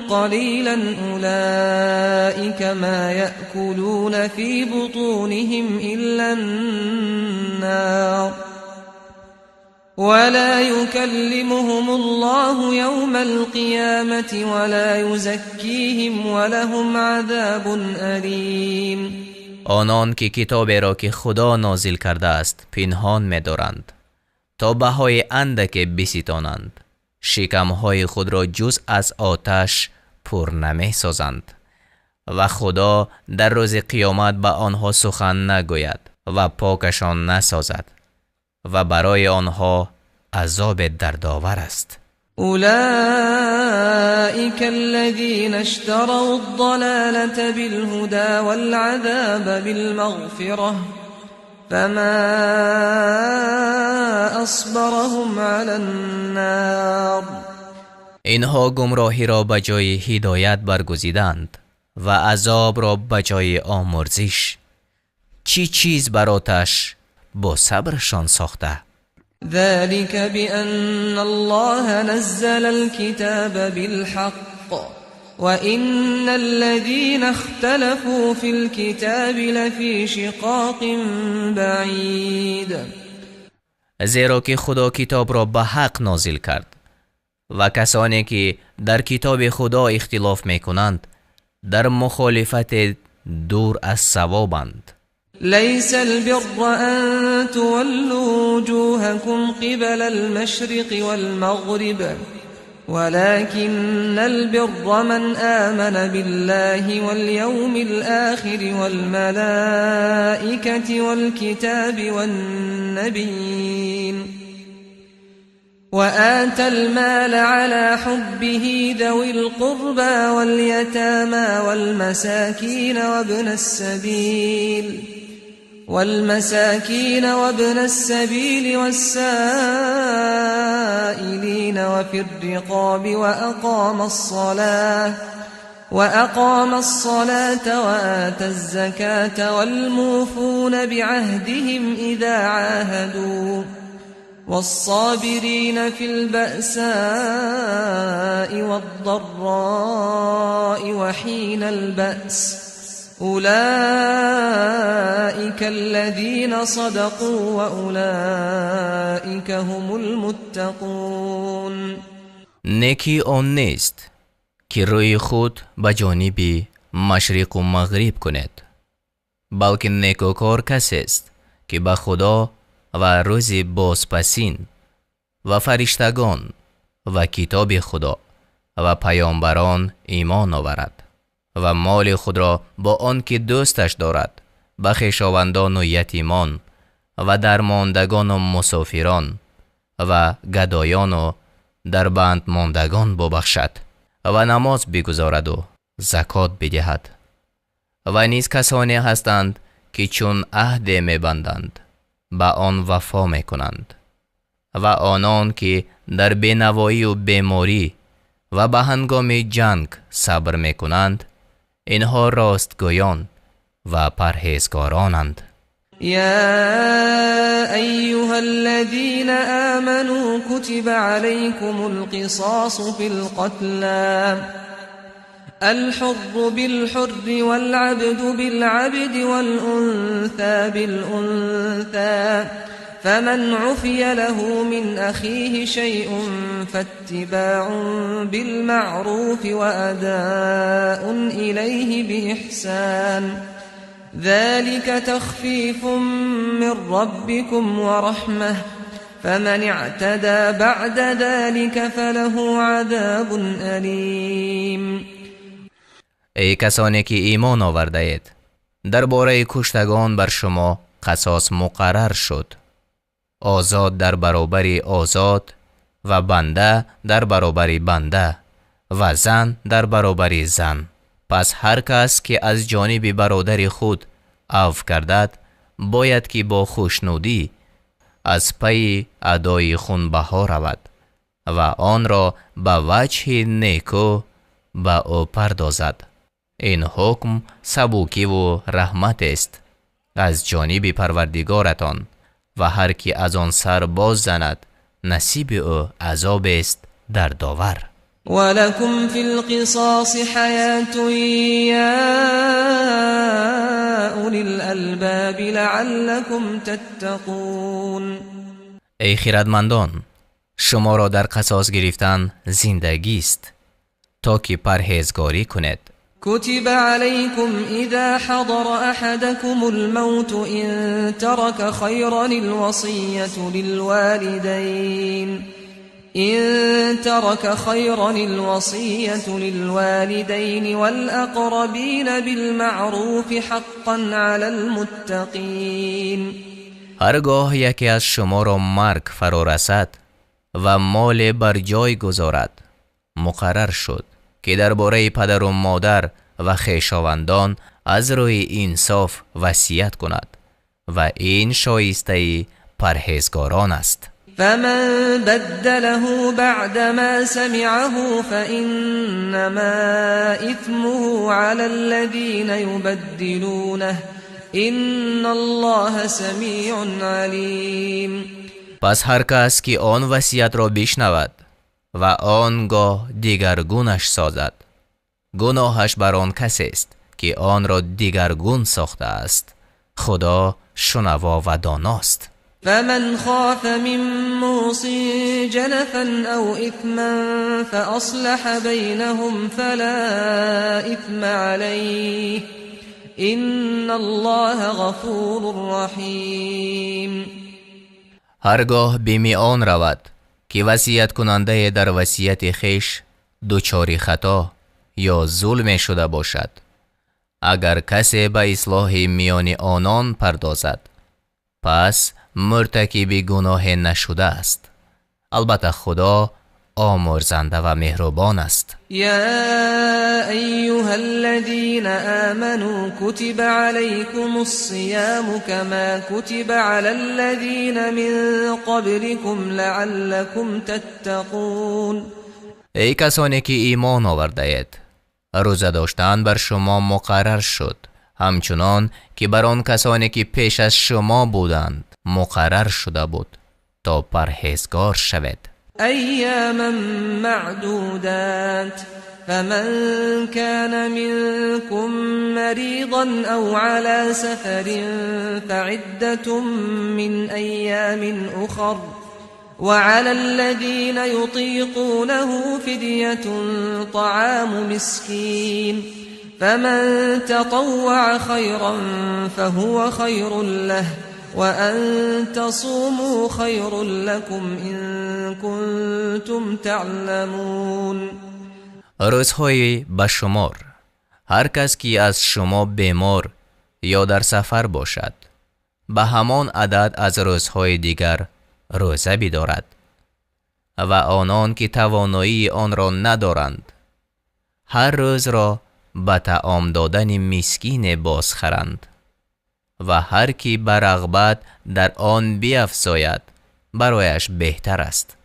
Speaker 2: قليلا أولئك ما يأكلون في بطونهم إلا النار ولا يكلمهم الله يوم القيامة ولا يزكيهم ولهم عذاب أليم.
Speaker 1: آنان که کتابی را که خدا نازل کرده است پنهان می‌دارند تا بهای اندک بستانند، شکمهای خود را جز از آتش پر نمی‌سازند و خدا در روز قیامت به آنها سخن نگوید و پاکشان نسازد و برای آنها عذاب دردآور است.
Speaker 2: أولئك الذين اشتروا الضلالة بالهدى والعذاب بالمغفرة فما أصبرهم على النار.
Speaker 1: اینها گمراهی را به جای هدایت برگزیدند و عذاب را به جای آمرزش. چی چیز بر آتش با صبرشان ساخته؟
Speaker 2: ذلك بأن الله نزل الكتاب بالحق وإن الذين اختلفوا في الكتاب لفي شقاق بعيد.
Speaker 1: زیرا که خدا کتاب را به حق نازل کرد و کسانی که در کتاب خدا اختلاف میکنند در مخالفت دور از صوابند.
Speaker 2: ليس البر أن تولوا وجوهكم قبل المشرق والمغرب ولكن البر من آمن بالله واليوم الآخر والملائكة والكتاب والنبيين وآتى المال على حبه ذوي القربى واليتامى والمساكين وابن السبيل والسائلين وفي الرقاب وأقام الصلاة وآتى الزكاة والموفون بعهدهم إذا عاهدوا والصابرين في البأساء والضراء وحين البأس أولئك الذين صدقوا وأولئك هم المتقون.
Speaker 1: نیکی آن نیست که روی خود به جانب مشرق و مغرب کند، بلکه نیکوکار کسی است که به خدا و روز بازپسین و فرشتگان و کتاب خدا و پیامبران ایمان آورد و مال خود را با آن که دوستش دارد به خویشاوندان و یتیمان و درماندگان و مسافران و گدایان و در بند ماندگان ببخشد و نماز بگزارد و زکات بدهد. و نیز کسانی هستند که چون عهد می‌بندند به آن وفا می‌کنند و آنان که در بینوایی و بیماری و به هنگام جنگ صبر می‌کنند اینها راستگویان و پرهیزگارانند.
Speaker 2: يا أيها الذين آمنوا كتب عليكم القصاص في القتلى الحر بالحر والعبد بالعبد والأنثى بالأنثى فمن عفي له من أخيه شيء فاتباع بالمعروف وأداء إليه بإحسان ذلك تخفيف من ربكم ورحمة فمن اعتدى بعد ذلك فله عذاب أليم.
Speaker 1: ای کسانی که ایمان آورده اید، درباره کشتگان بر شما قصاص مقرر شد. آزاد در برابر آزاد و بنده در برابر بنده و زن در برابر زن. پس هر کس که از جانب برادر خود عفو کردد باید که با خوشنودی از پی ادای خونبها رود و آن را به وجه نیکو به او پردازد. این حکم سبوکی و رحمت است از جانب پروردگارتان و هر کی از آن سر باز زند نصیب او عذاب است در داور.
Speaker 2: ولكم في القصاص حياة يا أولي الألباب لعلكم تتقون.
Speaker 1: ای خردمندان، شما را در قصاص گرفتن زندگی است تا که پرهیزگاری کنید.
Speaker 2: كتب عليكم إذا حضر أحدكم الموت إن ترك خيرا الوصية للوالدين والأقربين بالمعروف حقا على المتقين.
Speaker 1: هرگاه یکی از شما را مرگ فرا رسد و مال بر جای گذارد، مقرر شد که درباره پدر و مادر و خویشاوندان از روی انصاف وصیت کند و این شایسته پرهیزگاران است.
Speaker 2: فمن بدله بعدما سمعه فإنما إثمه على الذين يبدلونه إن الله سمیع علیم.
Speaker 1: پس هر کس که آن وصیت را بشنود و آنگاه دیگرگونش سازد، گناهش بر آن کسی است که آن را دیگرگون ساخته است. خدا شنوا و داناست.
Speaker 2: فمن خاف من موص جنفا او اثما فاصلح بينهم فلا اثم عليه ان الله غفور رحیم.
Speaker 1: هرگاه بیمی آن رود که وصیت کننده در وصیت خیش دچار خطا یا ظلم شده باشد، اگر کسی به اصلاح میان آنان پردازد پس مرتکب گناه نشده است. البته خدا آمرزنده و مهربان است.
Speaker 2: یا ایها الذین آمنوا کتب علیکم الصیام کما کتب علی الذین من قبلکم لعلکم تتقون.
Speaker 1: ای کسانی که ایمان آورده اید، روزه داشتن بر شما مقرر شد همچنان که بر آن کسانی که پیش از شما بودند مقرر شده بود تا پرهیزگار شوید.
Speaker 2: ایاما معدودات فمن كان منكم مريضا او على سفر فعدة من ايام اخر وعلى الذين يطيقونه فدية طعام مسكين فمن تطوع خيرا فهو خير له وأن تصوموا خير لكم إن كنتم تعلمون.
Speaker 1: روزهای بشمار. هر کس که از شما بیمار یا در سفر باشد به همان عدد از روزهای دیگر روزه بدارد و آنان که توانایی آن را ندارند هر روز را به طعام دادن مسکین بازخرند و هر کی به رغبت در آن بیفزاید برایش بهتر است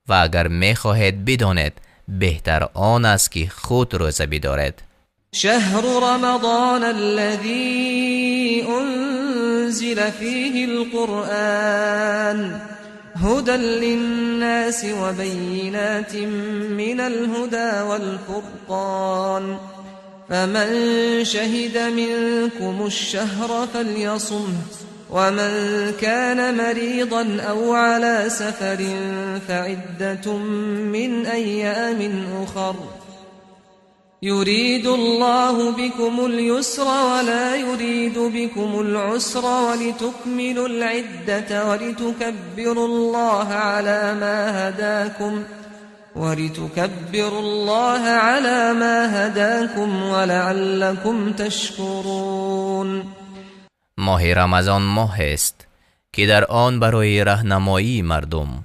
Speaker 1: و اگر می خواهید بدانید بهتر آن است که خود روزه بدارید.
Speaker 2: شهر رمضان الذي انزل فيه القرآن هدى للناس وبينات من الهدى والفرقان فمن شهد منكم الشهر فليصمه ومن كان مريضا أو على سفر فعدة من أيام أخر يريد الله بكم اليسر ولا يريد بكم العسر ولتكملوا العدة ولتكبروا الله على ما هداكم ولعلكم تشكرون.
Speaker 1: ماه رمضان ماه است که در آن برای راهنمایی مردم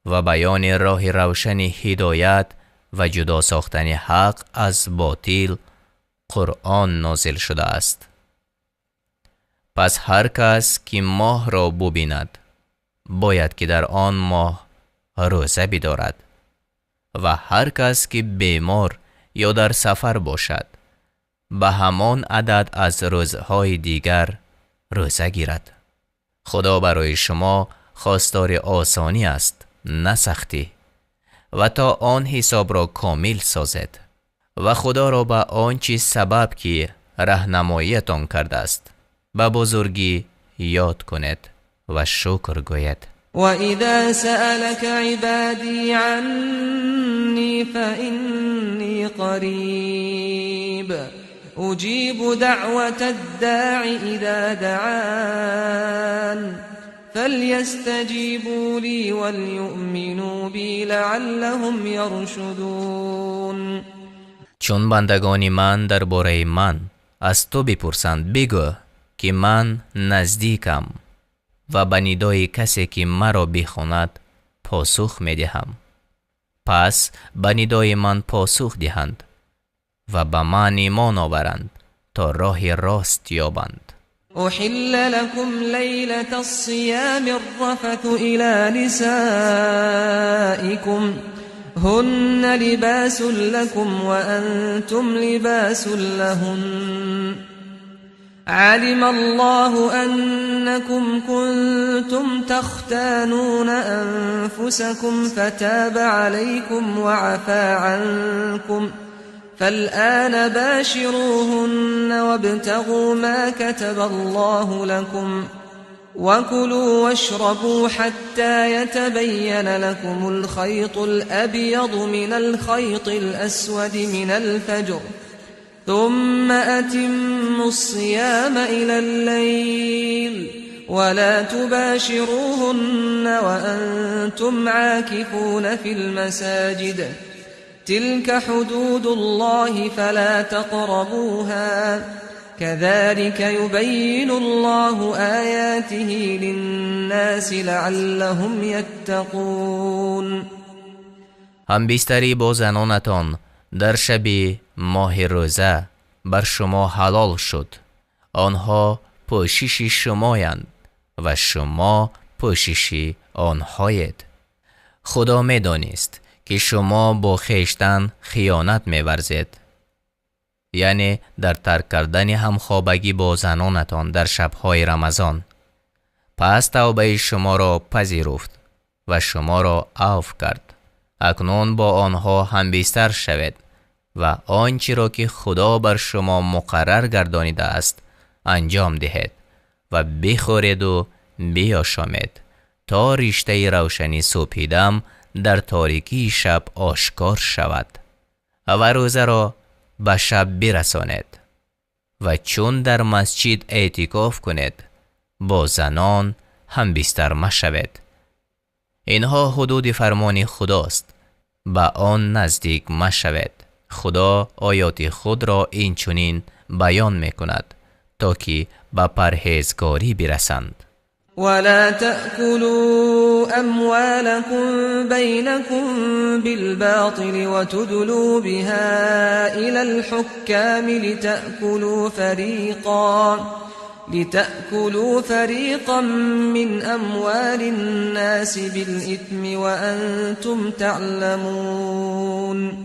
Speaker 1: و بیان راه روشن هدایت و جدا ساختن حق از باطل قرآن نازل شده است. پس هر کس که ماه را ببیند باید که در آن ماه روزه بدارد و هر کس که بیمار یا در سفر باشد به همان عدد از روزهای دیگر روزه گیرد. خدا برای شما خواستار آسانی است نه سختی و تا آن حساب را کامل سازد و خدا را به آنچه سبب که راهنماییتان کرده است به بزرگی یاد کنید و شکر گوید.
Speaker 2: وَإِذَا سَأَلَكَ عِبَادِي عَنِّي فَإِنِّي قَرِيبٌ أُجِيبُ دَعْوَةَ الدَّاعِ إِذَا دَعَانِ فَلْيَسْتَجِيبُوا لِي وَلْيُؤْمِنُوا بِي لَعَلَّهُمْ يَرْشُدُونَ.
Speaker 1: چون بندگان من درباره من از تو بپرسند بگو که من نزدیکم و به ندای کسی که مرا بخواند پاسخ میدهم. پس به ندای من پاسخ دهند و به من ایمان آورند تا راه راست یابند.
Speaker 2: أحل لكم ليلة الصيام الرفث إلى نسائكم هن لباس لكم وأنتم لباس لهن علم الله أنكم كنتم تختانون أنفسكم فتاب عليكم وعفى عنكم فالآن باشروهن وابتغوا ما كتب الله لكم وكلوا واشربوا حتى يتبين لكم الخيط الأبيض من الخيط الأسود من الفجر ثم أتموا الصيام إلى الليل ولا تباشروهن وأنتم عاكفون في المساجد تلك حدود الله فلا تقربوها كذلك يبين الله آياته للناس لعلهم يتقون.
Speaker 1: هم بیستری با زنانتان در شب ماه روزه بر شما حلال شد. آنها پوشش شمایند و شما پوشش آنهایید. خدا می دانست که شما با خویشتن خیانت می ورزید، یعنی در ترک کردن همخوابگی با زنانتان در شبهای رمضان. پس توبه شما را پذیرفت و شما را عفو کرد. اکنون با آنها هم بیستر شوید و آنچه را که خدا بر شما مقرر گردانیده است انجام دهید و بخورید و بیاشامید تا رشته روشنی صبحدم در تاریکی شب آشکار شود و روزه را به شب برسانید و چون در مسجد اعتکاف کنید با زنان هم بیستر مشوید. اینها حدود فرمان خداست، به آن نزدیک مشوید. خدا آیات خود را این چنین بیان می کند تا که به پرهیزگاری برسند.
Speaker 2: ولا تأكلوا أموالكم بينكم بالباطل وتدلوا بها إلى الحكام لتأكلوا فريقا من أموال الناس بالإثم وأنتم تعلمون.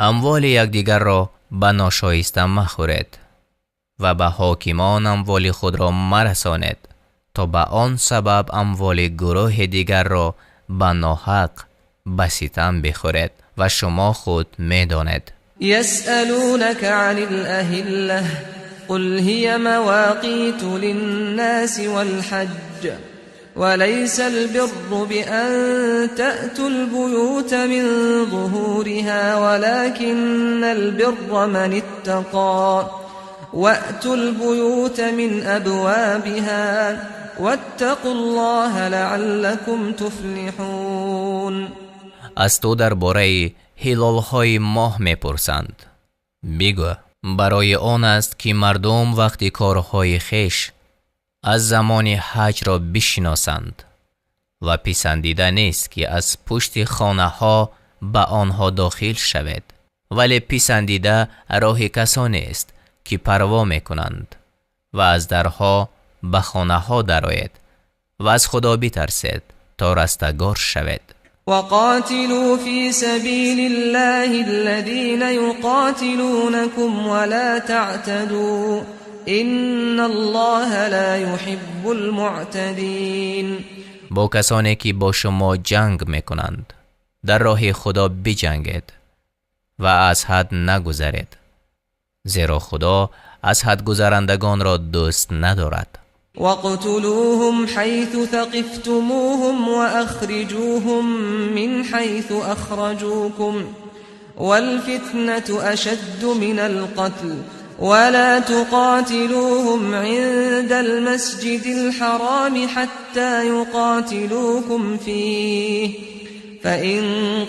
Speaker 1: اموال یکدیگر را به ناشایسته مخورید و به حاکمان اموال خود را مرسانید تا به آن سبب اموال گروه دیگر را به ناحق به ستم بخورید و شما خود می‌دانید.
Speaker 2: يسألونك عن الأهلة قل هي مواقيت للناس والحج وليس البر بأن تأتوا البيوت من ظهورها ولكن البر من اتقى وأتوا البيوت من أبوابها واتقوا الله لعلكم تفلحون.
Speaker 1: از تو درباره هلال‌های ماه می‌پرسند. بگو برای آن است که مردم وقتی کارهای خویش از زمان حج را بشناسند و پسندیده نیست که از پشت خانه ها به آنها داخل شود، ولی پسندیده راه کسانی است که پروا میکنند و از درها به خانه ها درآید و از خدا بترسید تا رستگار شود.
Speaker 2: وقاتلوا في سبيل الله الذين يقاتلونكم ولا تعتدوا إن الله لا يحب المعتدين.
Speaker 1: با کسانی که با شما جنگ میکنند در راه خدا بجنگید و از حد نگذرید، زیرا خدا از حد گذرندگان را دوست ندارد.
Speaker 2: وَاقْتُلُوهُمْ حَيْثُ ثَقِفْتُمُوهُمْ وَأَخْرِجُوهُمْ مِنْ حَيْثُ أَخْرَجُوكُمْ وَالْفِتْنَةُ أَشَدُّ مِنَ الْقَتْلِ وَلَا تُقَاتِلُوهُمْ عِندَ الْمَسْجِدِ الْحَرَامِ حَتَّى يُقَاتِلُوكُمْ فِيهِ فَإِنْ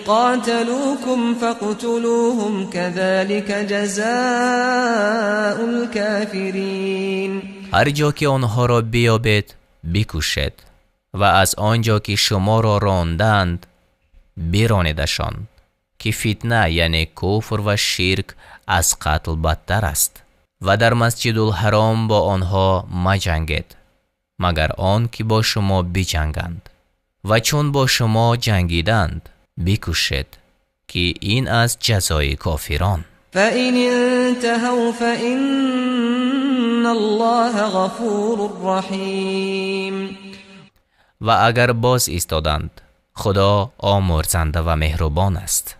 Speaker 2: قَاتَلُوكُمْ فَاقْتُلُوهُمْ كَذَلِكَ جَزَاءُ الْكَافِرِينَ.
Speaker 1: هر جا که آنها را بیابید بکشید و از آنجا که شما را راندند بیرانیدشان، که فتنه یعنی کفر و شرک از قتل بدتر است. و در مسجد الحرام با آنها مجنگید مگر آن که با شما بجنگند و چون با شما جنگیدند بکشید، که این از جزای کافران.
Speaker 2: فَإِنِ انْتَهَوْا فَإِنَّ اللَّهَ غَفُورٌ رَحِيمٌ.
Speaker 1: و اگر باز ایستادند خدا آمرزنده و مهربان است.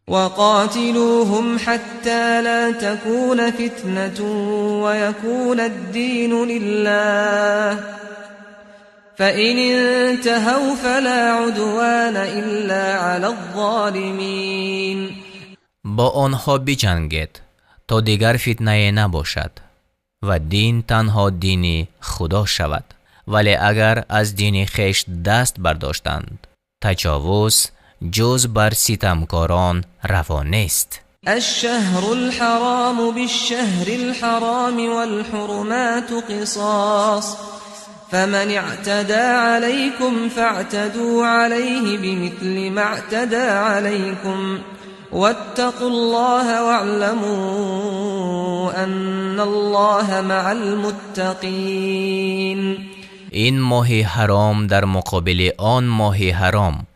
Speaker 2: وَقَاتِلُوهُمْ حَتَّى لَا تَكُونَ فِتْنَةٌ وَيَكُونَ الدِّينُ لِلَّهِ فَإِنِ انْتَهَوْا فَلَا عُدْوَانَ إِلَّا عَلَى الظَّالِمِينَ.
Speaker 1: با آنها بجنگید تا دیگر فتنه نباشد و دین تنها دین خدا شود. ولی اگر از دین خویش دست برداشتند تجاوز جز بر ستمکاران روا نیست.
Speaker 2: الشهر الحرام بالشهر الحرام والحرمات قصاص فمن اعتدى عليكم فاعتدوا عليه بمثل ما اعتدى عليكم واتقوا الله واعلموا ان الله مع المتقين.
Speaker 1: این ماه حرام در مقابل آن ماه حرام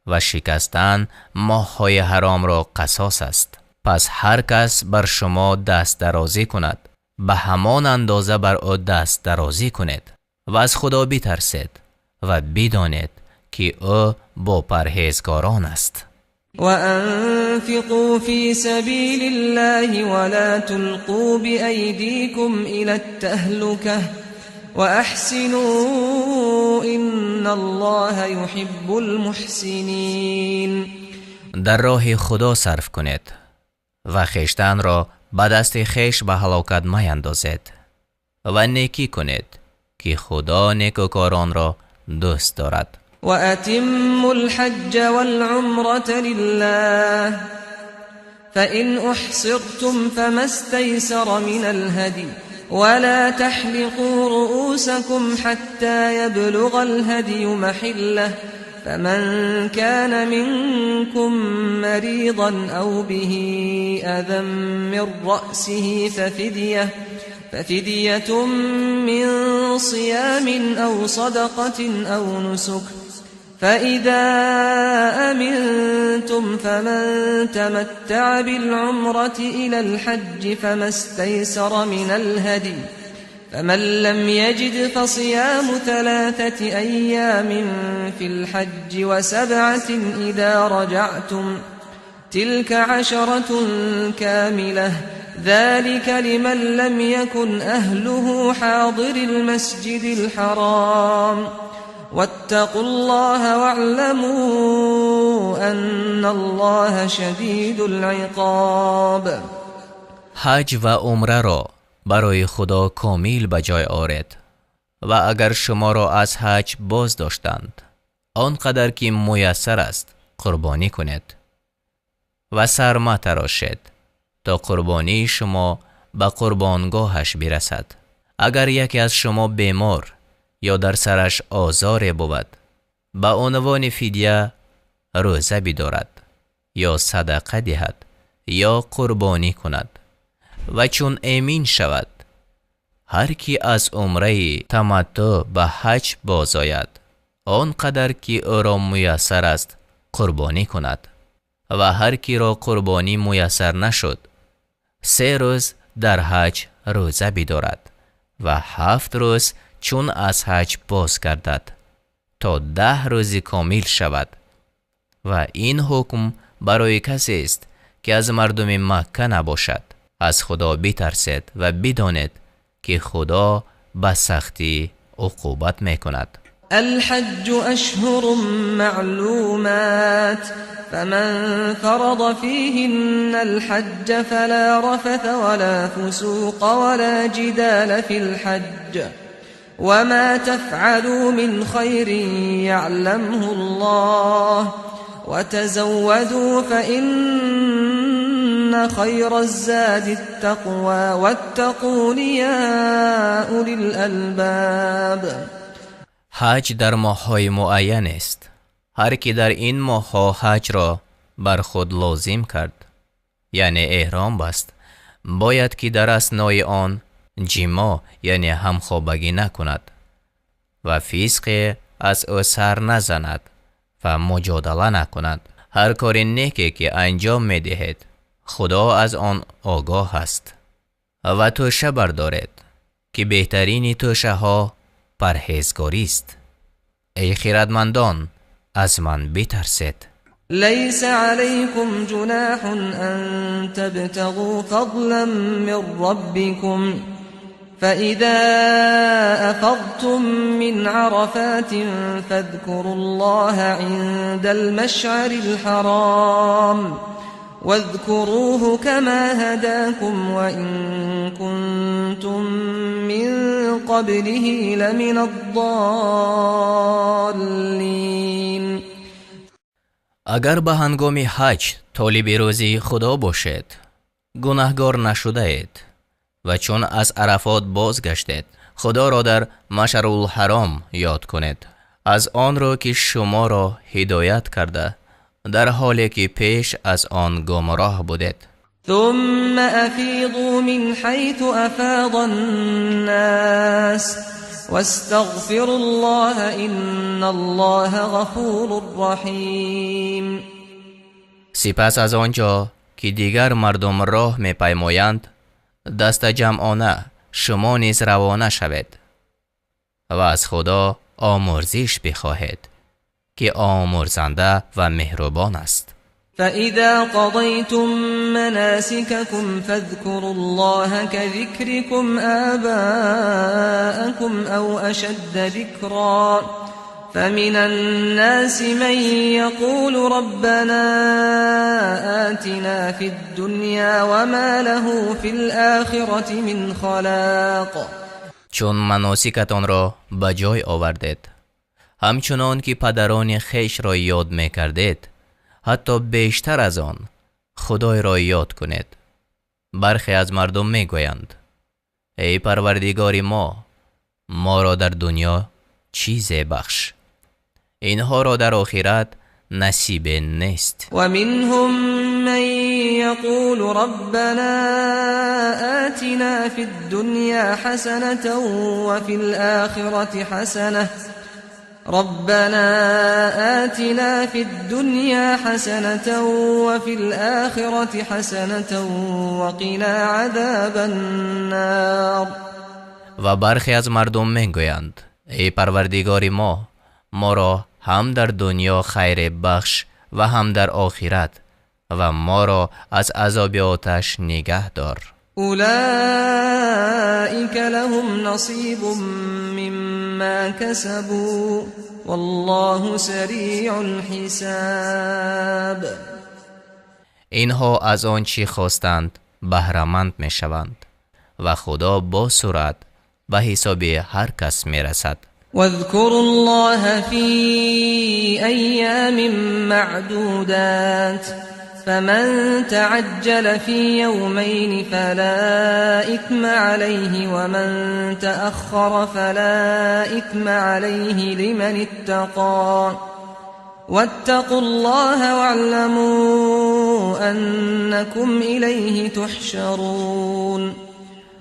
Speaker 1: و شکستن ماه‌های حرام را قصاص است. پس هر کس بر شما دست درازی کند به همان اندازه بر او دست درازی کنید و از خدا بترسید و بدانید که او با پرهیزگاران است.
Speaker 2: وَأَنفِقُوا فِي سَبِيلِ اللَّهِ وَلَا تُلْقُوا بِأَيْدِيكُمْ إِلَى التَّهْلُكَةِ وَأَحْسِنُوا إِنَّ اللَّهَ يُحِبُّ الْمُحْسِنِينَ.
Speaker 1: در راه خدا صرف کنید و خیشتن را به دست خیش به هلاکت میندازید و نیکی کنید که خدا نیکوکاران را دوست دارد.
Speaker 2: وَأَتِمُّوا الْحَجَّ وَالْعُمْرَةَ لِلَّهِ فَإِنْ أُحْصِرْتُمْ فَمَا اسْتَيْسَرَ مِنَ الْهَدْيِ وَلَا تَحْلِقُوا رُؤُوسَكُمْ حَتَّى يَبْلُغَ الْهَدْيُ مَحِلَّهُ فَمَنْ كَانَ مِنْكُمْ مَرِيضًا أَوْ بِهِ أَذًى مِنْ رَأْسِهِ ففدية من صيام أو صدقة أو نسك فإذا أمنتم فمن تمتع بالعمرة إلى الحج فما استيسر من الهدي فمن لم يجد فصيام 3 أيام في الحج و7 إذا رجعتم تلك 10 كاملة ذلك لمن لم يكن أهله حاضر المسجد الحرام واتقوا الله واعلموا ان الله شدید العقاب.
Speaker 1: حج و عمره را برای خدا کامل به جای آورید و اگر شما را از حج باز داشتند آنقدر که میسر است قربانی کنید و سر متراشید تا قربانی شما به قربانگاهش برسد. اگر یکی از شما بیمار یا در سرش آزار بود به عنوان فدیه روزه بدارد یا صدقه دهد یا قربانی کند و چون امین شود هر کی از عمره تمتع به حج باز آید آنقدر که او را میسر است قربانی کند و هر کی را قربانی میسر نشد 3 روز در حج روزه بدارد و 7 روز چون از حج باز گردد تا 10 روز کامل شود. و این حکم برای کسی است که از مردم مکه نباشد. از خدا بترسید و بدانید که خدا به سختی عقوبت میکند.
Speaker 2: الحج اشهر معلومات فمن فرض فيهن الحج فلا رفث ولا فسوق ولا جدال في الحج وما تفعلوا من خير يعلمه الله وتزودوا فإن خير الزاد التقوى واتقون يا أولي الألباب.
Speaker 1: حج در ماه‌های معین است. هر کی در این ماه‌ها حج را بر خود لازم کرد یعنی احرام بست باید که در اثنای آن جما یعنی همخوابگی نکند و فسق از او سر نزند و مجادله نکند. هر کار نیکی که انجام می دهید خدا از آن آگاه است و توشه بردارید که بهترین توشه ها پرهیزگاری است. ای خردمندان از من بترسید.
Speaker 2: ليس عليكم جناح أن تبتغوا فضلا من ربكم فإذا أفضتم من عرفات فاذكروا الله عند المشعر الحرام واذكروه كما هداكم وإن كنتم من قبله لمن الضالين.
Speaker 1: اگر به هنگام حج طالب روزی خدا باشید گناهگار نشده اید و چون از عرفات بازگشتید خدا را در مشعر الحرام یاد کنید از آن را که شما را هدایت کرده در حالی که پیش از آن گمراه بودید.
Speaker 2: ثم افیضوا من حیث افاض الناس واستغفروا الله ان الله غفور رحیم.
Speaker 1: سپس از آنجا که دیگر مردم راه می پیمایند دست جمعانه شما نیز روانه شوید و از خدا آمرزش بخواهید که آمرزنده و مهربان است.
Speaker 2: فإذا قضيتم مناسككم فاذكروا الله كذكركم آباءكم أو أشد ذكرا فمن الناس من يقول ربنا آتنا في الدنيا وما له في الآخرة من خلاق.
Speaker 1: چون مناسکتان را به جای آوردید همچنان که پدران خیش را یاد می کردید حتی بیشتر از آن خدای را یاد کنید. برخی از مردم می گویند ای پروردگار ما را در دنیا چیزی بخش اینها را در آخرت نصیب نیست.
Speaker 2: و منهم من یقول ربنا آتنا فی الدنیا حسنة و فی الآخرة حسنة ربنا آتنا في الدنيا حسنة وفي الآخرة حسنة وقنا عذاب النار.
Speaker 1: و برخی از مردم میگویند ای پروردگار ما را هم در دنیا خیر بخش و هم در آخرت و ما را از عذاب آتش نگه دار.
Speaker 2: اولئک لهم نصیب مما کسبوا والله سریع الحساب.
Speaker 1: اینها از آن چی خواستند بهره‌مند می شوند و خدا با سرعت به حساب هر کس می رسد.
Speaker 2: واذكروا الله في أيام معدودات فمن تعجل في يومين فلا إثم عليه ومن تأخر فلا إثم عليه لمن اتقى واتقوا الله واعلموا أنكم إليه تحشرون.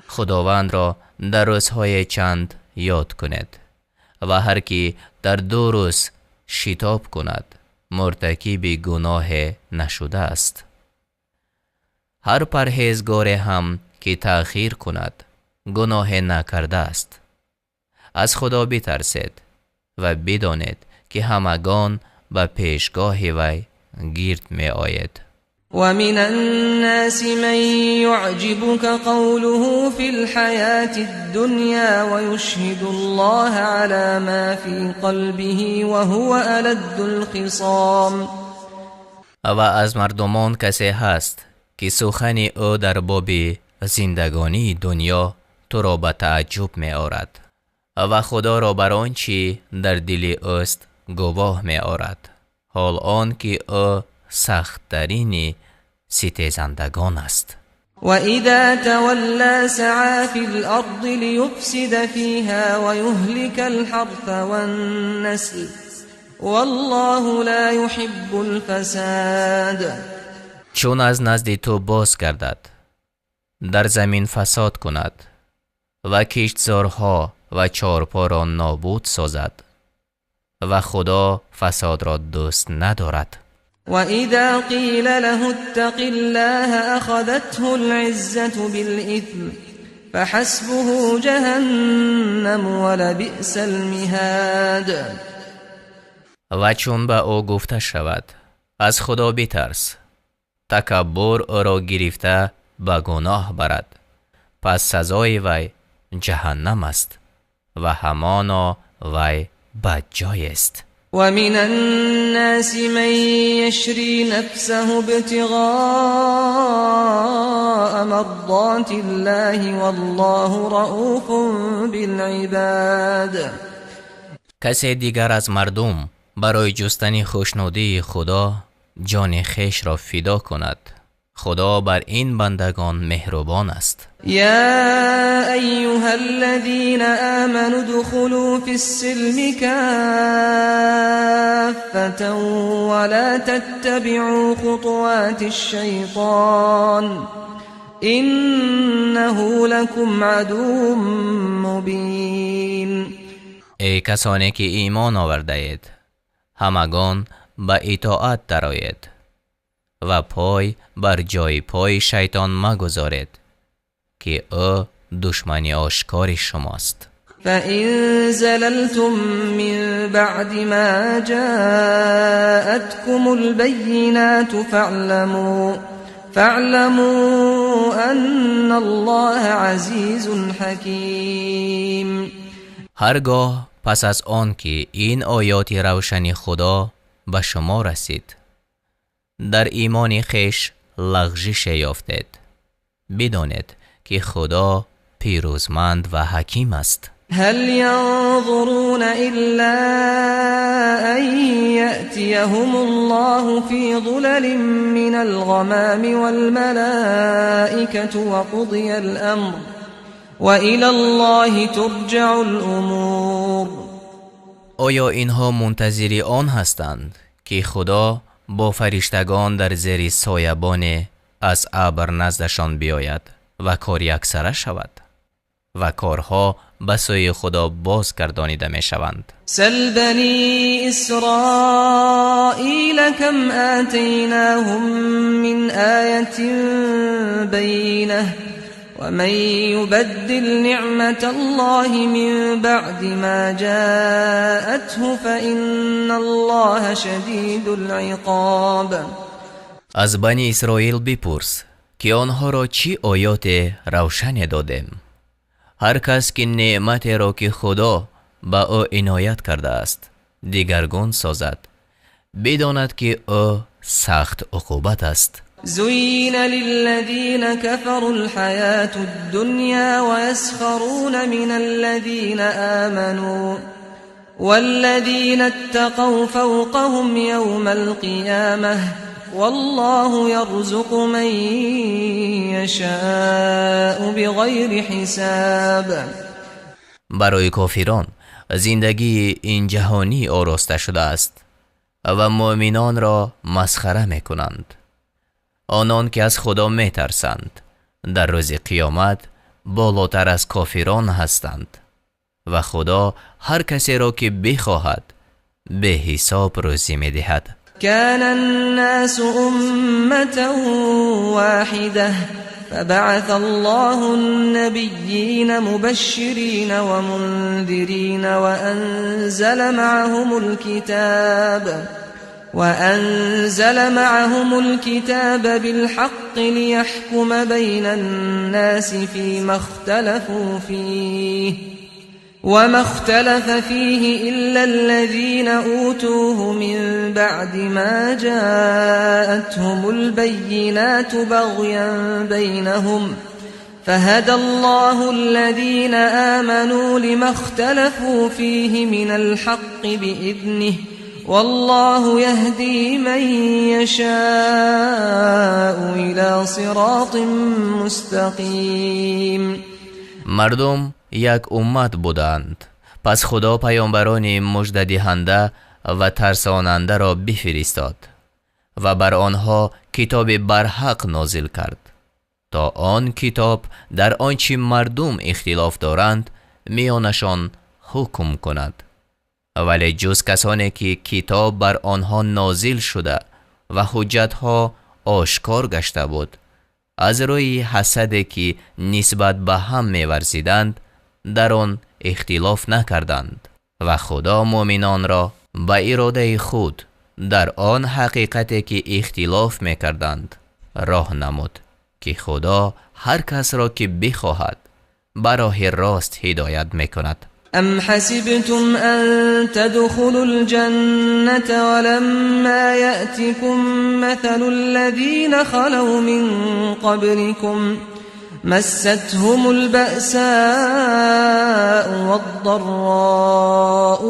Speaker 1: خداوند را در روزهای چند یاد کند و هر کی در 2 روز شتاب کند مرتکب گناه نشده است. هر پرهیزگار هم که تأخیر کند گناه نکرده است. از خدا بترسید و بدانید که همگان به پیشگاه وی گرد می آید.
Speaker 2: ومن الناس من يعجبك قوله في الحياة الدنيا ويشهد الله على ما في قلبه وهو ألد الخصام.
Speaker 1: و از مردمان کسی هست که سخن او در باب زندگانی دنیا تو را به تعجب می آرد و خدا را بر آنچه در دل اوست گواه می آرد، حال آن که او سخت‌ترین ستیزندگان است.
Speaker 2: و اذا تولى سعى في الارض ليفسد فيها ويهلك الحرث والنسل والله لا يحب الفساد.
Speaker 1: چون از نزد تو باز گردد در زمین فساد کند و کشتزارها و چارپا را نابود سازد و خدا فساد را دوست ندارد.
Speaker 2: وَإِذَا قِيلَ لَهُ اتَّقِ اللَّهَ أَخَذَتْهُ الْعِزَّةُ بِالْإِثْمِ فَحَسْبُهُ جَهَنَّمُ وَلَبِئْسَ الْمِهَادُ.
Speaker 1: و چون به او گفته شود از خدا بترس، تکبر او را گرفته به گناه برد، پس سزای وی جهنم است و همانا وی بدجای است.
Speaker 2: ومن الناس من يشري نفسه ابتغاء مرضات الله والله رؤوف بالعباد.
Speaker 1: کسی دیگر از مردم برای جستن خوشنودی خدا جان خیش را فدا کند. خدا بر این بندگان مهربان است.
Speaker 2: یا ایها الذین آمنوا ادخلوا فی السلم کافة ولا تتبعوا خطوات الشیطان انه لكم عدو مبین.
Speaker 1: ای کسانی که ایمان آورده اید، همگان به اطاعت درآیید و پای بر جای پای شیطان مگذارید که او دشمنی آشکار شماست.
Speaker 2: فَإِن زَلَلْتُم مِّن بَعْدِ مَا جَاءَتْكُمُ الْبَيِّنَاتُ فَاعْلَمُوا أَنَّ اللَّهَ عَزِيزٌ حَكِيمٌ.
Speaker 1: هرگاه پس از آن که این آیات روشن خدا به شما رسید در ایمان خیش لغزش یافتید، بدانید که خدا پیروزمند و حکیم است.
Speaker 2: هل ينظرون إلا أن يأتيهم الله في ظلل من الغمام والملائكة وقضي الأمر وإلى الله ترجع الأمور.
Speaker 1: آیا اینها منتظر آن هستند که خدا با فرشتگان در زیر سایبان از ابر نزدشان بیاید و کار یکسره شود و کارها به سوی خدا بازگردانیده می شوند؟
Speaker 2: سل بنی اسرائیل کم آتیناهم من آیت بینه ومن یبدل نعمت الله من بعد ما جاءته فإن الله شدید العقاب.
Speaker 1: از بنی اسرائیل بپرس که آنها را چی آیات روشن دادیم. هر کس که نعمت را که خدا به او عنایت کرده است دیگرگون سازد، بداند که او سخت عقوبت است.
Speaker 2: زين للذين كفروا الحياة الدنيا ويسخرون من الذين آمنوا والذين اتقوا فوقهم يوم القيامة والله يرزق من يشاء بغير حساب.
Speaker 1: برای کافران زندگی این جهانی آراسته شده است و مؤمنان را مسخره می کنند. آنان که از خدا می ترسند در روز قیامت بالاتر از کافران هستند و خدا هر کسی را که بخواهد به حساب روزی می دهد.
Speaker 2: كان الناس أمة واحدة فبعث الله النبيين مبشرين ومنذرين وأنزل معهم الكتاب بالحق ليحكم بين الناس فيما اختلفوا فيه وما اختلف فيه إلا الذين أوتوه من بعد ما جاءتهم البينات بغيا بينهم فهدى الله الذين آمنوا لما اختلفوا فيه من الحق بإذنه والله يهدي من يشاء إلى صراط مستقيم.
Speaker 1: مردم یک امت بودند، پس خدا پیامبران مژده دهنده و ترساننده را بفرستاد و بر آنها کتاب برحق نازل کرد تا آن کتاب در آنچه مردم اختلاف دارند میانشان حکم کند. ولی جز کسانی که کتاب بر آنها نازل شده و حجتها آشکار گشته بود از روی حسدی که نسبت به هم می‌ورزیدند در آن اختلاف نکردند و خدا مؤمنان را به اراده خود در آن حقیقتی که اختلاف می‌کردند راه نمود که خدا هر کس را که بخواهد به راه راست هدایت می‌کند.
Speaker 2: أم حسبتم أن تدخلوا الجنة ولما يأتكم مثل الذين خلوا من قبلكم مستهم البأساء والضراء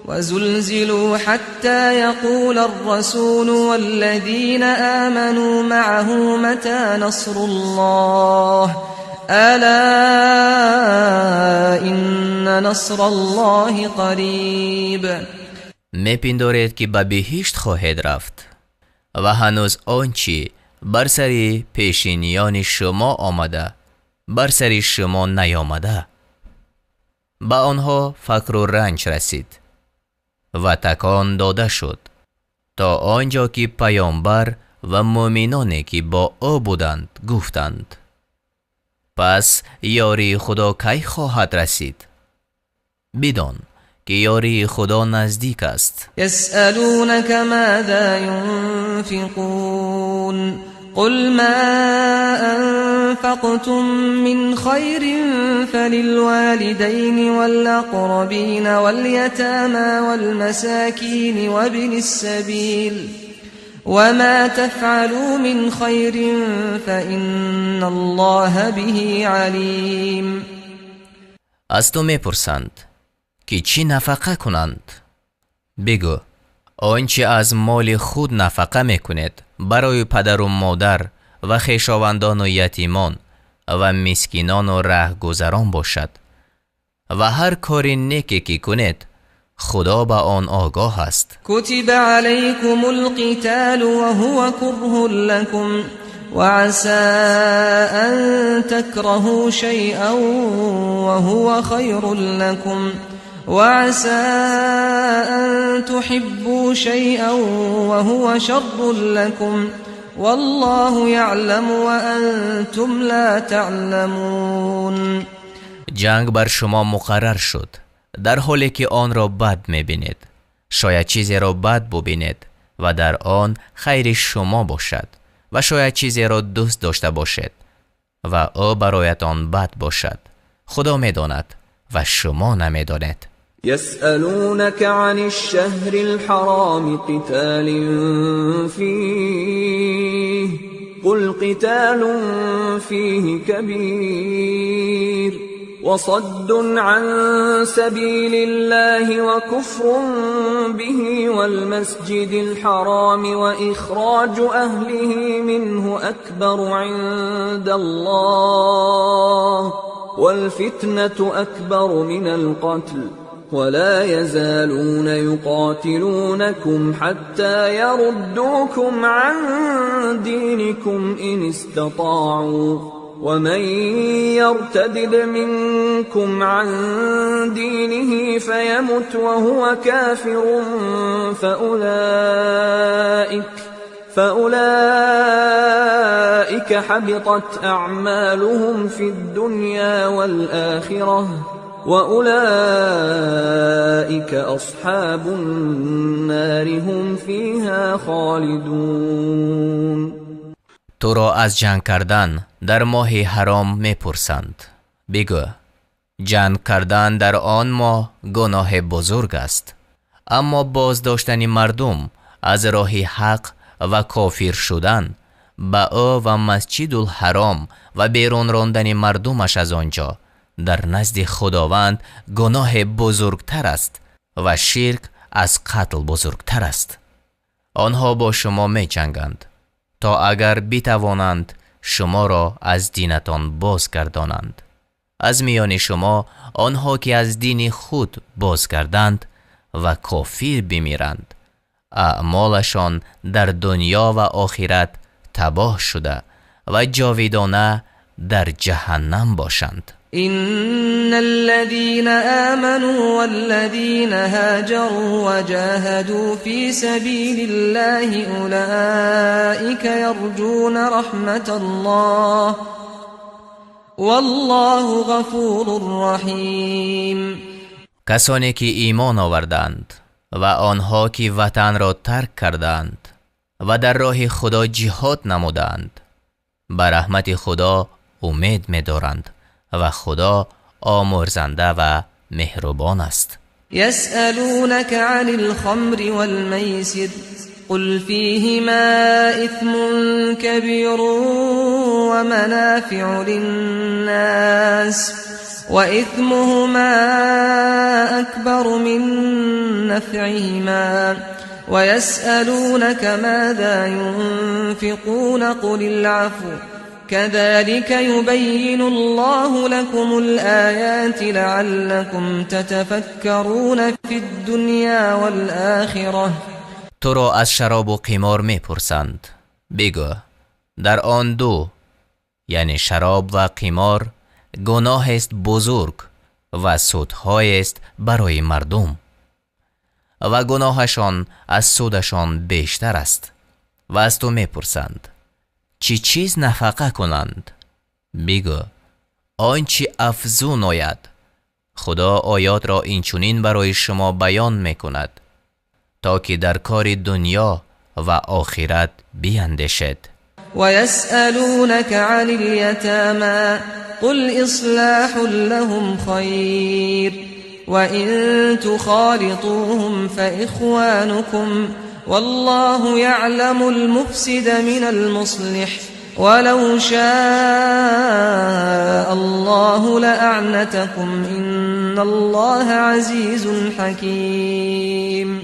Speaker 2: وزلزلوا حتى يقول الرسول والذين آمنوا معه متى نصر الله ألا إن نصر الله قریب.
Speaker 1: میپندارید که به بهشت خواهید رفت و هنوز آنچه بر سر پیشینیان شما آمده بر سر شما نیامده. به آنها فقر و رنج رسید و تکان داده شد تا آنجا که پیامبر و مؤمنانی که با او بودند گفتند پس یاری خدا کی خواهد رسید؟ بدان که یاری خدا نزدیک است.
Speaker 2: یسألونک ماذا ينفقون قل ما أنفقتم من خير فللوالدين والأقربين واليتامى والمساكين وابن السبيل وما تفعلوا من خير فإن الله به عليم.
Speaker 1: از تو میپرسند که چی نفقه کنند؟ بگو آنچه از مال خود نفقه میکنید برای پدر و مادر و خویشاوندان و یتیمان و مسکینان و رهگذران باشد و هر کاری نیکی که کنید خدا به آن آگاه است.
Speaker 2: کتب علیکم القتال وهو كره لكم وعسى أن تكرهوا شيئا وهو خير لكم وعسى أن تحبوا شيئا وهو شر لكم والله يعلم وأنتم لا تعلمون.
Speaker 1: جنگ بر شما مقرر شد در حالی که آن را بد می‌بینید. شاید چیزی را بد ببینید و در آن خیر شما باشد و شاید چیزی را دوست داشته باشید و او برایتان بد باشد. خدا می‌داند و شما نمی‌دانید.
Speaker 2: يسألونك عن الشهر الحرام قتال فيه قل قتال فيه كبير وصد عن سبيل الله وكفر به والمسجد الحرام وإخراج أهله منه أكبر عند الله والفتنة أكبر من القتل ولا يزالون يقاتلونكم حتى يردوكم عن دينكم إن استطاعوا ومن يرتدد منكم عن دينه فيمت وهو كافر فأولئك حبطت أعمالهم في الدنيا والآخرة وأولئك أصحاب النار هم فيها خالدون.
Speaker 1: تو را از جنگ کردن در ماه حرام میپرسند. بگو جنگ کردن در آن ماه گناه بزرگ است، اما بازداشتن مردم از راه حق و کافر شدن با او و مسجد الحرام و بیرون راندن مردمش از آنجا در نزد خداوند گناه بزرگتر است و شرک از قتل بزرگتر است. آنها با شما می جنگند تا اگر بتوانند شما را از دینتان بازگردانند. از میان شما آنها که از دین خود بازگردند و کافر بمیرند، اعمالشان در دنیا و آخرت تباه شده و جاویدانه در جهنم باشند.
Speaker 2: إن الذين آمنوا والذين هاجروا وجاهدوا في سبيل الله أولئك يرجون رحمة الله والله غفور رحیم.
Speaker 1: کسانی که ایمان آوردند و آنها که وطن را ترک کردند و در راه خدا جهاد نمودند به رحمت خدا امید می‌دارند و خدا آمرزنده و مهربان است.
Speaker 2: يسألونك عن الخمر والميسر قل فيهما إثم كبير ومنافع للناس وإثمهما أكبر من نفعهما ويسألونك ماذا ينفقون قل العفو كذلك يبين الله لكم الآيات لعلكم تتفكرون في الدنيا والآخرة.
Speaker 1: تو را از شراب و قمار می پرسند. بگو در آن دو یعنی شراب و قمار گناه است بزرگ و سودهای است برای مردم و گناهشان از سودشان بیشتر است. و از تو می پرسند چی چیز نفقه کنند؟ بگو آنچه افزون آید. خدا آیات را اینچنین برای شما بیان می کند تا که در کار دنیا و آخرت بیندیشید.
Speaker 2: و یسألونک عن الیتامی قل اصلاح لهم خیر و ان تخالطوهم فاخوانكم والله يعلم المفسد من المصلح ولو شاء الله لأعنتكم إن الله عزيز حكيم.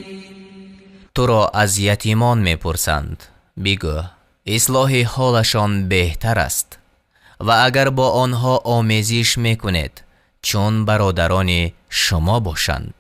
Speaker 1: تو را از یتیمان می پرسند. بگو اصلاح حالشان بهتر است و اگر با آنها آمیزش می کنید چون برادران شما باشند.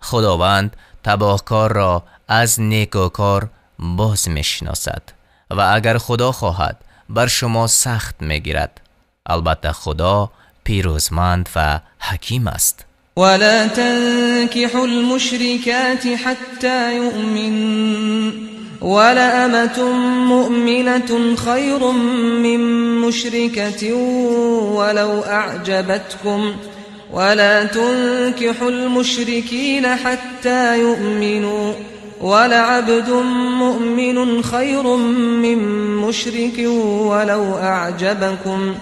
Speaker 1: خداوند تباهکار را از نیکوکار باز می شناسد و اگر خدا خواهد بر شما سخت می گیرد. البته خدا پیروزمند و حکیم است.
Speaker 2: ولا تنكحوا المشركات حتى يؤمن ولأمة مؤمنة خير من مشركة ولو أعجبتكم ولا تنكحوا المشركين حتى يؤمنوا ولعبد مؤمن خير من مشرك ولو أعجبكم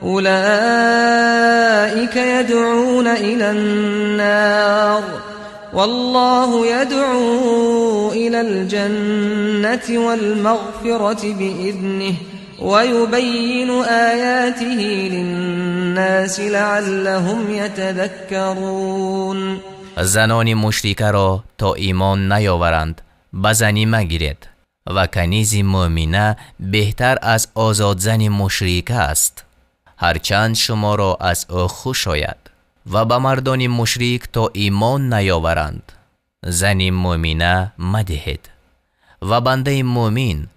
Speaker 2: أولئك يدعون إلى النار والله يدعو إلى الجنة والمغفرة بإذنه ويبين آياته للناس لعلهم يتذكرون.
Speaker 1: زنان مشرکه را تا ایمان نیاورند به زنی مگیرید و کنیز مؤمنه بهتر از آزاد زن مشرکه است، هرچند شما را از او خوش آید. و به مردان مشرک تا ایمان نیاورند زن مؤمنه مدهید و بنده مؤمن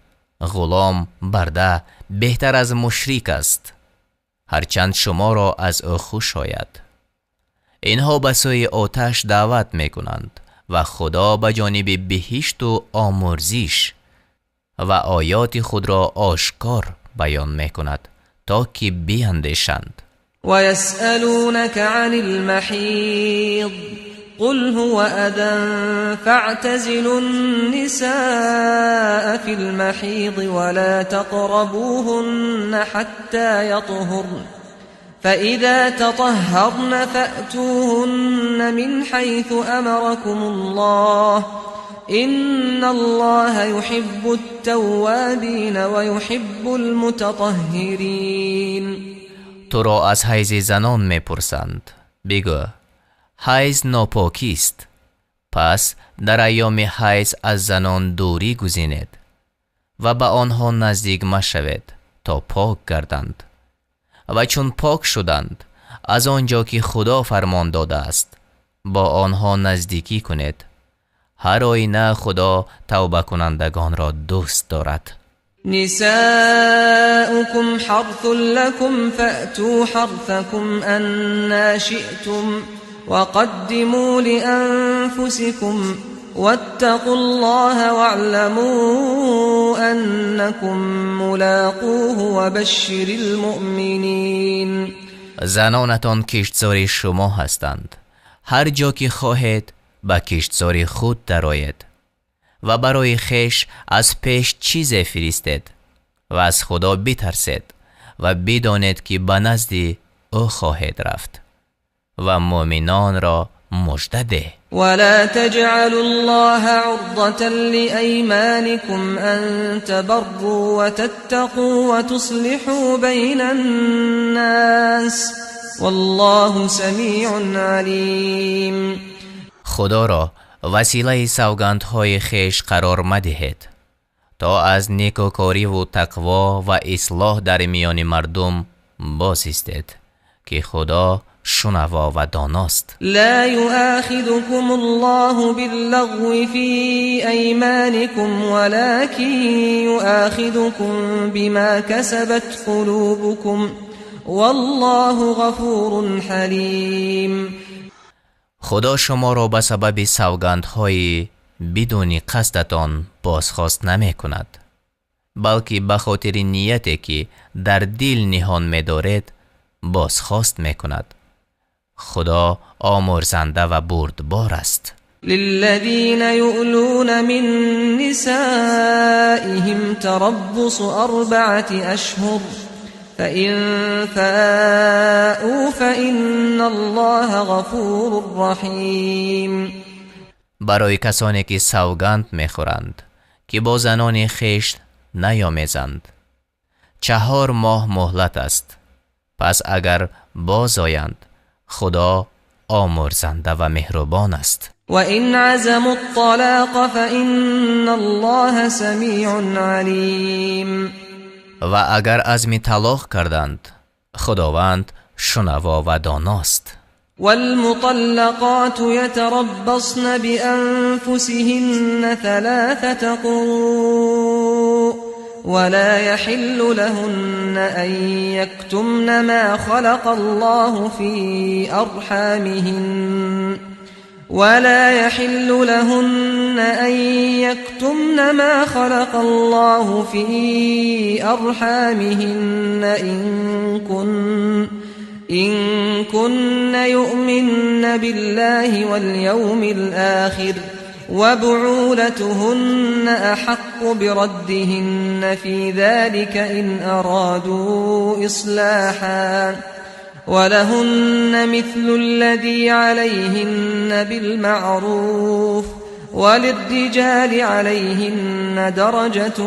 Speaker 1: غلام برده بهتر از مشرک است، هرچند شما را از او خوش آید. اینها به سوی آتش دعوت میکنند و خدا به جانب بهشت و آمرزش و آیات خود را آشکار بیان میکند تا که بیندیشند.
Speaker 2: ويسألونك عن المحيض قل هو أذى فاعتزلوا النساء في المحيض ولا تقربوهن حتى يطهرن فإذا تطهرن فأتوهن من حيث أمركم الله إن الله يحب التوابين ويحب المتطهرين.
Speaker 1: تو را از حیض زنان میپرسند، بگو حیض ناپاکی است، پس در ایام حیض از زنان دوری گزینید و به آنها نزدیک مشوید تا پاک گردند و چون پاک شدند از آنجا که خدا فرمان داده است با آنها نزدیکی کنید. هر آینه خدا توبه کنندگان را دوست دارد.
Speaker 2: نساؤكم حرث لكم فأتوا حرثكم أنا شئتم وقدموا لأنفسكم واتقوا الله واعلموا أنكم ملاقوه وبشر المؤمنين.
Speaker 1: زنانتان کشتزار شما هستند، هر جا که خواهید به کشتزار خود درآیید و برای خویش از پیش چیز فرستید و از خدا بترسید و بدانید که به نزد او خواهید رفت و مؤمنان را مژده ده.
Speaker 2: ولا تجعلوا الله عرضة لأيمانكم أن تبروا وتتقوا وتصلحوا بين الناس والله سمیع علیم.
Speaker 1: خدا را وسیله سوگندهای خویش قرار مدهید تا از نیکوکاری و تقوا و اصلاح در میان مردم باز ایستید که خدا شنوا و داناست.
Speaker 2: لا يؤاخذكم الله باللغو في أيمانكم ولكن يؤاخذكم بما كسبت قلوبكم والله غفور حلیم.
Speaker 1: خدا شما را به سبب سوگندهای بدون قصدتان بازخواست نمی کند، بلکه به خاطر نیتی که در دل نهان می دارید بازخواست می کند. خدا آمرزنده و بردبار است.
Speaker 2: للذین یؤلون من نسائهم تربص 4 اشهر فإن فاءوا فإن الله غفور رحیم.
Speaker 1: برای کسانی که سوگند میخورند که با زنان خویش نیامیزند 4 ماه مهلت است، پس اگر باز آیند خدا آمرزنده و مهربان است.
Speaker 2: و این عزموا الطلاق فإن الله سمیع علیم.
Speaker 1: و اگر عزم طلاق کردند خداوند شنوا و داناست.
Speaker 2: والمطلقات يتربصن بأنفسهن 3 قروء ولا يحل لهن أن يكتمن ما خلق الله في أرحامهن ولا يحل لهن أن يكتمن ما خلق الله في أرحامهن إن كن يؤمن بالله واليوم الآخر وبعولتهن أحق بردهن في ذلك إن أرادوا إصلاحا ولهن مثل الذي عليهن بالمعروف وللرجال عليهن درجة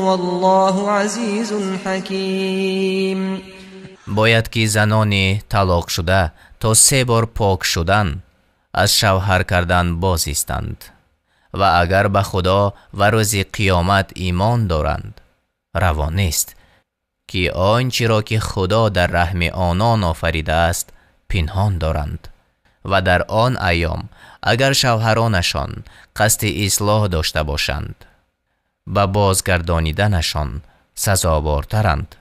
Speaker 2: والله عزيز حكيم.
Speaker 1: باید که زنانی طلاق شده تا 3 بار پاک شدن از شوهر کردن باز ایستند و اگر به خدا و روز قیامت ایمان دارند روا نیست که آنچه را که خدا در رحم آنان آفریده است پنهان دارند و در آن ایام اگر شوهرانشان قصد اصلاح داشته باشند به بازگردانیدنشان سزاوارترند.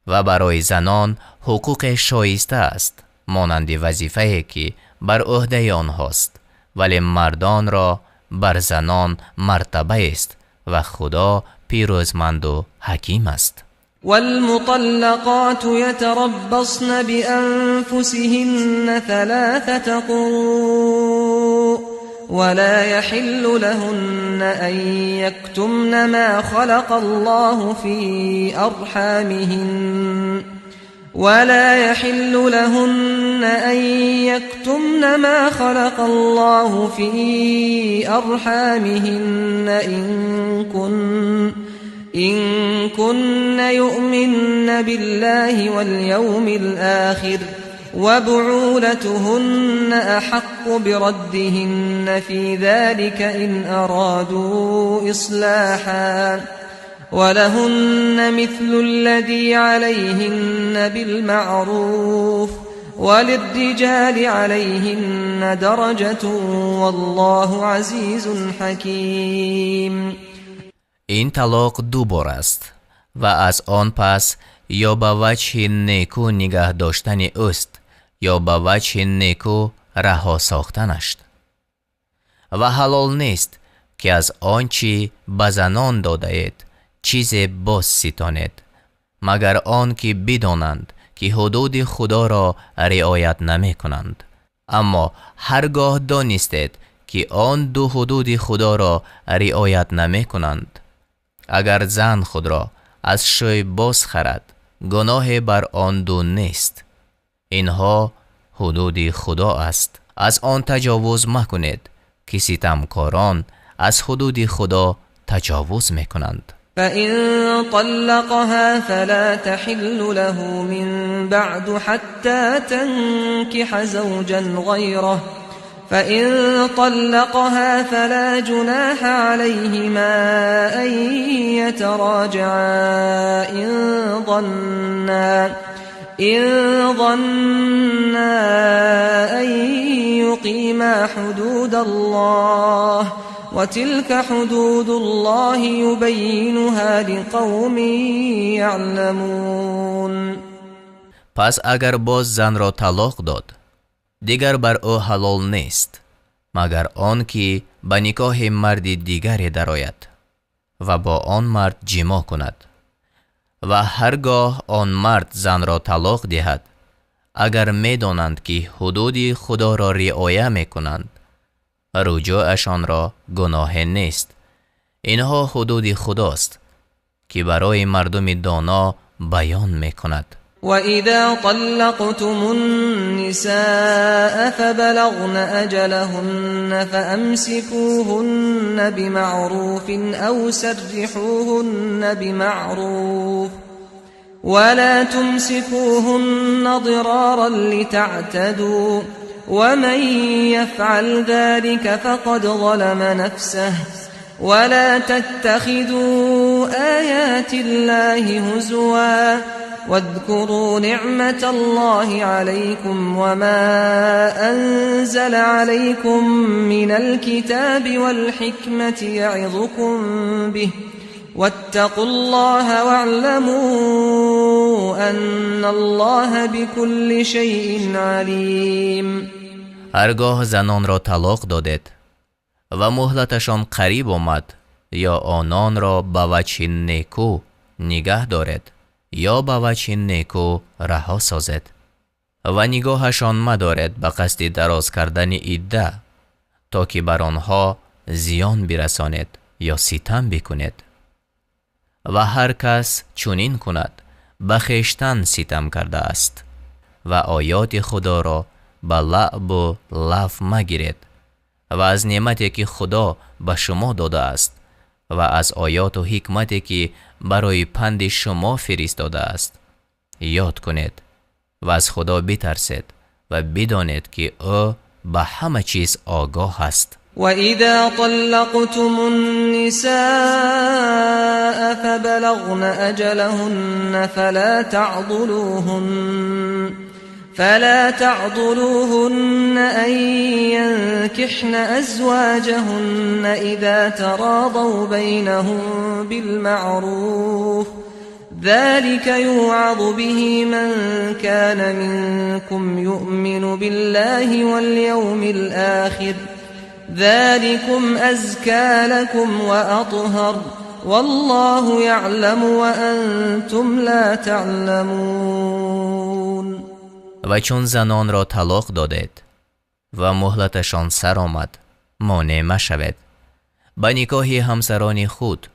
Speaker 1: و برای زنان حقوق شایسته است مانند وظیفه‌ای که بر عهده آنهاست، ولی مردان را بر زنان مرتبه است و خدا پیروزمند و حکیم است.
Speaker 2: والمطلقات يتربصن بأنفسهن 3 قروء ولا يحل لهن أن يكتمن ما خلق الله في أرحامهن ولا يحل لهن أن يكتمن ما خلق الله في أرحامهن إن كن يؤمن بالله واليوم الآخر وبعولتهن أحق بردهن في ذلك إن أرادوا إصلاحا ولهن مثل الذي عليهن بالمعروف وللرجال عليهن درجة والله عزيز حكيم.
Speaker 1: این طلاق 2 بار است و از آن پس یا به وجه نیکو نگه داشتن اوست یا به وجه نیکو رها ساختنش و حلال نیست که از آنچه به زنان داده اید چیز باز ستانید مگر آن که بدانند که حدود خدا را رعایت نمی کنند. اما هرگاه دانستید که آن 2 حدود خدا را رعایت نمی کنند، اگر زن خود را از شوی باز خرد گناه بر آن 2 نیست. اینها حدود خدا است. از آن تجاوز مکنید که ستمکاران از حدود خدا تجاوز میکنند.
Speaker 2: فإن طلقها فلا تحل له من بعد حتى تنكح زوجا غيره فإن طلقها فلا جناح عليهما أن يتراجعا إن ظنا أن يقيما حدود الله وتلك حدود الله يبينها لقوم يعلمون.
Speaker 1: پس اگر باز زن را طلاق داد دیگر بر او حلال نیست مگر آن که به نکاح مرد دیگری درآید و با آن مرد جما کند و هرگاه آن مرد زن را طلاق دهد اگر می دانند که حدود خدا را رعایت می کنند رجوعشان را گناه نیست. اینها حدود خداست که برای مردم دانا بیان می کند.
Speaker 2: وَإِذَا طَلَّقْتُمُ النِّسَاءَ فَبَلَغْنَ أَجَلَهُنَّ فَأَمْسِكُوهُنَّ بِمَعْرُوفٍ أَوْ سَرِّحُوهُنَّ بِمَعْرُوفٍ وَلَا تُمْسِكُوهُنَّ ضِرَارًا لِتَعْتَدُوا وَمَنْ يَفْعَلْ ذَلِكَ فَقَدْ ظَلَمَ نَفْسَهُ وَلَا تَتَّخِذُوا آيَاتِ اللَّهِ هُزُوًا واذكروا نعمة الله عليكم وما أنزل عليكم من الكتاب والحكمة يعظكم به واتقوا الله واعلموا أن الله بكل شيء عليم.
Speaker 1: هرگاه زنان را طلاق دادید و مهلتشان قریب آمد یا آنان را به وجه نیکو نگه دارید یا به وجه نیکو رها سازد و نگاهشان مدارد به قصد دراز کردن عده تا که بر آنها زیان برسانید یا ستم بکنید. و هر کس چنین کند به خویشتن ستم کرده است. و آیات خدا را به لعب و لف مگیرید و از نعمتی که خدا به شما داده است و از آیات و حکمتی که برای پند شما فرستاده است یاد کنید و از خدا بترسید و بدانید که او به همه چیز آگاه است.
Speaker 2: وَإِذَا طَلَّقْتُمُ النِّسَاءَ فَبَلَغْنَ أَجَلَهُنَّ فلا تعضلوهن أن ينكحن أزواجهن إذا تراضوا بينهم بالمعروف ذلك يوعظ به من كان منكم يؤمن بالله واليوم الآخر ذلكم أزكى لكم وأطهر والله يعلم وأنتم لا تعلمون.
Speaker 1: و چون زنان را طلاق دادید و مهلتشان سر آمد مانع مشوید به نکاح همسران خود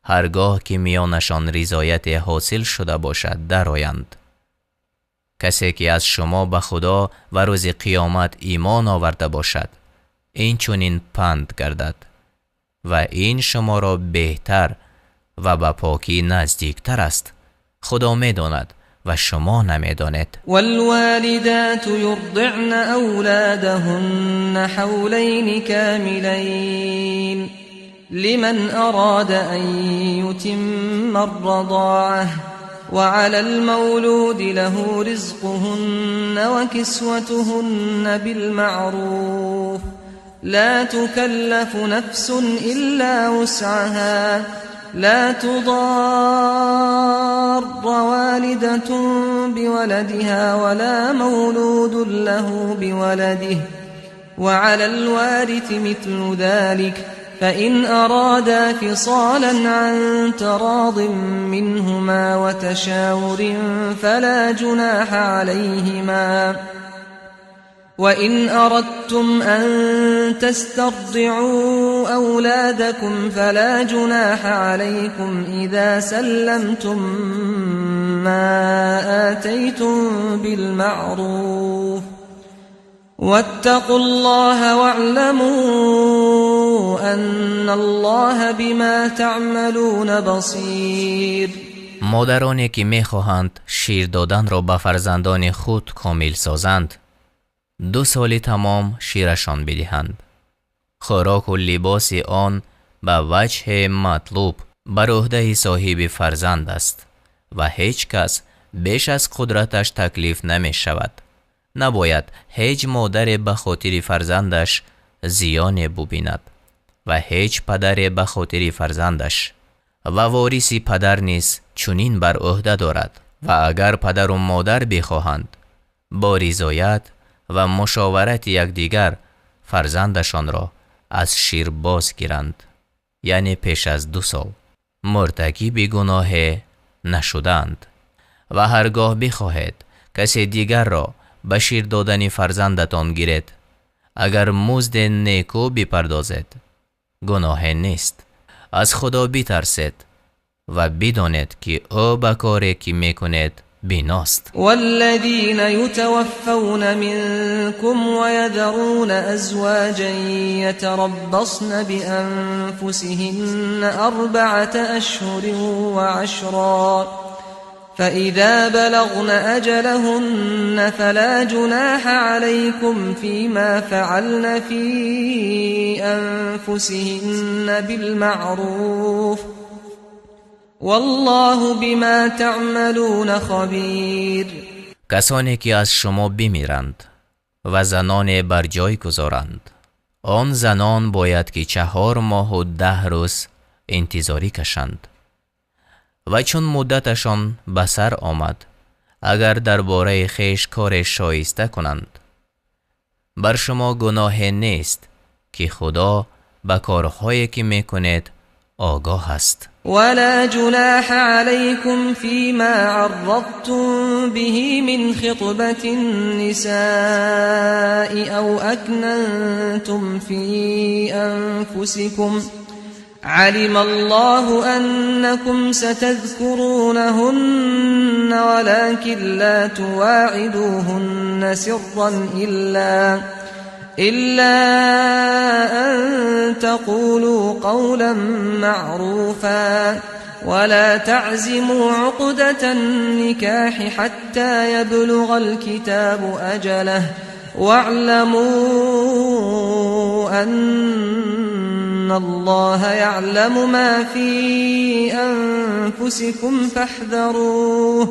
Speaker 1: هرگاه که میانشان رضایت حاصل شده باشد درآیند. کسی که از شما به خدا و روز قیامت ایمان آورده باشد این چنین پند گردد و این شما را بهتر و به پاکی نزدیکتر است. خدا میداند و شما نمیدانید.
Speaker 2: والوالدات يرضعن أولادهن حولين كاملين لمن أراد أن يتم الرضاعة وعلى المولود له رزقهن وكسوتهن بالمعروف لا تكلف نفس إلا وسعها لا تضار والدة بولدها ولا مولود له بولده وعلى الوارث مثل ذلك فإن أرادا فصالا عن تراض منهما وتشاور فلا جناح عليهما وإن أردتم أن تسترضعوا أولادكم فلا جناح عليكم إذا سلمتم ما آتيتم بالمعروف واتقوا الله واعلموا أن الله بما تعملون بصير.
Speaker 1: مادرانی که میخواهند شیر دادن را به فرزندان خود کامل سازند 2 سال تمام شیرشان بدهند. خوراک و لباس آن به وجه مطلوب بر عهده صاحب فرزند است و هیچ کس بیش از قدرتش تکلیف نمی شود. نباید هیچ مادر به خاطر فرزندش زیان ببیند و هیچ پدر به خاطر فرزندش و وارث پدر نیز چنین بر عهده دارد و اگر پدر و مادر بخواهند با رضایت و مشاورت یکدیگر فرزندشان را از شیر باز گیرند یعنی پیش از 2 سال مرتکب گناه نشدند و هرگاه بخواهید کسی دیگر را به شیر دادن فرزندتان گیرید اگر مزد نیکو بپردازید گناه نیست. از خدا بترسید و بدانید که او به کاری که میکنید بیناست.
Speaker 2: والذین یتوفون منکم ويذرون ازواجا يتربصن بانفسهن 4 اشهر وعشرا فإذا بلغن أجلهن فلا جناح عليكم فيما فعلن في أنفسهن بالمعروف والله بما تعملون خبیر.
Speaker 1: کسانی که از شما بمیرند و زنان بر جای گذارند آن زنان باید که 4 ماه و 10 روز انتظاری کشند و چون مدتشان به سر آمد اگر درباره خویش کار شایسته کنند بر شما گناه نیست که خدا به کارهایی که میکنید آگاه است.
Speaker 2: ولا جناح عليكم فيما عرضتم به من خطبة النساء أو أكننتم في أنفسكم علم الله أنكم ستذكرونهن ولكن لا تواعدوهن سرا إلا أن تقولوا قولا معروفا ولا تعزموا عقدة النكاح حتى يبلغ الكتاب أجله واعلموا أن الله يعلم ما في أنفسكم فاحذروه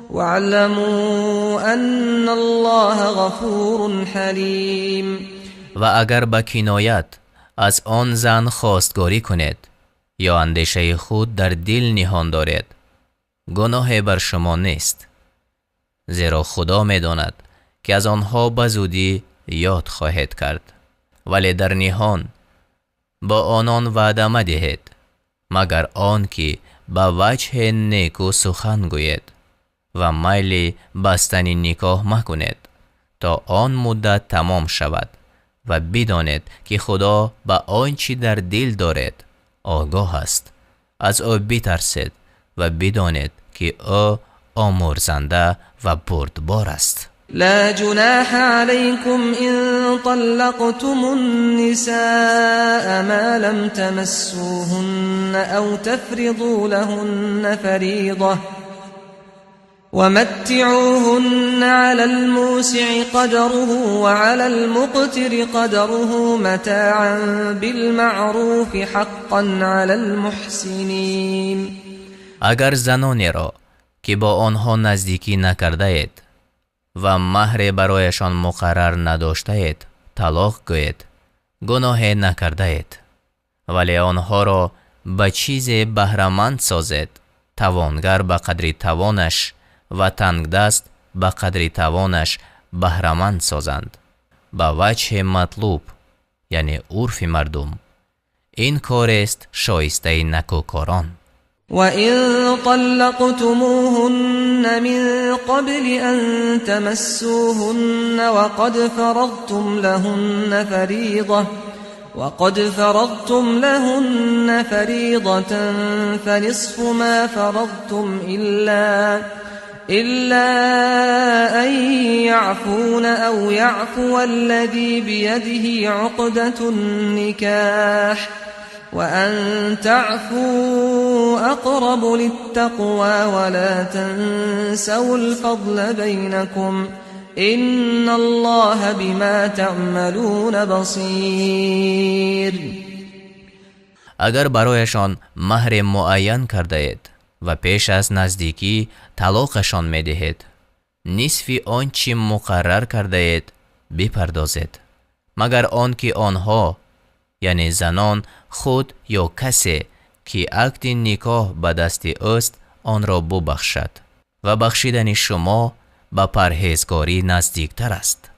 Speaker 2: واعلموا أن الله غفور حليم.
Speaker 1: و اگر به کنایت از آن زن خواستگاری کنید یا اندیشه خود در دل نهان دارید، گناه بر شما نیست، زیرا خدا می‌داند که از آنها به زودی یاد خواهید کرد. ولی در نهان با آنان وعده مدهید مگر آن که به وجه نیکو سخن گوید و میل بستن نکاح مکنید تا آن مدت تمام شود و بدانید که خدا به آنچه در دل دارید آگاه است. از او بترسید و بدانید که او آمرزنده و بردبار است.
Speaker 2: لا جناح عليكم إن طلقتم النساء ما لم تمسوهن أو تفرضوا لهن فريضة ومتعوهن على الموسع قدره وعلى المقتر قدره متاعا بالمعروف حقا على المحسنين.
Speaker 1: اگر زنانی را که با آنها نزدیکی نکرده اید و مهر برایشان مقرر نداشته اید طلاق گوید، گناه نکرده اید، ولی آنها را به چیز بهره‌مند سازید، توانگر به قدر توانش و تنگ دست به قدر توانش بهره‌مند سازند به وجه مطلوب، یعنی عرف مردم. این کار است شایسته نکوکاران.
Speaker 2: وَإِن طَلَّقْتُمُوهُنَّ مِن قَبْلِ أَن تَمَسُّوهُنَّ وَقَدْ فَرَضْتُمْ لَهُنَّ فَرِيضَةً فَنِصْفُ مَا فَرَضْتُمْ إِلَّا أَن يَعْفُونَ أَوْ يَعْفُوَ الَّذِي بِيَدِهِ عُقْدَةُ النِّكَاحِ وَأَن تَعْفُوا أَقْرَبُ لِلتَّقْوَى وَلَا تَنسَوُا الْفَضْلَ بَيْنَكُمْ إِنَّ اللَّهَ بِمَا تَعْمَلُونَ بَصِيرٌ.
Speaker 1: اگر برایشان مهر معین کرده اید و پیش از نزدیکی طلاقشان می دهید، نصف آنچه مقرر کرده اید بپردازید، مگر آنکه آنها یعنی زنان خود یا کسی که عقد نکاح به دست اوست آن را ببخشد و بخشیدن شما به پرهیزگاری نزدیکتر است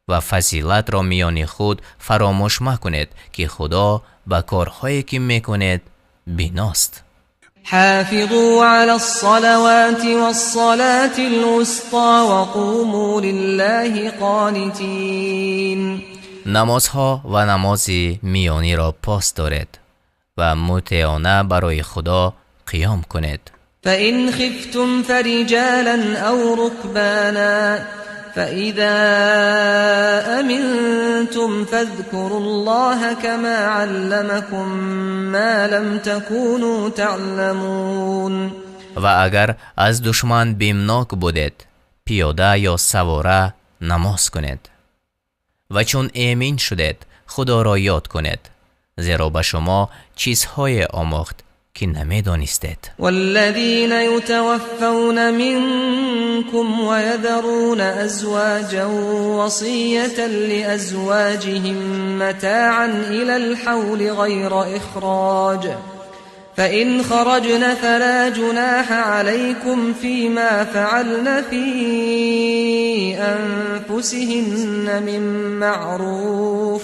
Speaker 1: و فضیلت را میان خود فراموش مکنید که خدا به کارهایی که میکنید بیناست.
Speaker 2: حافظوا على الصلوات والصلاة الوسطى وقوموا لله قانتين.
Speaker 1: نمازها و نماز میانی را پاس دارید و مطیعانه برای خدا قیام کنید.
Speaker 2: فإن خفتم فرجالا أو ركبانا فإذا أمنتم فاذكروا الله كما علمكم ما لم تكونوا تعلمون.
Speaker 1: و اگر از دشمن بیمناک بودید پیاده یا سواره نماز کنید و چون امین شدید خدا را یاد کنید، زیرا به شما چیزهای آموخت که نمیدانستید.
Speaker 2: والذین یتوفون منکم ویذرون ازواجا وصیة لازواجهم متاعا الى الحول غیر اخراج فإن خرجن فلا جناح عليكم فيما فعلن في أنفسهن من معروف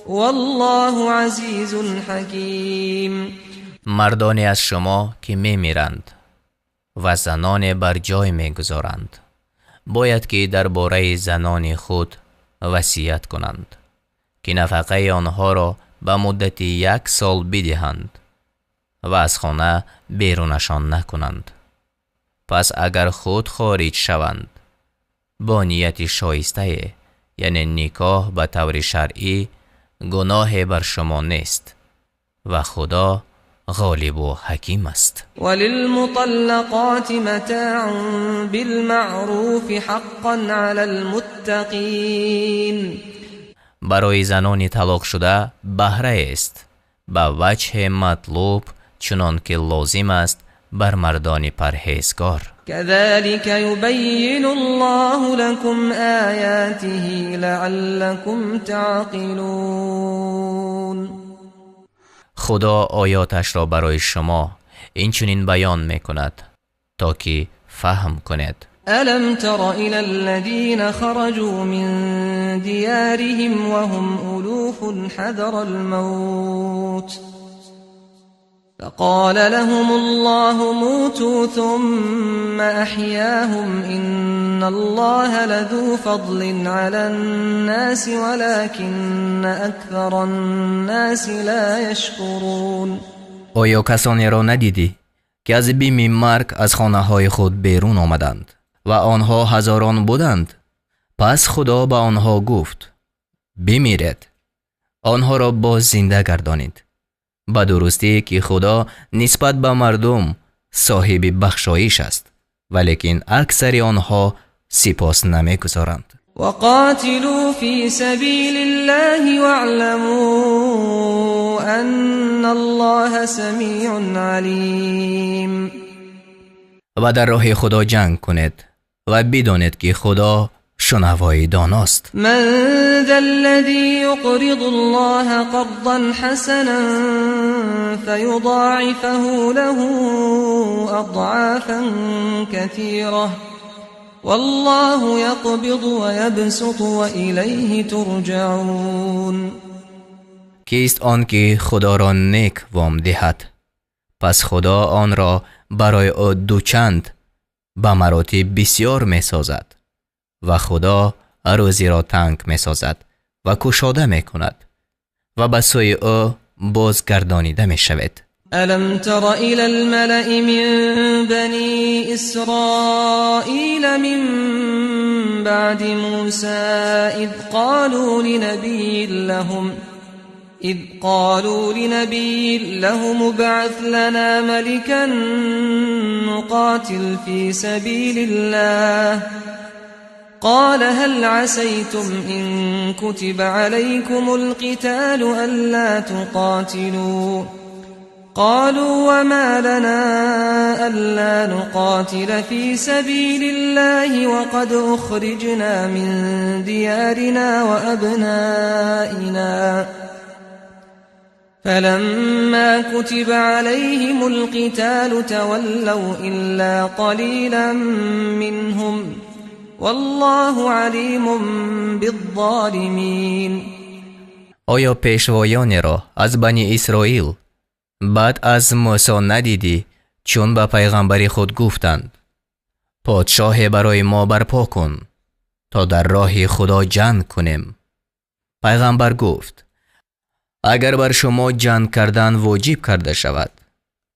Speaker 2: والله عزيز حكيم.
Speaker 1: مردانی از شما که می میرند و زنان بر جای می گذارند باید که درباره زنان خود وصیت کنند که نفقه آنها را به مدت 1 سال بدهند و از خانه بیرونشان نکنند. پس اگر خود خارج شوند با نیت شایسته، یعنی نکاح به طور شرعی، گناه بر شما نیست و خدا غالب و حکیم است.
Speaker 2: وللمطلقات متاع بالمعروف حقا علی المتقین.
Speaker 1: برای زنان طلاق شده بهره است به وجه مطلوب چنان که لازم است بر مردان پرهیزگار.
Speaker 2: كذلك يبين الله لكم آياته لعلكم تعقلون.
Speaker 1: خدا آیاتش را برای شما اینچنین بیان میکند تا که فهم کنید.
Speaker 2: ألم تر إلى الذين خرجوا من ديارهم وهم ألوف حذر الموت فقال لهم الله موتوا ثم أحياهم إن الله لذو فضل على الناس ولكن أكثر الناس لا يشكرون.
Speaker 1: آیا کسانی را ندیدی که از بیم مرگ از خانه های خود بیرون آمدند و آنها هزاران بودند؟ پس خدا به آنها گفت بمیرید، آنها را باز زنده گردانید. به درستی که خدا نسبت به مردم صاحب بخشایش است، ولیکن اکثر آنها سپاس نمی‌گزارند.
Speaker 2: وقاتلوا في سبيل الله واعلموا أن الله سميع عليم.
Speaker 1: و در راه خدا جنگ کنید و بدانید که خدا شنوای داناست.
Speaker 2: من ذا الذي يقرض الله قرضا حسنا فيضاعفه له أضعافا كثيرة والله يقبض ويبسط وإليه ترجعون.
Speaker 1: کیست آن که خدا را نیک وام دهد پس خدا آن را برای او دوچند به مراتب بسیار می سازد و خدا روزی را تنگ می سازد و کشاده می کند و به سوی او بازگردانیده می شود.
Speaker 2: ألم تر إلى الملأ من بني إسرائيل من بعد موسى إذ قالوا لنبي لهم ابعث لنا ملكا نقاتل في سبيل الله قال هل عسيتم إن كتب عليكم القتال ألا تقاتلوا قالوا وما لنا ألا نقاتل في سبيل الله وقد أخرجنا من ديارنا وأبنائنا فلما كتب عليهم القتال تولوا إلا قليلا منهم والله عليم بالظالمين.
Speaker 1: آیا پیشوایان را از بنی اسرائیل بعد از موسی ندیدی چون به پیغمبر خود گفتند پادشاه برای ما برپا کن تا در راه خدا جنگ کنیم؟ پیغمبر گفت اگر بر شما جنگ کردن واجب کرده شود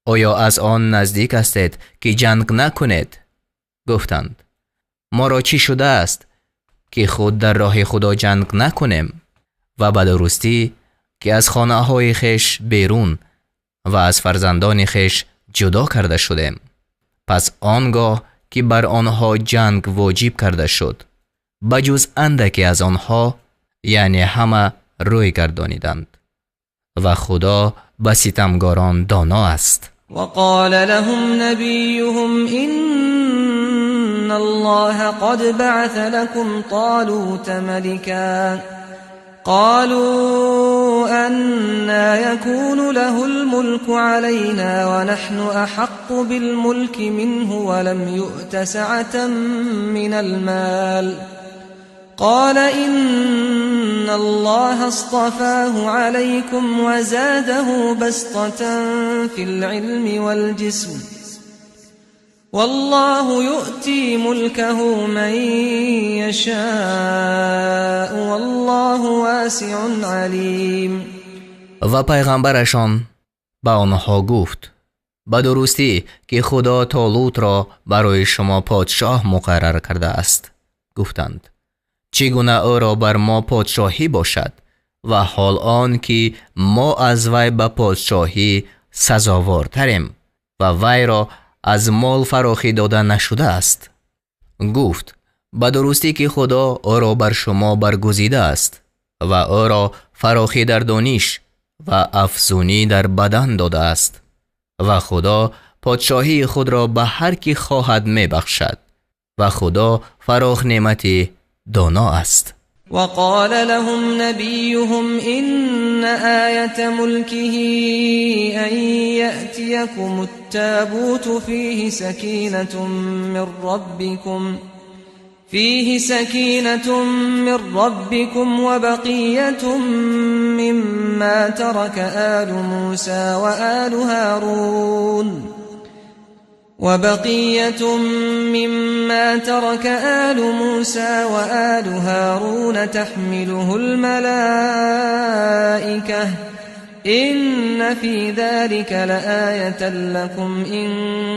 Speaker 1: آیا از آن نزدیک استید که جنگ نکنید؟ گفتند ما را چی شده است که خود در راه خدا جنگ نکنیم و به درستی که از خانه های خیش بیرون و از فرزندان خیش جدا کرده شدیم. پس آنگاه که بر آنها جنگ واجب کرده شد بجز اندکی از آنها یعنی همه روی گردانیدند و خدا به ستمگاران دانا است.
Speaker 2: وقال لهم نبيهم إن الله قد بعث لكم طالوت ملكا قالوا أنا يكون له الملك علينا ونحن أحق بالملك منه ولم يؤت سعة من المال قال إن الله اصطفاه عليكم وزاده بسطة في العلم والجسم والله يؤتي ملكه من يشاء والله واسع عليم.
Speaker 1: و پیغمبرشان به آنها گفت به درستی که خدا طالوت را برای شما پادشاه مقرر کرده است. گفتند چگونه او را بر ما پادشاهی باشد و حال آن که ما از وی به پادشاهی سزاوارتریم و وی را از مال فراخی داده نشده است. گفت به درستی که خدا او را بر شما برگزیده است و او را فراخی در دانش و افزونی در بدن داده است و خدا پادشاهی خود را به هر کی خواهد می بخشد و خدا فراخ نعمتی دانا است.
Speaker 2: وقال لهم نبيهم إن آية ملكه أن يأتيكم التابوت فيه سكينة من ربكم وبقية مما ترك آل موسى وآل هارون تحمله الملائكة إن في ذلك لآية لكم إن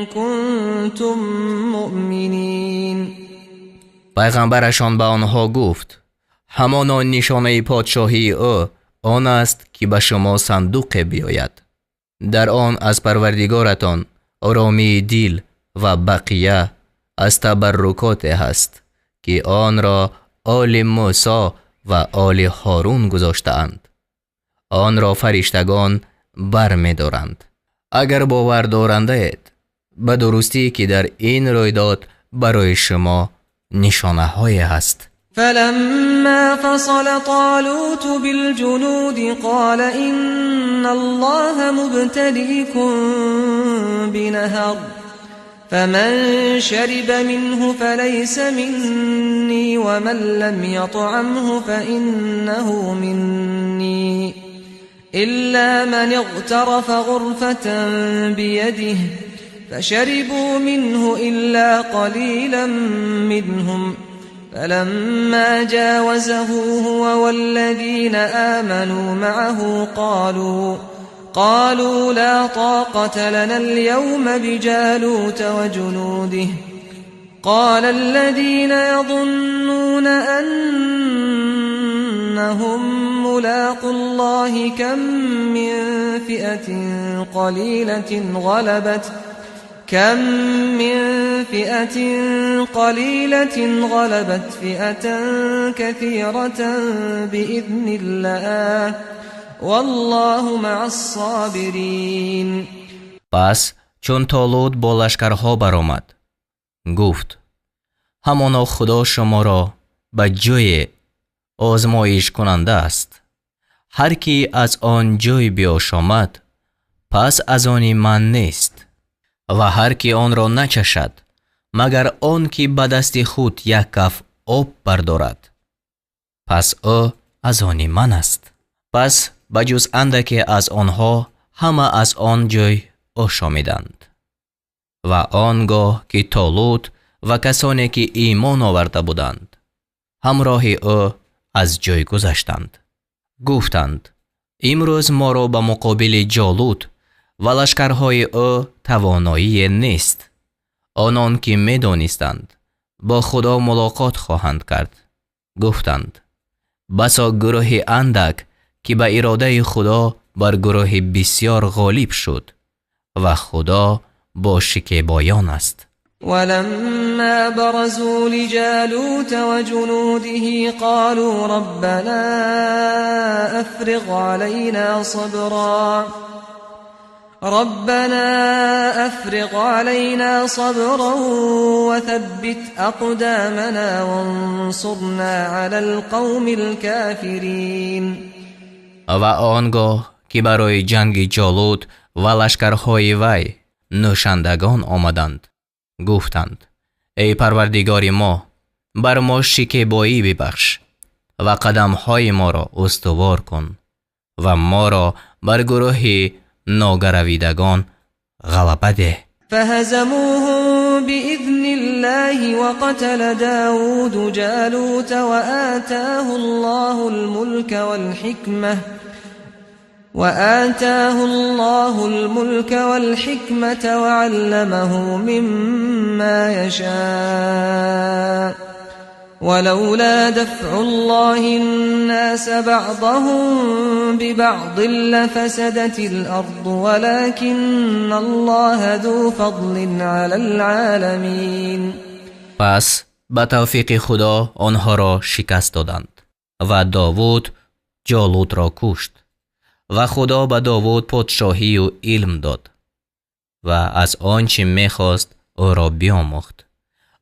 Speaker 2: كنتم مؤمنين.
Speaker 1: پیغمبرشان به آنها گفت همان نشانه پادشاهی او آن است که به شما صندوق بیاید. در آن از پروردگارتان آرامی دل و بقیه از تبرکات هست که آن را آل موسی و آل هارون گذاشتند. آن را فرشتگان بر می دارند. اگر باور دارنده اید به درستی که در این رویداد برای شما نشانه های هست.
Speaker 2: فلما فصل طالوت بالجنود قال إن الله مبتليكم بنهر فمن شرب منه فليس مني ومن لم يطعمه فإنه مني إلا من اغترف غرفة بيده فشربوا منه إلا قليلا منهم فلما جاوزه هو والذين آمنوا معه قالوا لا طاقة لنا اليوم بجالوت وجنوده قال الذين يظنون أنهم ملاقو الله كم من فئة قليلة غلبت فئة كثيرة بإذن الله والله مع الصابرین.
Speaker 1: پس چون طالوت با لشکرها برآمد گفت همانا خدا شما را به جای آزمایش کننده است. هر کی از آن جای بیاشامد پس از آن من نیست و هر کی آن را نچشد مگر آن که به دست خود یک کف آب بردارد پس او از آن من است. پس بجز اندکی از آنها همه از آن جای آشامیدند. و آنگاه که طالوت و کسانی که ایمان آورده بودند همراه او از جای گذشتند. گفتند امروز ما را به مقابل جالوت و لشکرهای او توانایی نیست. آنان که می دانستند با خدا ملاقات خواهند کرد گفتند بسا گروه اندک که به اراده خدا بر گروه بسیار غالب شد و خدا با شکیبایان است.
Speaker 2: ولما برزوا لجالوت وجنوده قالوا ربنا أفرغ علينا صبرا وثبت أقدامنا وانصرنا على القوم الكافرين.
Speaker 1: و آنگاه که برای جنگ جالوت و لشکرهای وی نوشندگان آمدند گفتند ای پروردگار ما بر ما شکیبایی ببخش و قدمهای ما را استوار کن و ما را بر گروه ناگرویدگان غلبه ده.
Speaker 2: فهزموهم بإذن الله وقتل داود جالوت وآتاه الله الملك والحكمة وعلمه مما يشاء ولولا دفع الله الناس بعضهم ببعض لفسدت الأرض ولكن الله ذو فضل على العالمين.
Speaker 1: پس به توفیق خدا آنها را شکست دادند و داوود جالوت را کشت و خدا به داوود پادشاهی و علم داد و از آنچه می‌خواست او را بیاموخت.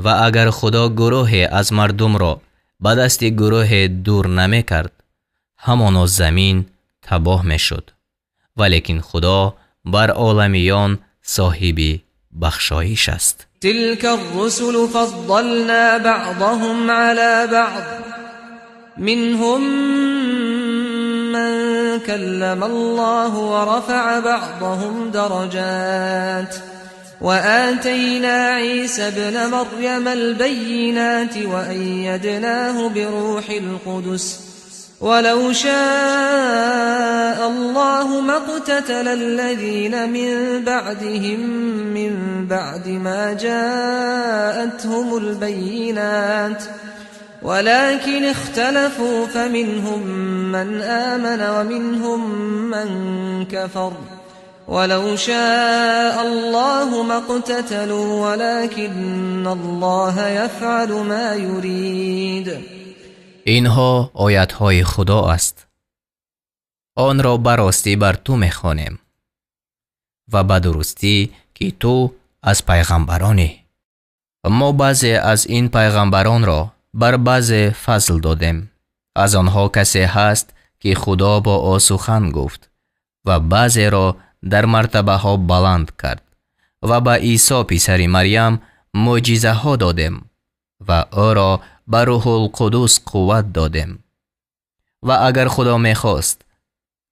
Speaker 1: و اگر خدا گروه از مردم را به دست گروه دور نمی کرد، همانا زمین تباه می شد. ولیکن خدا بر عالمیان صاحب بخشایش است.
Speaker 2: تلك الرسل فضلنا بعضهم على بعض منهم من كلم الله ورفع بعضهم درجات وآتينا عيسى ابن مريم البينات وأيدناه بروح القدس ولو شاء الله ما اقتتل الذين من بعدهم من بعد ما جاءتهم البينات ولكن اختلفوا فمنهم من آمن ومنهم من كفر ولو شاء الله ما اقتتلوا ولكن الله يفعل ما يريد.
Speaker 1: اینها آیت‌های خدا است. آن را براستی بر تو می‌خوانیم و به درستی که تو از پیغمبرانی. ما بعضی از این پیغمبران را بر بعضی فضل دادیم. از آنها کسی هست که خدا با او سخن گفت و بعضی را در مرتبه ها بلند کرد و به عیسی پسر مریم معجزه ها دادیم و او را به روح القدس قوت دادیم. و اگر خدا میخواست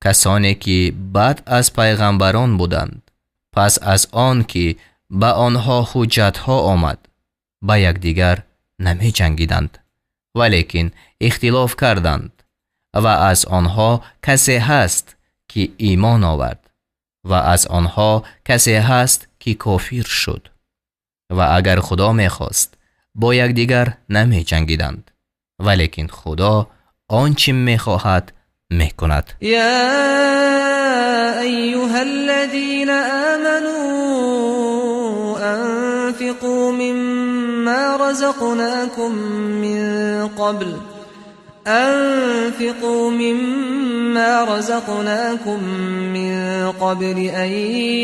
Speaker 1: کسانی که بعد از پیغمبران بودند پس از آن که به آنها حجت ها آمد با یکدیگر نمی جنگیدند، ولیکن اختلاف کردند و از آنها کسی هست که ایمان آورد و از آنها کسی هست که کافر شد. و اگر خدا میخواست با یکدیگر نمی جنگیدند، ولیکن خدا آنچه میخواهد میکند.
Speaker 2: یا ایها الذین آمنوا انفقوا مما رزقناكم من قبل أن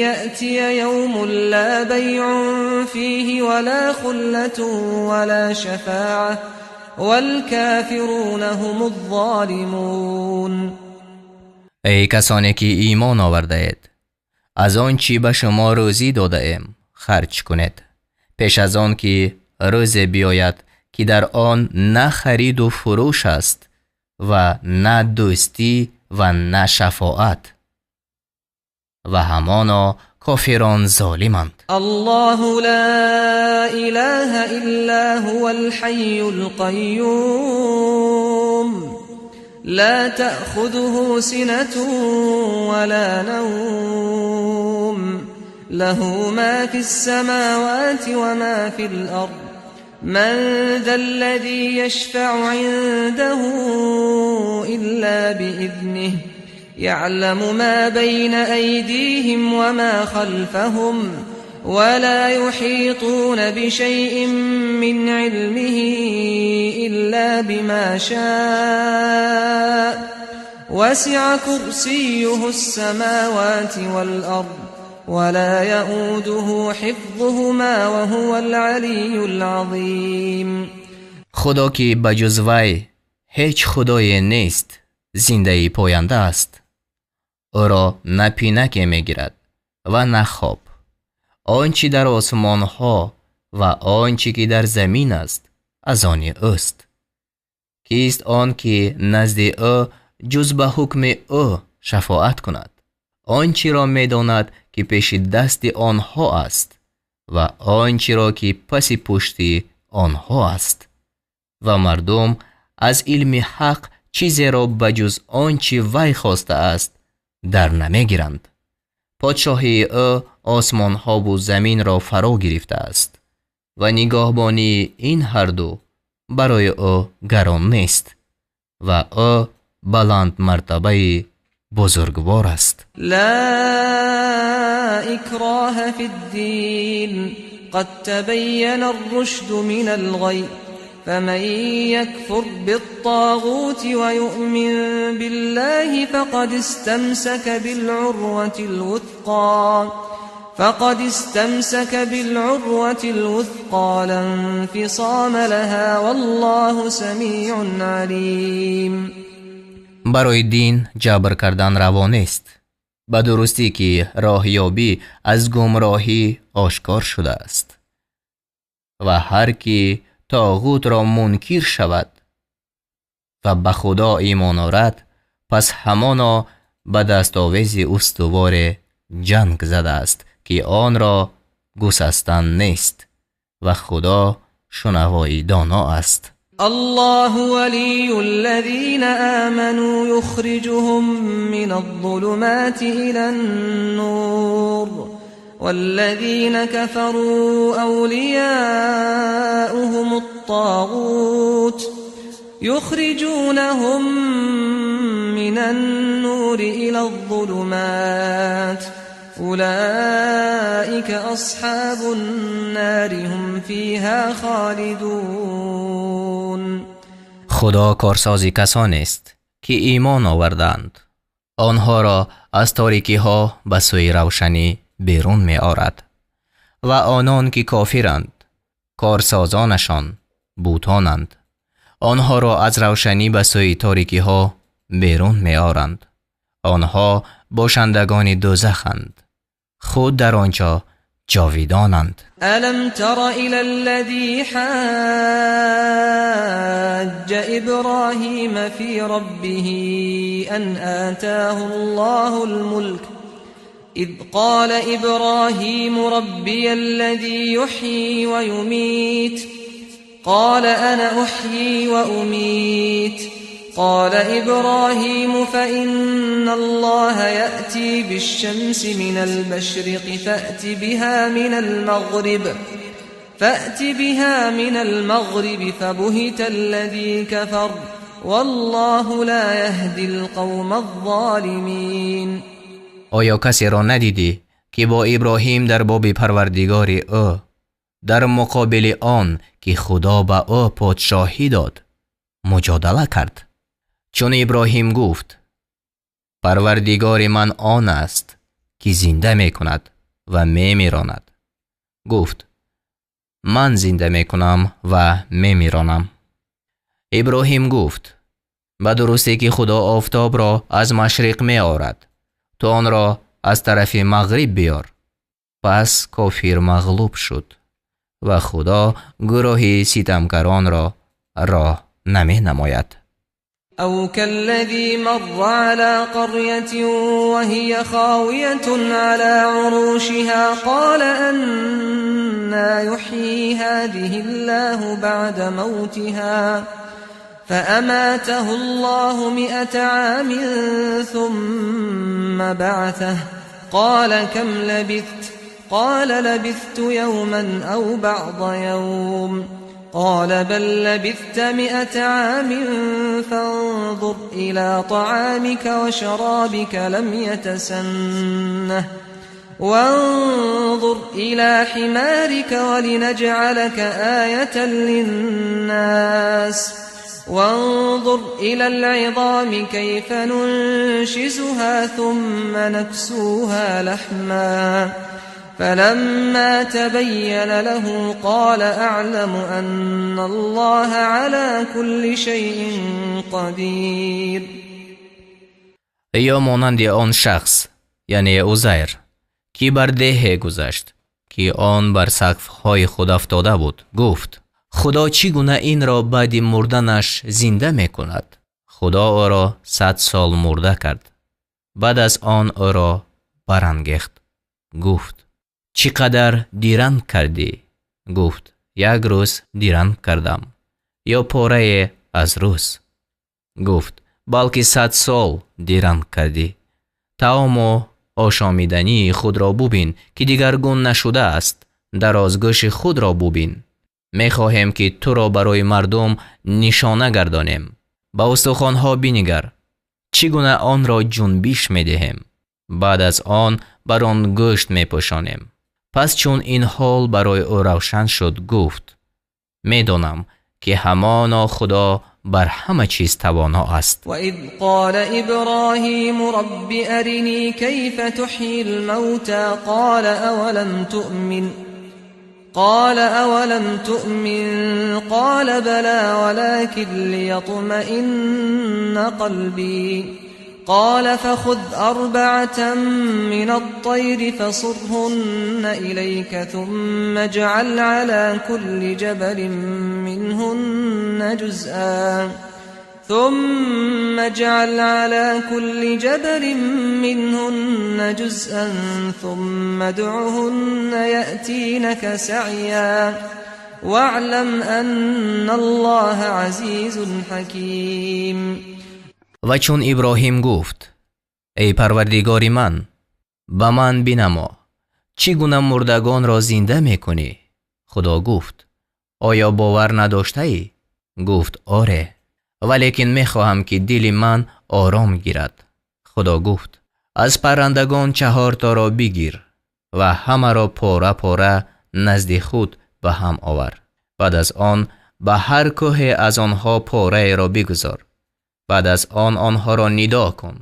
Speaker 2: يأتي يوم لا بيع فيه ولا خلة ولا شفاعة والكافرون هم الظالمون.
Speaker 1: ای کسانی که ایمان آورده اید، از آن چی به شما روزی داده ایم خرج کنید، پیش از آن که روزی بیاید که در آن نه خرید و فروش است و نه دوستی و نه شفاعت و همانا کافران ظالمند.
Speaker 2: الله لا اله الا هو الحي القيوم لا تأخذه سنة ولا نوم له ما في السماوات وما في الأرض من ذا الذي يشفع عنده إلا بإذنه يعلم ما بين أيديهم وما خلفهم ولا يحيطون بشيء من علمه إلا بما شاء وسع كرسيه السماوات والأرض ولا يؤوده حفظهما وهو العلي العظيم.
Speaker 1: خدا که بجز وی هیچ خدای نیست زنده پاینده است. او را نه پینک میگیرد و نه خواب. آنچه در آسمان ها و آنچه که در زمین است از آن اوست. کیست آن که نزد او جز به حکم او شفاعت کند؟ آنچه را می‌داند که پیش دست آنها است و آنچه را که پس پشت آنها است. و مردم از علم حق چیزی را بجز آنچه وی خواسته است در نمیگیرند. پادشاهی او آسمان ها و زمین را فرا گرفته است و نگاهبانی این هر دو برای او گران نیست و او بلند مرتبه بزرگوار است.
Speaker 2: لا اکراه فی الدین قد تبین الرشد من الغی فمن يكفر بالطاغوت ويؤمن بالله فقد استمسك بالعروة الوثقى لا انفصام لها والله سمیع علیم.
Speaker 1: برای دین جبر کردن روا نیست، به درستی که راهیابی از گمراهی آشکار شده است و هر کی طاغوت را منکر شود و به خدا ایمان آورد پس همانا به دستاویز استوار جنگ زده است که آن را گسستن نیست و خدا شنوای دانا است.
Speaker 2: الله ولي الذين آمنوا يخرجهم من الظلمات إلى النور والذين كفروا أولياؤهم الطاغوت يخرجونهم من النور إلى الظلمات أولئك أصحاب النار هم فيها خالدون.
Speaker 1: خدا کارسازی کسانی است که ایمان آوردند، آنها را از تاریکی ها به سوی روشنی بیرون می آورد و آنان که کافرند کارسازانشان بوتانند، آنها را از روشنی به سوی تاریکی ها بیرون می آورند. آنها باشندگان دوزخند، خود در آنجا جاویدانند.
Speaker 2: الم تر الى الذي حاج ابراهیم فی ربه ان آتاه الله الملك اذ قال ابراهیم ربی الذي يحيي ويميت قال انا احيي واميت قال إبراهيم فإن الله يأتي بالشمس من المشرق فأت بها من المغرب فبهت الذي كفر والله لا يهدي القوم الظالمين.
Speaker 1: آیا کسی را ندیدی که با ابراهیم در باب پروردگار او در مقابل آن که خدا به او پادشاهی داد مجادله کرد؟ چون ابراهیم گفت پروردگار من آن است که زنده می کند و می میراند، گفت من زنده می کنم و می میرانم. ابراهیم گفت به درستی که خدا آفتاب را از مشرق می آورد، تو آن را از طرف مغرب بیار. پس کافر مغلوب شد و خدا گروه ستمگران را راه نمی نماید.
Speaker 2: او كالذي مر على قرية وهي خاوية على عروشها قال أنا يحيي هذه الله بعد موتها فأماته الله 100 عام ثم بعثه قال كم لبثت قال لبثت يوما أو بعض يوم قال بل لبثت 100 عام فانظر إلى طعامك وشرابك لم يتسنه وانظر إلى حمارك ولنجعلك آية للناس وانظر إلى العظام كيف ننشزها ثم نكسوها لحما فلما تبين له قال أعلم أن الله على كل شيء قدير.
Speaker 1: یا مانند آن شخص یعنی عزیر که بر ده گذشت که آن بر سقف‌های خود افتاده بود، گفت خدا چی گونه این را بعد مردنش زنده می کند؟ خدا او را 100 سال مرده کرد. بعد از آن او را برانگیخت. گفت چقدر دیران کردی؟ گفت 1 روز دیران کردم، یا پاره از روز. گفت بلکه 100 سال دیران کردی. طعام و آشامیدنی خود را ببین که دیگرگون نشده است. درازگوش خود را ببین. می خواهیم که تو را برای مردم نشانه گردانیم. با استخوان‌ها بنگر چگونه آن را جنبش می دهیم. بعد از آن بر آن گوشت می پوشانیم. پس چون این حال برای او روشن شد گفت می دانم که همانا خدا بر همه چیز توانا است.
Speaker 2: و اذ قال ابراهیم رب ارنی کیف تحیی الموتى قال اولم تؤمن قال بلى ولكن ليطمئن قلبي قال فخذ 4 من الطير فصرهن إليك ثم اجعل على كل جبل منهن جزءا ثم ادعهن يأتينك سعيا واعلم أن الله عزيز حكيم.
Speaker 1: و چون ابراهیم گفت ای پروردگار من، به من بنما چگونه مردگان را زنده می کنی؟ خدا گفت آیا باور نداشته ای؟ گفت آره، ولیکن می خواهم که دل من آرام گیرد. خدا گفت از پرندگان 4 تا را بگیر و همه را پاره پاره نزد خود به هم آور. بعد از آن به هر کوه از آنها پاره را بگذار. بعد از آن آنها را ندا کن.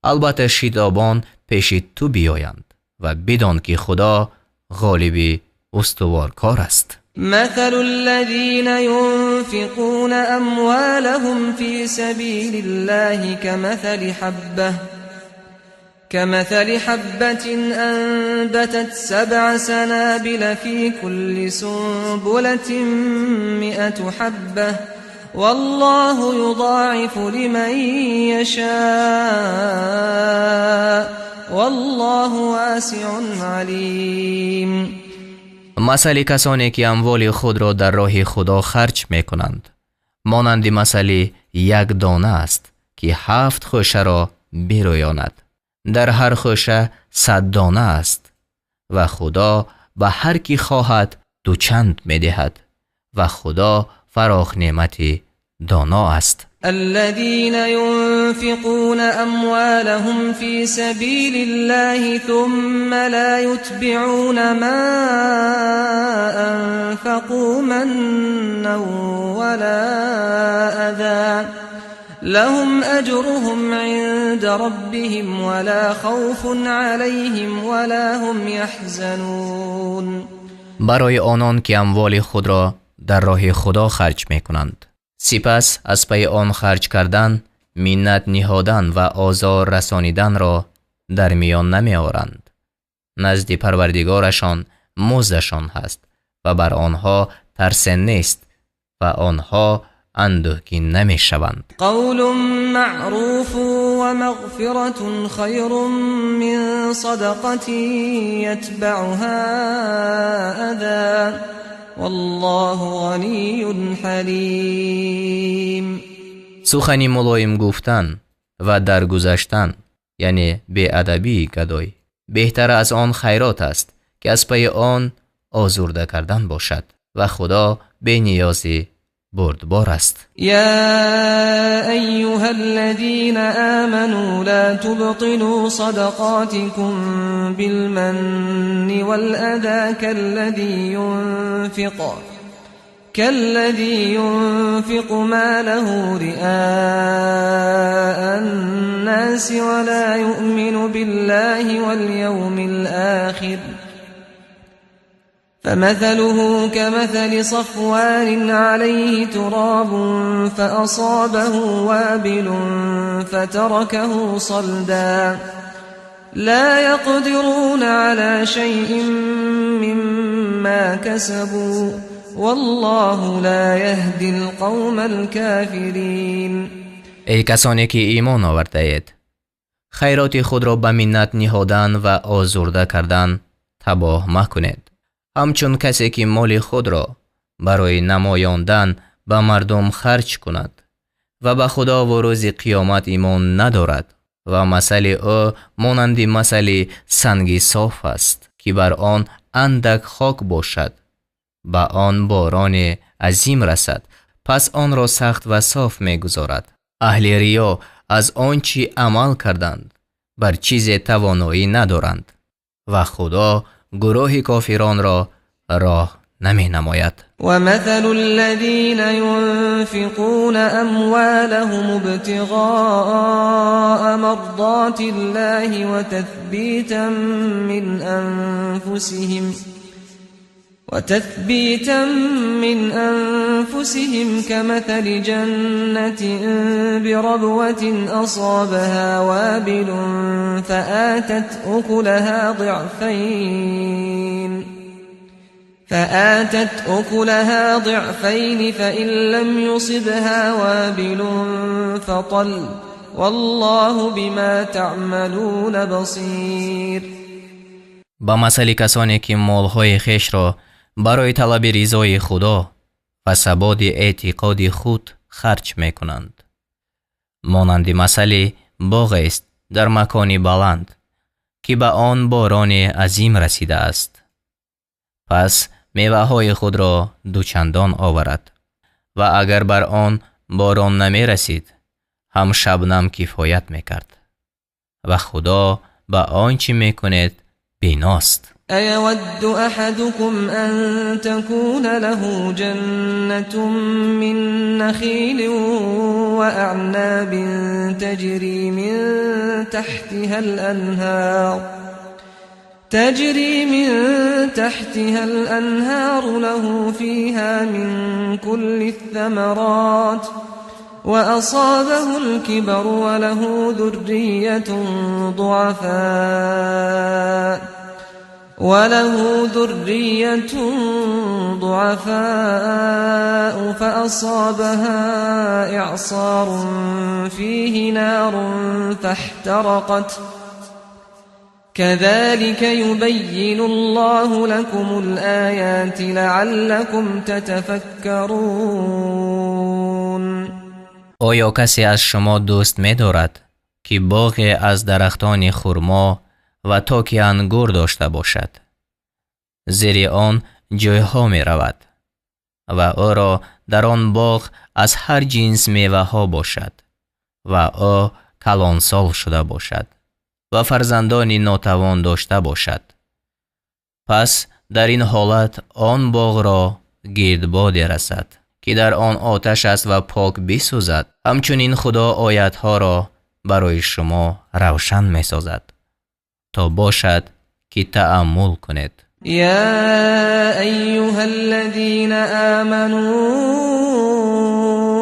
Speaker 1: البته شتابان پیش تو بیایند و بدان که خدا غالب استوارکار است.
Speaker 2: مثل الذين ينفقون أموالهم في سبيل الله كمثل حبة أنبتت 7 سنابل في كل سنبلة 100 حبة والله يضاعف لمن يشاء والله واسع عليم.
Speaker 1: مثل کسانی که اموال خود را در راه خدا خرج می کنند مانند مثل 1 دانه است که 7 خوشه را برویاند. در هر خوشه 100 دانه است و خدا به هر کی خواهد 2 چند می دهد و خدا فراخ نعمتی دانا است.
Speaker 2: الذين ينفقون أموالهم في سبيل الله ثم لا يتبعون ما أنفقوا منا ولا أذى لهم أجرهم عند ربهم ولا خوف عليهم ولا هم يحزنون.
Speaker 1: برای آنان که اموال خود را در راه خدا خرج می کنند سپس از پی آن خرج کردن، منت نهادن و آزار رسانیدن را در میان نمی آورند. نزد پروردگارشان مزدشان هست و بر آنها ترس نیست و آنها اندوهگین نمی شوند.
Speaker 2: قول معروف و مغفرة خیر من صدقة یتبعها اذى والله غنی حلیم.
Speaker 1: سخنی ملایم گفتن و درگذشتن یعنی بی‌ادبی گدای بهتر از آن خیرات است که از پی آن آزرده کردن باشد و خدا بی نیازی بردبار است.
Speaker 2: یا ایها الذین آمنوا لا تبطلوا صدقاتكم بالمن والأذى كالذي ينفق ماله رئاء الناس ولا يؤمن بالله واليوم الآخر فمثله كمثل صفوان عليه تراب فأصابه وابل فتركه صلدا لا يقدرون على شيء مما كسبوا والله لا يهدي القوم الكافرين.
Speaker 1: ای کسانی که ایمان آورده‌اید، خیرات خود را به منت نهادن و آزرده کردن تباه مکنید. همچون کسی که مال خود را برای نمایاندن به مردم خرج کند و به خدا و روز قیامت ایمان ندارد و مثل او مانند مثل سنگ صاف است که بر آن اندک خاک باشد، به آن باران عظیم رسد، پس آن را سخت و صاف می گذارد. اهل ریا از آنچه عمل کردند بر چیز توانایی ندارند و خدا گروه کافران را راه نمی نماید.
Speaker 2: ومثل الذين ينفقون أموالهم ابتغاء مرضات الله وتثبيتا من أنفسهم كمثل جنة بربوة أصابها وابل فآتت أكلها ضعفين فإن لم يصبها وابل فطل والله بما تعملون بصير.
Speaker 1: با مثل کسانی که مالهای خیش را برای طلب رضای خدا و ثبات اعتقاد خود خرج می کنند، مانند مثل باغ است در مکانی بلند که به آن باران عظیم رسیده است، پس میوه های خود را دوچندان آورد و اگر بر آن باران نمی رسید هم شبنم کفایت می کرد و خدا به آنچه می کند بیناست.
Speaker 2: أيود أحدكم أن تكون له جنة من نخيل وأعناب تجري من تحتها الأنهار له فيها من كل الثمرات وأصابه الكبر وله ذرية ضعفاء فأصابها إعصار فيه نار فاحترقت كذلك يبين الله لكم الآيات لعلكم تتفكرون.
Speaker 1: آیا کسی از شما دوست می دارد که باغ از درختان خرما و تاک انگور داشته باشد؟ زیر آن جایها می رود و او را در آن باغ از هر جنس میوه ها باشد و او کلانسال شده باشد و فرزندانی ناتوان داشته باشد. پس در این حالت آن باغ را گردبادی رسد که در آن آتش است و پاک بسوزد. همچنین خدا آیتها را برای شما روشن می سازد تا باشد که تأمل کنید.
Speaker 2: یا ایها الذین آمنوا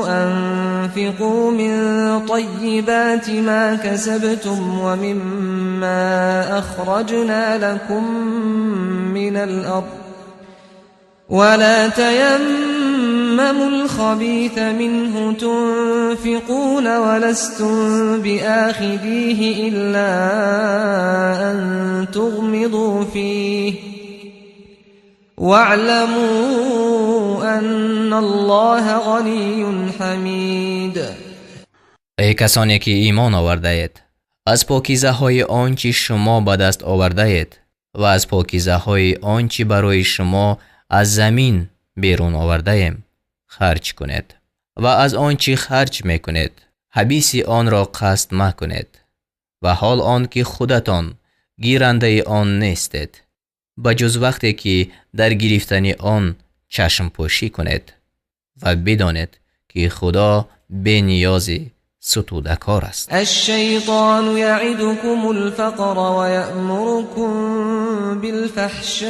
Speaker 2: انفقوا من طیبات ما کسبتم ومما اخرجنا لكم من الارض ولا تيمموا الخبيث منه تنفقون ولستم بآخذيه إلا أن تغمضوا فيه واعلموا أن الله غني حمید.
Speaker 1: ای کسانی که ایمان آورده اید، از پاکیزه های آنچه شما به دست آورده اید و از پاکیزه های آنچه برای شما از زمین بیرون آورده ایم خرج کنید و از آنچه خرج میکنید حبیس آن را قصد مکنید و حال آن که خودتان گیرنده آن نیستید، بجز وقتی که در گرفتن آن چشم پوشی کنید و بدانید که خدا بی نیازی ستوده کار است.
Speaker 2: الشیطان یعدکم الفقر و یأمرکم بالفحشاء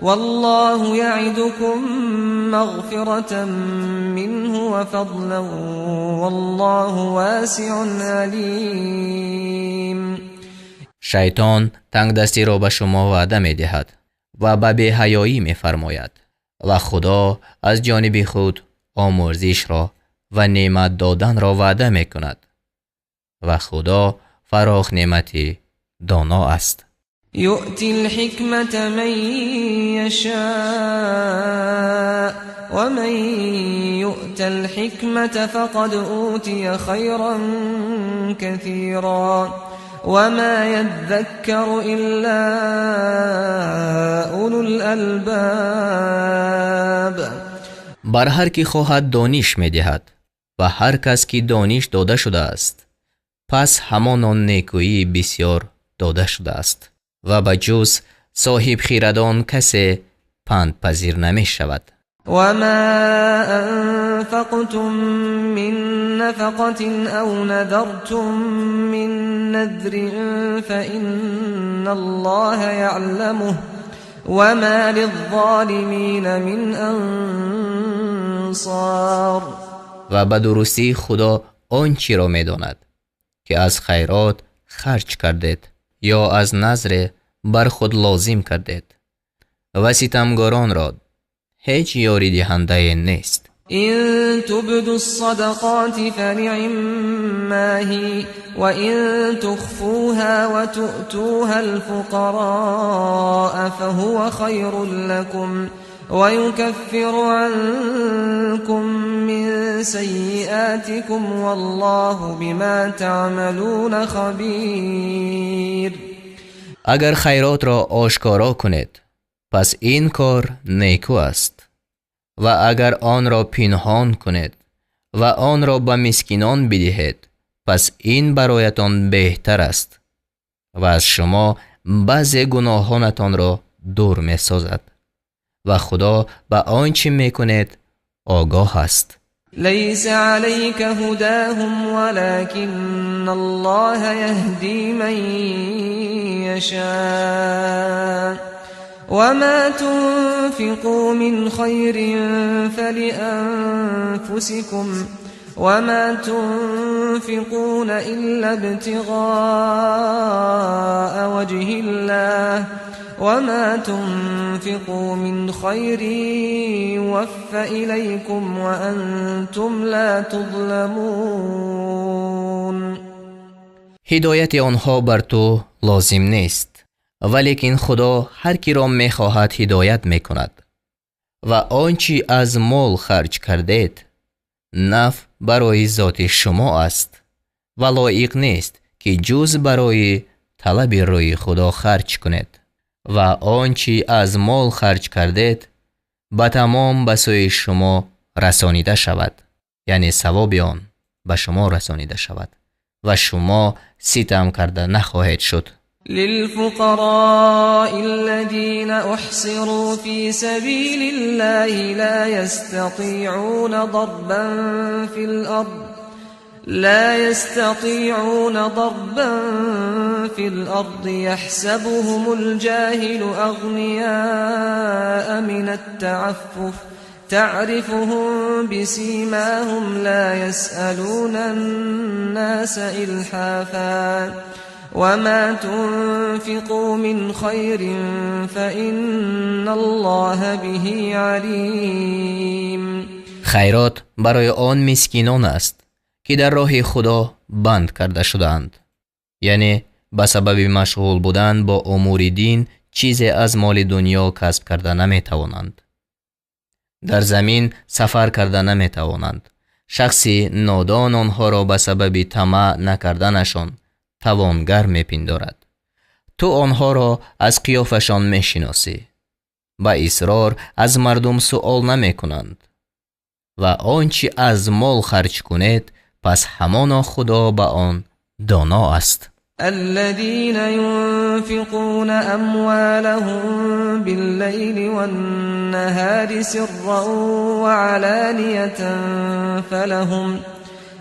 Speaker 2: والله یعدکم مغفرة منه و فضلا والله واسع علیم.
Speaker 1: شیطان تنگ دستی را به شما وعده می دهد و به بی‌حیایی می‌فرماید و خدا از جانب خود آمرزش را و نعمت دادن را وعده می‌کند و خدا فراخ نعمتی دانا است.
Speaker 2: يؤتي الحكمة من يشاء ومن يؤت الحكمة فقد أوتي خيرا كثيرا وما يذكر إلا أولو الألباب.
Speaker 1: بر هر کی خواهد دانش می‌دهد و هر کس که دانش داده شده است پس همان نیکویی بسیار داده شده است و به جز صاحب خیردان کسی پند پذیر نمی شود.
Speaker 2: وما أنفقتم من نفقة أو نذرتم من نذر فإن الله يعلمه وما للظالمين من أنصار.
Speaker 1: و به درستی خدا آنچه را می داند که از خیرات خرج کردید یا از نذر بر خود لازم کردید و ستمگاران را هیچ یاری دهنده نیست.
Speaker 2: إن تبدوا الصدقات فنعما هي وإن تخفوها وتؤتوها الفقراء فهو خير لكم ويكفر عنكم من سيئاتكم والله بما تعملون خبير.
Speaker 1: اگر خیرات را آشکارا کنید پس این کار نیکو است و اگر آن را پنهان کنید و آن را به مسکینان بدهید پس این برایتان بهتر است و از شما بعضی گناهانتان را دور می سازد و خدا به آنچه می کنید آگاه است.
Speaker 2: ليس عليك هداهم ولكن الله يهدي من يشاء وما تنفقوا من خير فلأنفسكم وما تنفقون إلا ابتغاء وجه الله وما تنفقوا من خير يوفى إليكم وأنتم لا تظلمون.
Speaker 1: هدایت آنها بر تو لازم نیست ولیکن خدا هر کی را می خواهد هدایت می کند و آنچه از مال خرج کردید نفع برای ذات شما است و لایق نیست که جز برای طلب روی خدا خرج کنید و آنچه از مال خرج کردید به تمام به سوی شما رسانیده شود، یعنی ثواب آن به شما رسانیده شود و شما ستم کرده نخواهید شد.
Speaker 2: للفقراء الذين أحصروا في سبيل الله لا يستطيعون ضربا في الأرض يحسبهم الجاهل أغنياء من التعفف تعرفهم بسيماهم لا يسألون الناس إلحافا وما تنفقوا من خير فإن الله به عليم.
Speaker 1: خیرات برای آن مسکینان است که در راه خدا بند کرده شدند، یعنی به سبب مشغول بودن با امور دین چیزی از مال دنیا کسب کرده نمی توانند. در زمین سفر کرده نمی توانند. شخصی نادان آنها را به سبب طمع نکردنشان توانگر می پندارد. تو آنها را از قیافشان می شناسی. با اصرار از مردم سؤال نمی کنند و آنچه از مال خرج کنید پس همان خدا به آن دانا است.
Speaker 2: الذين ينفقون أموالهم بالليل والنهار سرا وعلانية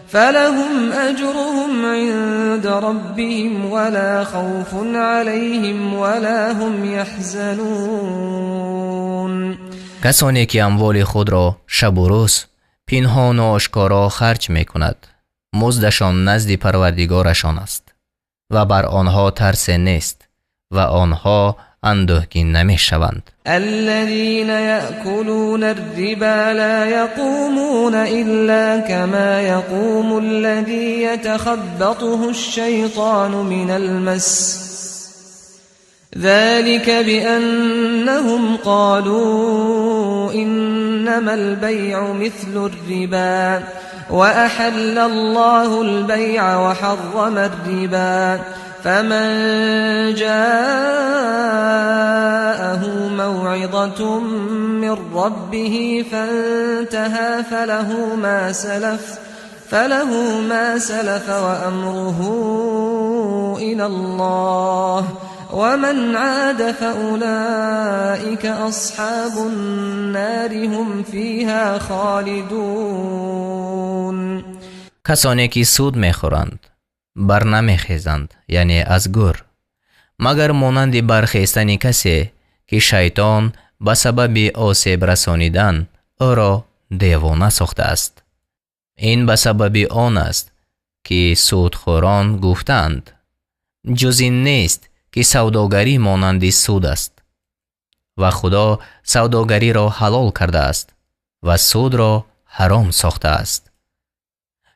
Speaker 2: فلهم أجرهم عند ربهم ولا خوف عليهم ولا هم يحزنون.
Speaker 1: کسانی که اموال خود را شب و روز پنهان و آشکارا خرج می کند مزدشان نزد پروردگارشان است و بر آنها ترس نیست و آنها اندوهگین نمی شوند.
Speaker 2: الذين يأكلون الربا لا يقومون إلا كما يقوم الذي يتخبطه الشيطان من المس ذلك بأنهم قالوا إنما البيع مثل الربا وأحل الله البيع وحرم الربا فمن جاءه موعظة من ربه فانتهى فله ما سلف وأمره إلى الله ومن عاد فأولئك أصحاب النار هم فيها خالدون.
Speaker 1: کسانی که سود میخورند بر نمیخیزند، یعنی از گور، مگر مانند برخیستن کسی که شیطان به سبب آسیب رسانیدن او را دیوانه ساخته است. این به سبب آن است که سودخوران گفتند جز این نیست که سوداگری مانند سود است و خدا سوداگری را حلال کرده است و سود را حرام ساخته است.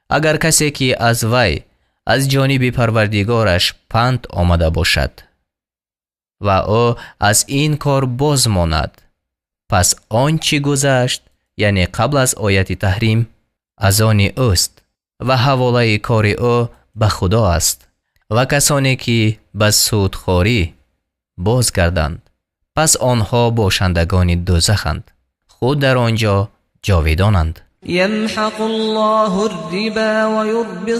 Speaker 1: اگر کسی که از وی از جانب پروردگارش پند آمده باشد و او از این کار باز ماند، پس آنچه گذشت، یعنی قبل از آیت تحریم، از آن اوست و حواله کار او به خدا است. و کسانی که به سودخوری باز کردند، پس آنها باشندگان دوزخند، خود در آنجا جاویدانند.
Speaker 2: يمحق الله الربا ويربي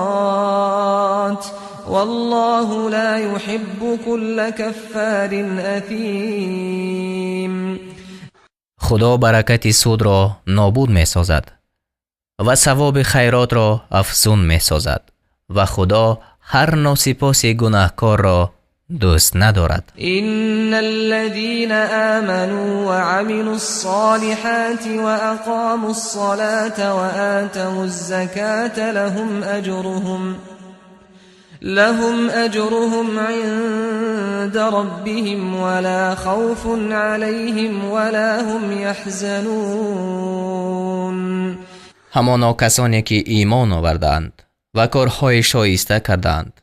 Speaker 2: الصدقات والله لا يحب كل كفار اثیم.
Speaker 1: خدا برکت سود را نابود می سازد و ثواب خیرات را افزون می سازد و خدا هر ناسپاس گناهکار را دوست ندارد.
Speaker 2: ان الذين آمنوا وعملوا الصالحات واقاموا الصلاة وآتوا الزكاة لهم اجرهم عند ربهم ولا خوف عليهم ولا هم يحزنون.
Speaker 1: همانا کسانی که ایمان آوردند و کارهای شایسته کردند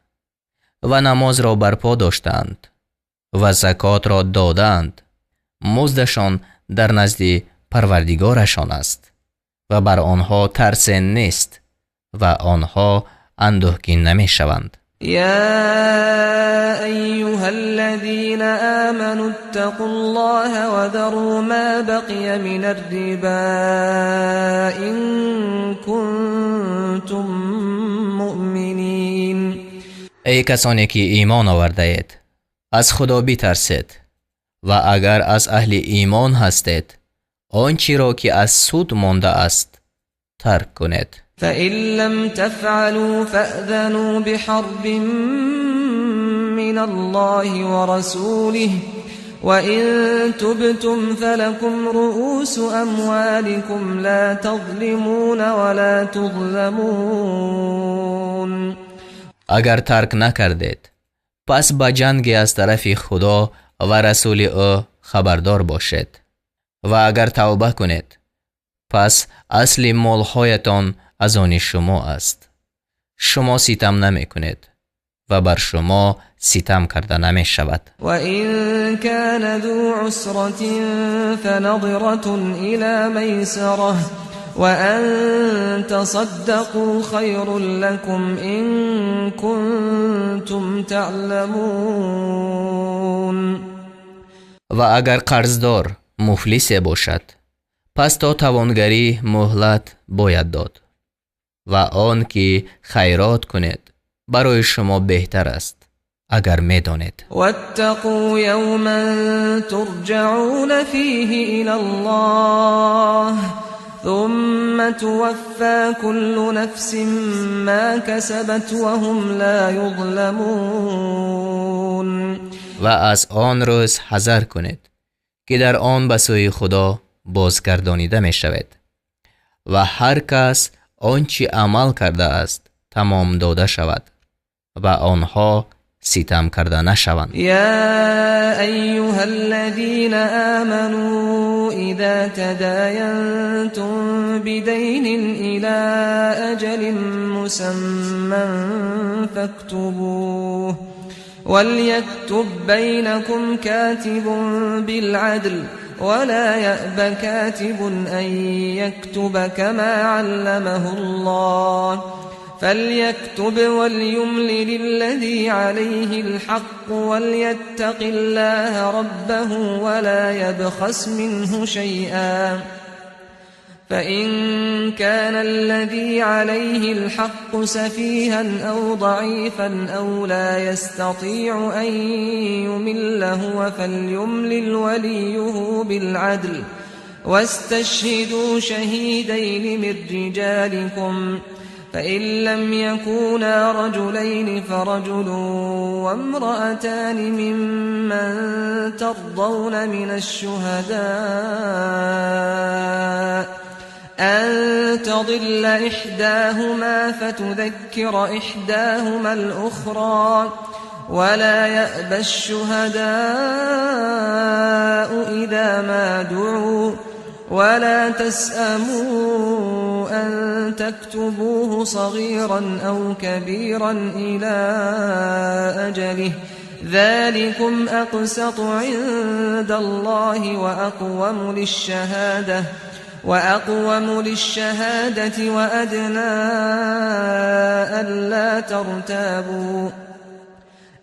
Speaker 1: و نماز را برپا داشتند و زکات را دادند، مزدشان در نزد پروردگارشان است و بر آنها ترس نیست و آنها اندوهگین نمی شوند.
Speaker 2: يا أيها الذين آمنوا اتقوا الله وذروا ما بقي من الربا إن كنتم مؤمنين.
Speaker 1: ای کسانی که ایمان آورده اید، از خدا بترسید و اگر از اهل ایمان هستید، آنچه را که از سود مانده است ترک کنید.
Speaker 2: فإن لم تفعلوا فأذنوا بحرب من الله ورسوله وإن تبتم فلكم رؤوس أموالكم لا تظلمون ولا تظلمون.
Speaker 1: اگر ترک نکردید، پس با جنگ از طرف خدا و رسول او خبردار باشید و اگر توبه کنید، پس اصل مالهایتان از آن شما است. شما ستم نمی کنید و بر شما ستم کرده نمی شود.
Speaker 2: و این کان ذو عسرة فنظرة الى میسرة و ان تصدقوا خیر لكم ان کنتم تعلمون.
Speaker 1: و اگر قرضدار مفلس باشد، پس تا توانگری مهلت باید داد و آن که خیرات کنید برای شما بهتر است اگر می‌دانید.
Speaker 2: واتقوا یوما ترجعون فیه الی الله ثم توفى كل نفس ما كسبت وهم لا يظلمون.
Speaker 1: و از آن روز حذر کنید که در آن به سوی خدا بازگردانیده می شود و هر کس آنچه عمل کرده است تمام داده شود و آنها ستم کرده نشوند.
Speaker 2: یا ایها الذین آمنوا اذا تداینتم بدین الى اجل مسمى فاكتبوه وليكتب بينكم كاتب بالعدل ولا يأب كاتب أن يكتب كما علمه الله فليكتب وليملل الذي عليه الحق وليتق الله ربه ولا يبخس منه شيئا فإن كان الذي عليه الحق سفيها أو ضعيفا أو لا يستطيع أن يمل هو فليملل وليه بالعدل واستشهدوا شهيدين من رجالكم فإن لم يكونا رجلين فرجل وامرأتان ممن ترضون من الشهداء أن تضل إحداهما فتذكر إحداهما الأخرى ولا يأبى الشهداء إذا ما دعوا ولا تسأموا أن تكتبوه صغيرا أو كبيرا إلى أجله ذلكم أقسط عند الله وأقوم للشهادة وأدنى ألا ترتابوا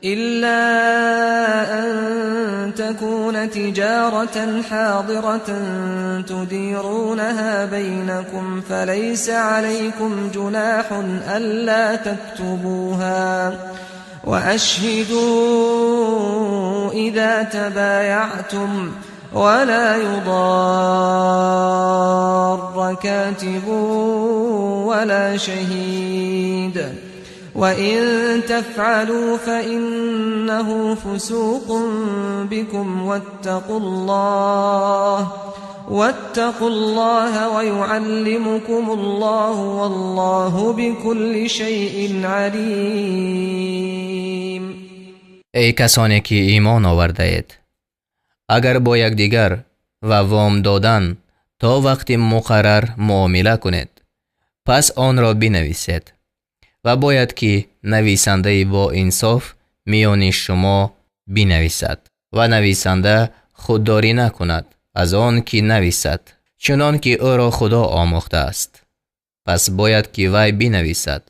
Speaker 2: إلا أن تكون تجارة حاضرة تديرونها بينكم فليس عليكم جناح ألا تكتبوها وأشهدوا إذا تبايعتم ولا يضار كاتب ولا شهيد وإن تفعلوا فإنه فسوق بكم واتقوا الله ويعلمكم الله والله بكل شيء عليم.
Speaker 1: ای کسانی که ایمان آورده اید، اگر با یکدیگر و وام دادن تا وقتی مقرر معامله کنید، پس آن را بنویسید و باید که نویسنده با انصاف میان شما بنویسد و نویسنده خودداری نکند از آن که نویسد، چنان که او را خدا آموخته است. پس باید که وی بنویسد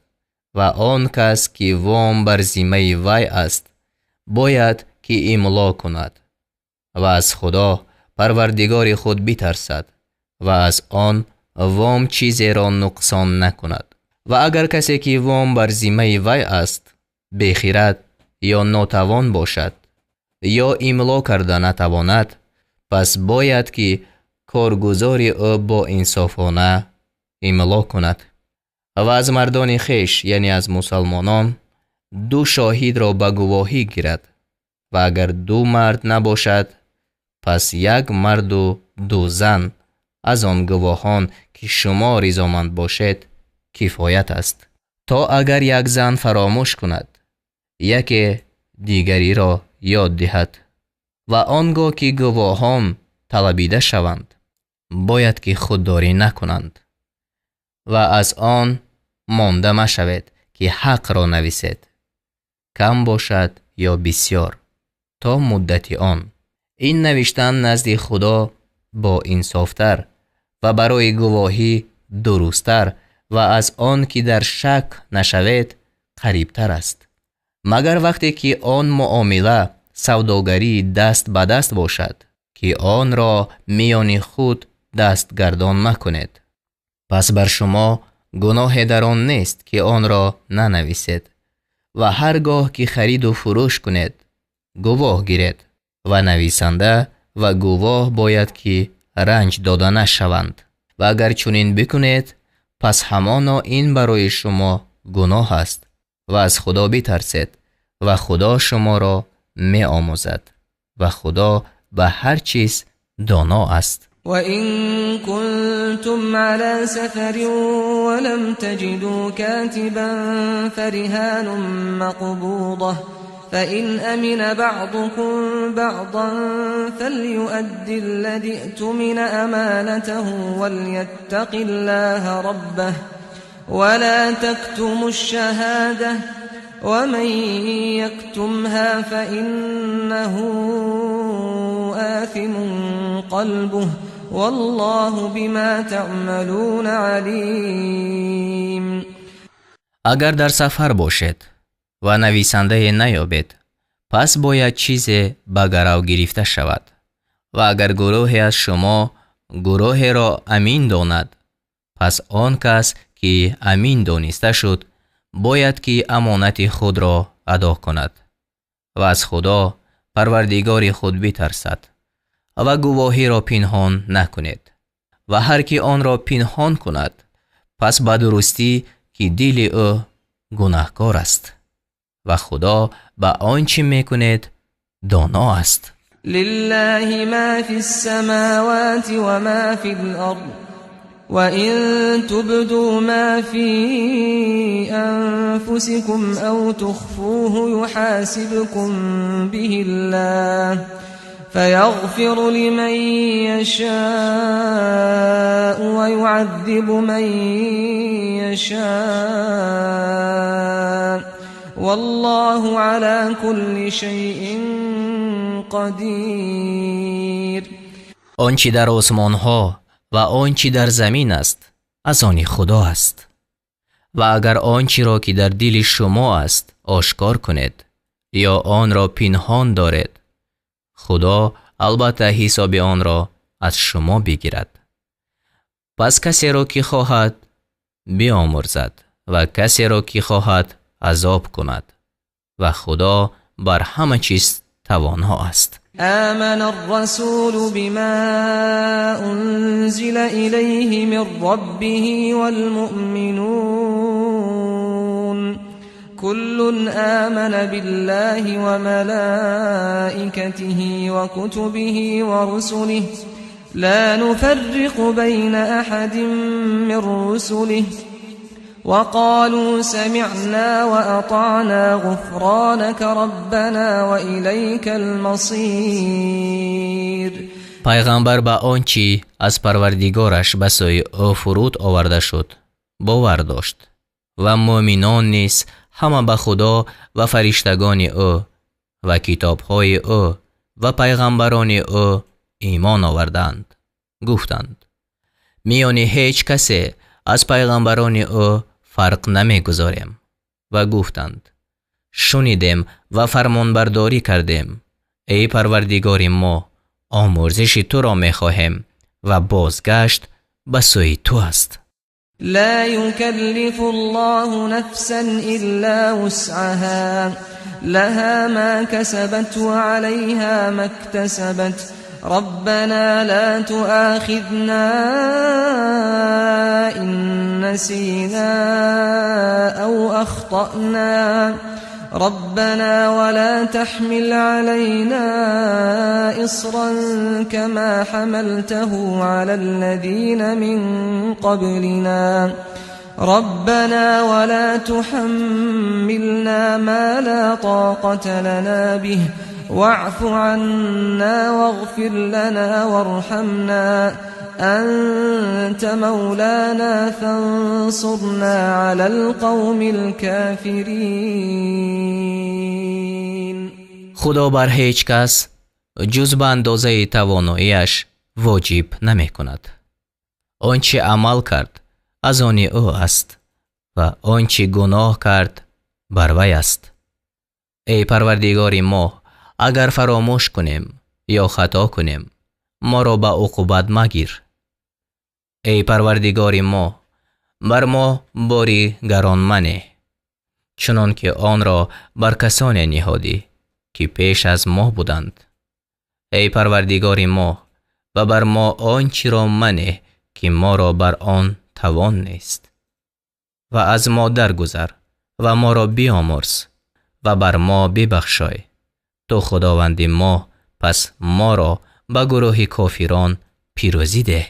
Speaker 1: و آن کس که وام بر ذمه وی است باید که املا کند و از خدا پروردگار خود بترسد و از آن وام چیزی را نقصان نکند. و اگر کسی که وام بر ذمه وی است بخیرد یا ناتوان باشد یا املا کرده نتواند، پس باید که کارگزار او با انصافانه املا کند و از مردان خویش یعنی از مسلمانان 2 شاهد را به گواهی گیرد و اگر 2 مرد نباشد پس 1 مرد و 2 زن از آن گواهان که شما رضامند باشید کفایت است، تا اگر 1 زن فراموش کند یکی دیگری را یاد دهد و آنگاه که گواهان طلبیده شوند باید که خودداری نکنند و از آن مانده مشوید که حق را نویسید، کم باشد یا بسیار، تا مدت آن. این نوشتن نزد خدا با انصافتر و برای گواهی درستتر و از آن که در شک نشوید قریبتر است، مگر وقتی که آن معامله سوداگری دست به دست باشد که آن را میان خود دست گردان مکنید. پس بر شما گناه در آن نیست که آن را ننویسید و هرگاه که خرید و فروش کنید گواه گیرید و نویسنده و گواه باید که رنج داده نشوند و اگر چنین بکنید پس همانا این برای شما گناه است و از خدا بترسید و خدا شما را می آموزد و خدا به هر چیز دانا است.
Speaker 2: وَإِن كُنتُمْ عَلَى سَفَرٍ وَلَمْ تَجِدُوا كَاتِبًا فَرِهَانٌ مَّقْبُوضَةٌ فإن أمن بعضكم بعضا فليؤد الذي اؤتمن أمانته وليتق الله ربه ولا تكتموا الشهادة ومن يكتمها فإنه آثم قلبه والله بما تعملون علیم.
Speaker 1: اگر در سفر باشد و نویسنده نیابد، پس باید چیزی به گرو گرفته شود. و اگر گروهی از شما گروه را امین داند، پس آن کس که امین دانسته شد باید که امانت خود را ادا کند و از خدا پروردگار خود بترسد و گواهی را پنهان نکند. و هر کی آن را پنهان کند، پس به درستی که دل او گناهکار است و خدا به آنچه میکند دانا است.
Speaker 2: لله ما فی السماوات و ما فی الارض وَإِن تُبْدُوا مَا فِي أَنفُسِكُمْ أَوْ تُخْفُوهُ يُحَاسِبْكُم بِهِ اللَّهُ فَيَغْفِرُ لِمَن يَشَاءُ وَيُعَذِّبُ مَن يَشَاءُ وَاللَّهُ عَلَى كُلِّ شَيْءٍ قَدِيرٌ.
Speaker 1: آنچه در آسمان‌ها و آنچه در زمین است از آن خدا است. و اگر آنچه را که در دل شما است آشکار کنید یا آن را پنهان دارید، خدا البته حساب آن را از شما بگیرد. پس کسی را که خواهد بیامرزد و کسی را که خواهد عذاب کند و خدا بر همه چیز توانا است.
Speaker 2: آمن الرسول بما أنزل إليه من ربه والمؤمنون كل آمن بالله وملائكته وكتبه ورسله لا نفرق بين أحد من رسله وقالوا سمعنا وأطعنا غفرانك ربنا وإليك المصير.
Speaker 1: پیغمبر به آنچه از پروردگارش به سوی او فرود آورده شد باور داشت و مؤمنان نیز همه به خدا و فرشتگان او و کتابهای او و پیغمبران او ایمان آوردند. گفتند میان هیچ کسی از پیغمبران او فرق نمیگذاریم و گفتند شنیدیم و فرمانبرداری کردیم. ای پروردگار ما، آمرزش تو را میخواهیم و بازگشت به سوی تو است.
Speaker 2: لا يكلف الله نفسا إلا وسعها لها ما كسبت وعليها ما اكتسبت ربنا لا تؤاخذنا إن نسينا أو أخطأنا ربنا ولا تحمل علينا إصرا كما حملته على الذين من قبلنا ربنا ولا تحملنا ما لا طاقة لنا به واعف عنا واغفر لنا وارحمنا أنت مولانا فانصرنا على القوم الكافرين.
Speaker 1: خدا بر هیچ کس جز به اندازه تواناییش واجب نمی کند. آنچه عمل کرد از آن او است و آنچه گناه کرد بر وی است. ای پروردگار ما، اگر فراموش کنیم یا خطا کنیم ما را به عقوبت مگیر. ای پروردگار ما، بر ما باری گران منه چنان که آن را بر کسان نهادی که پیش از ما بودند. ای پروردگار ما، و بر ما آنچه را منه که ما را بر آن توان نیست و از ما درگذر و ما را بیامرز و بر ما ببخشای. تو خداوند ما، پس ما را به گروه کافران پیروزی ده.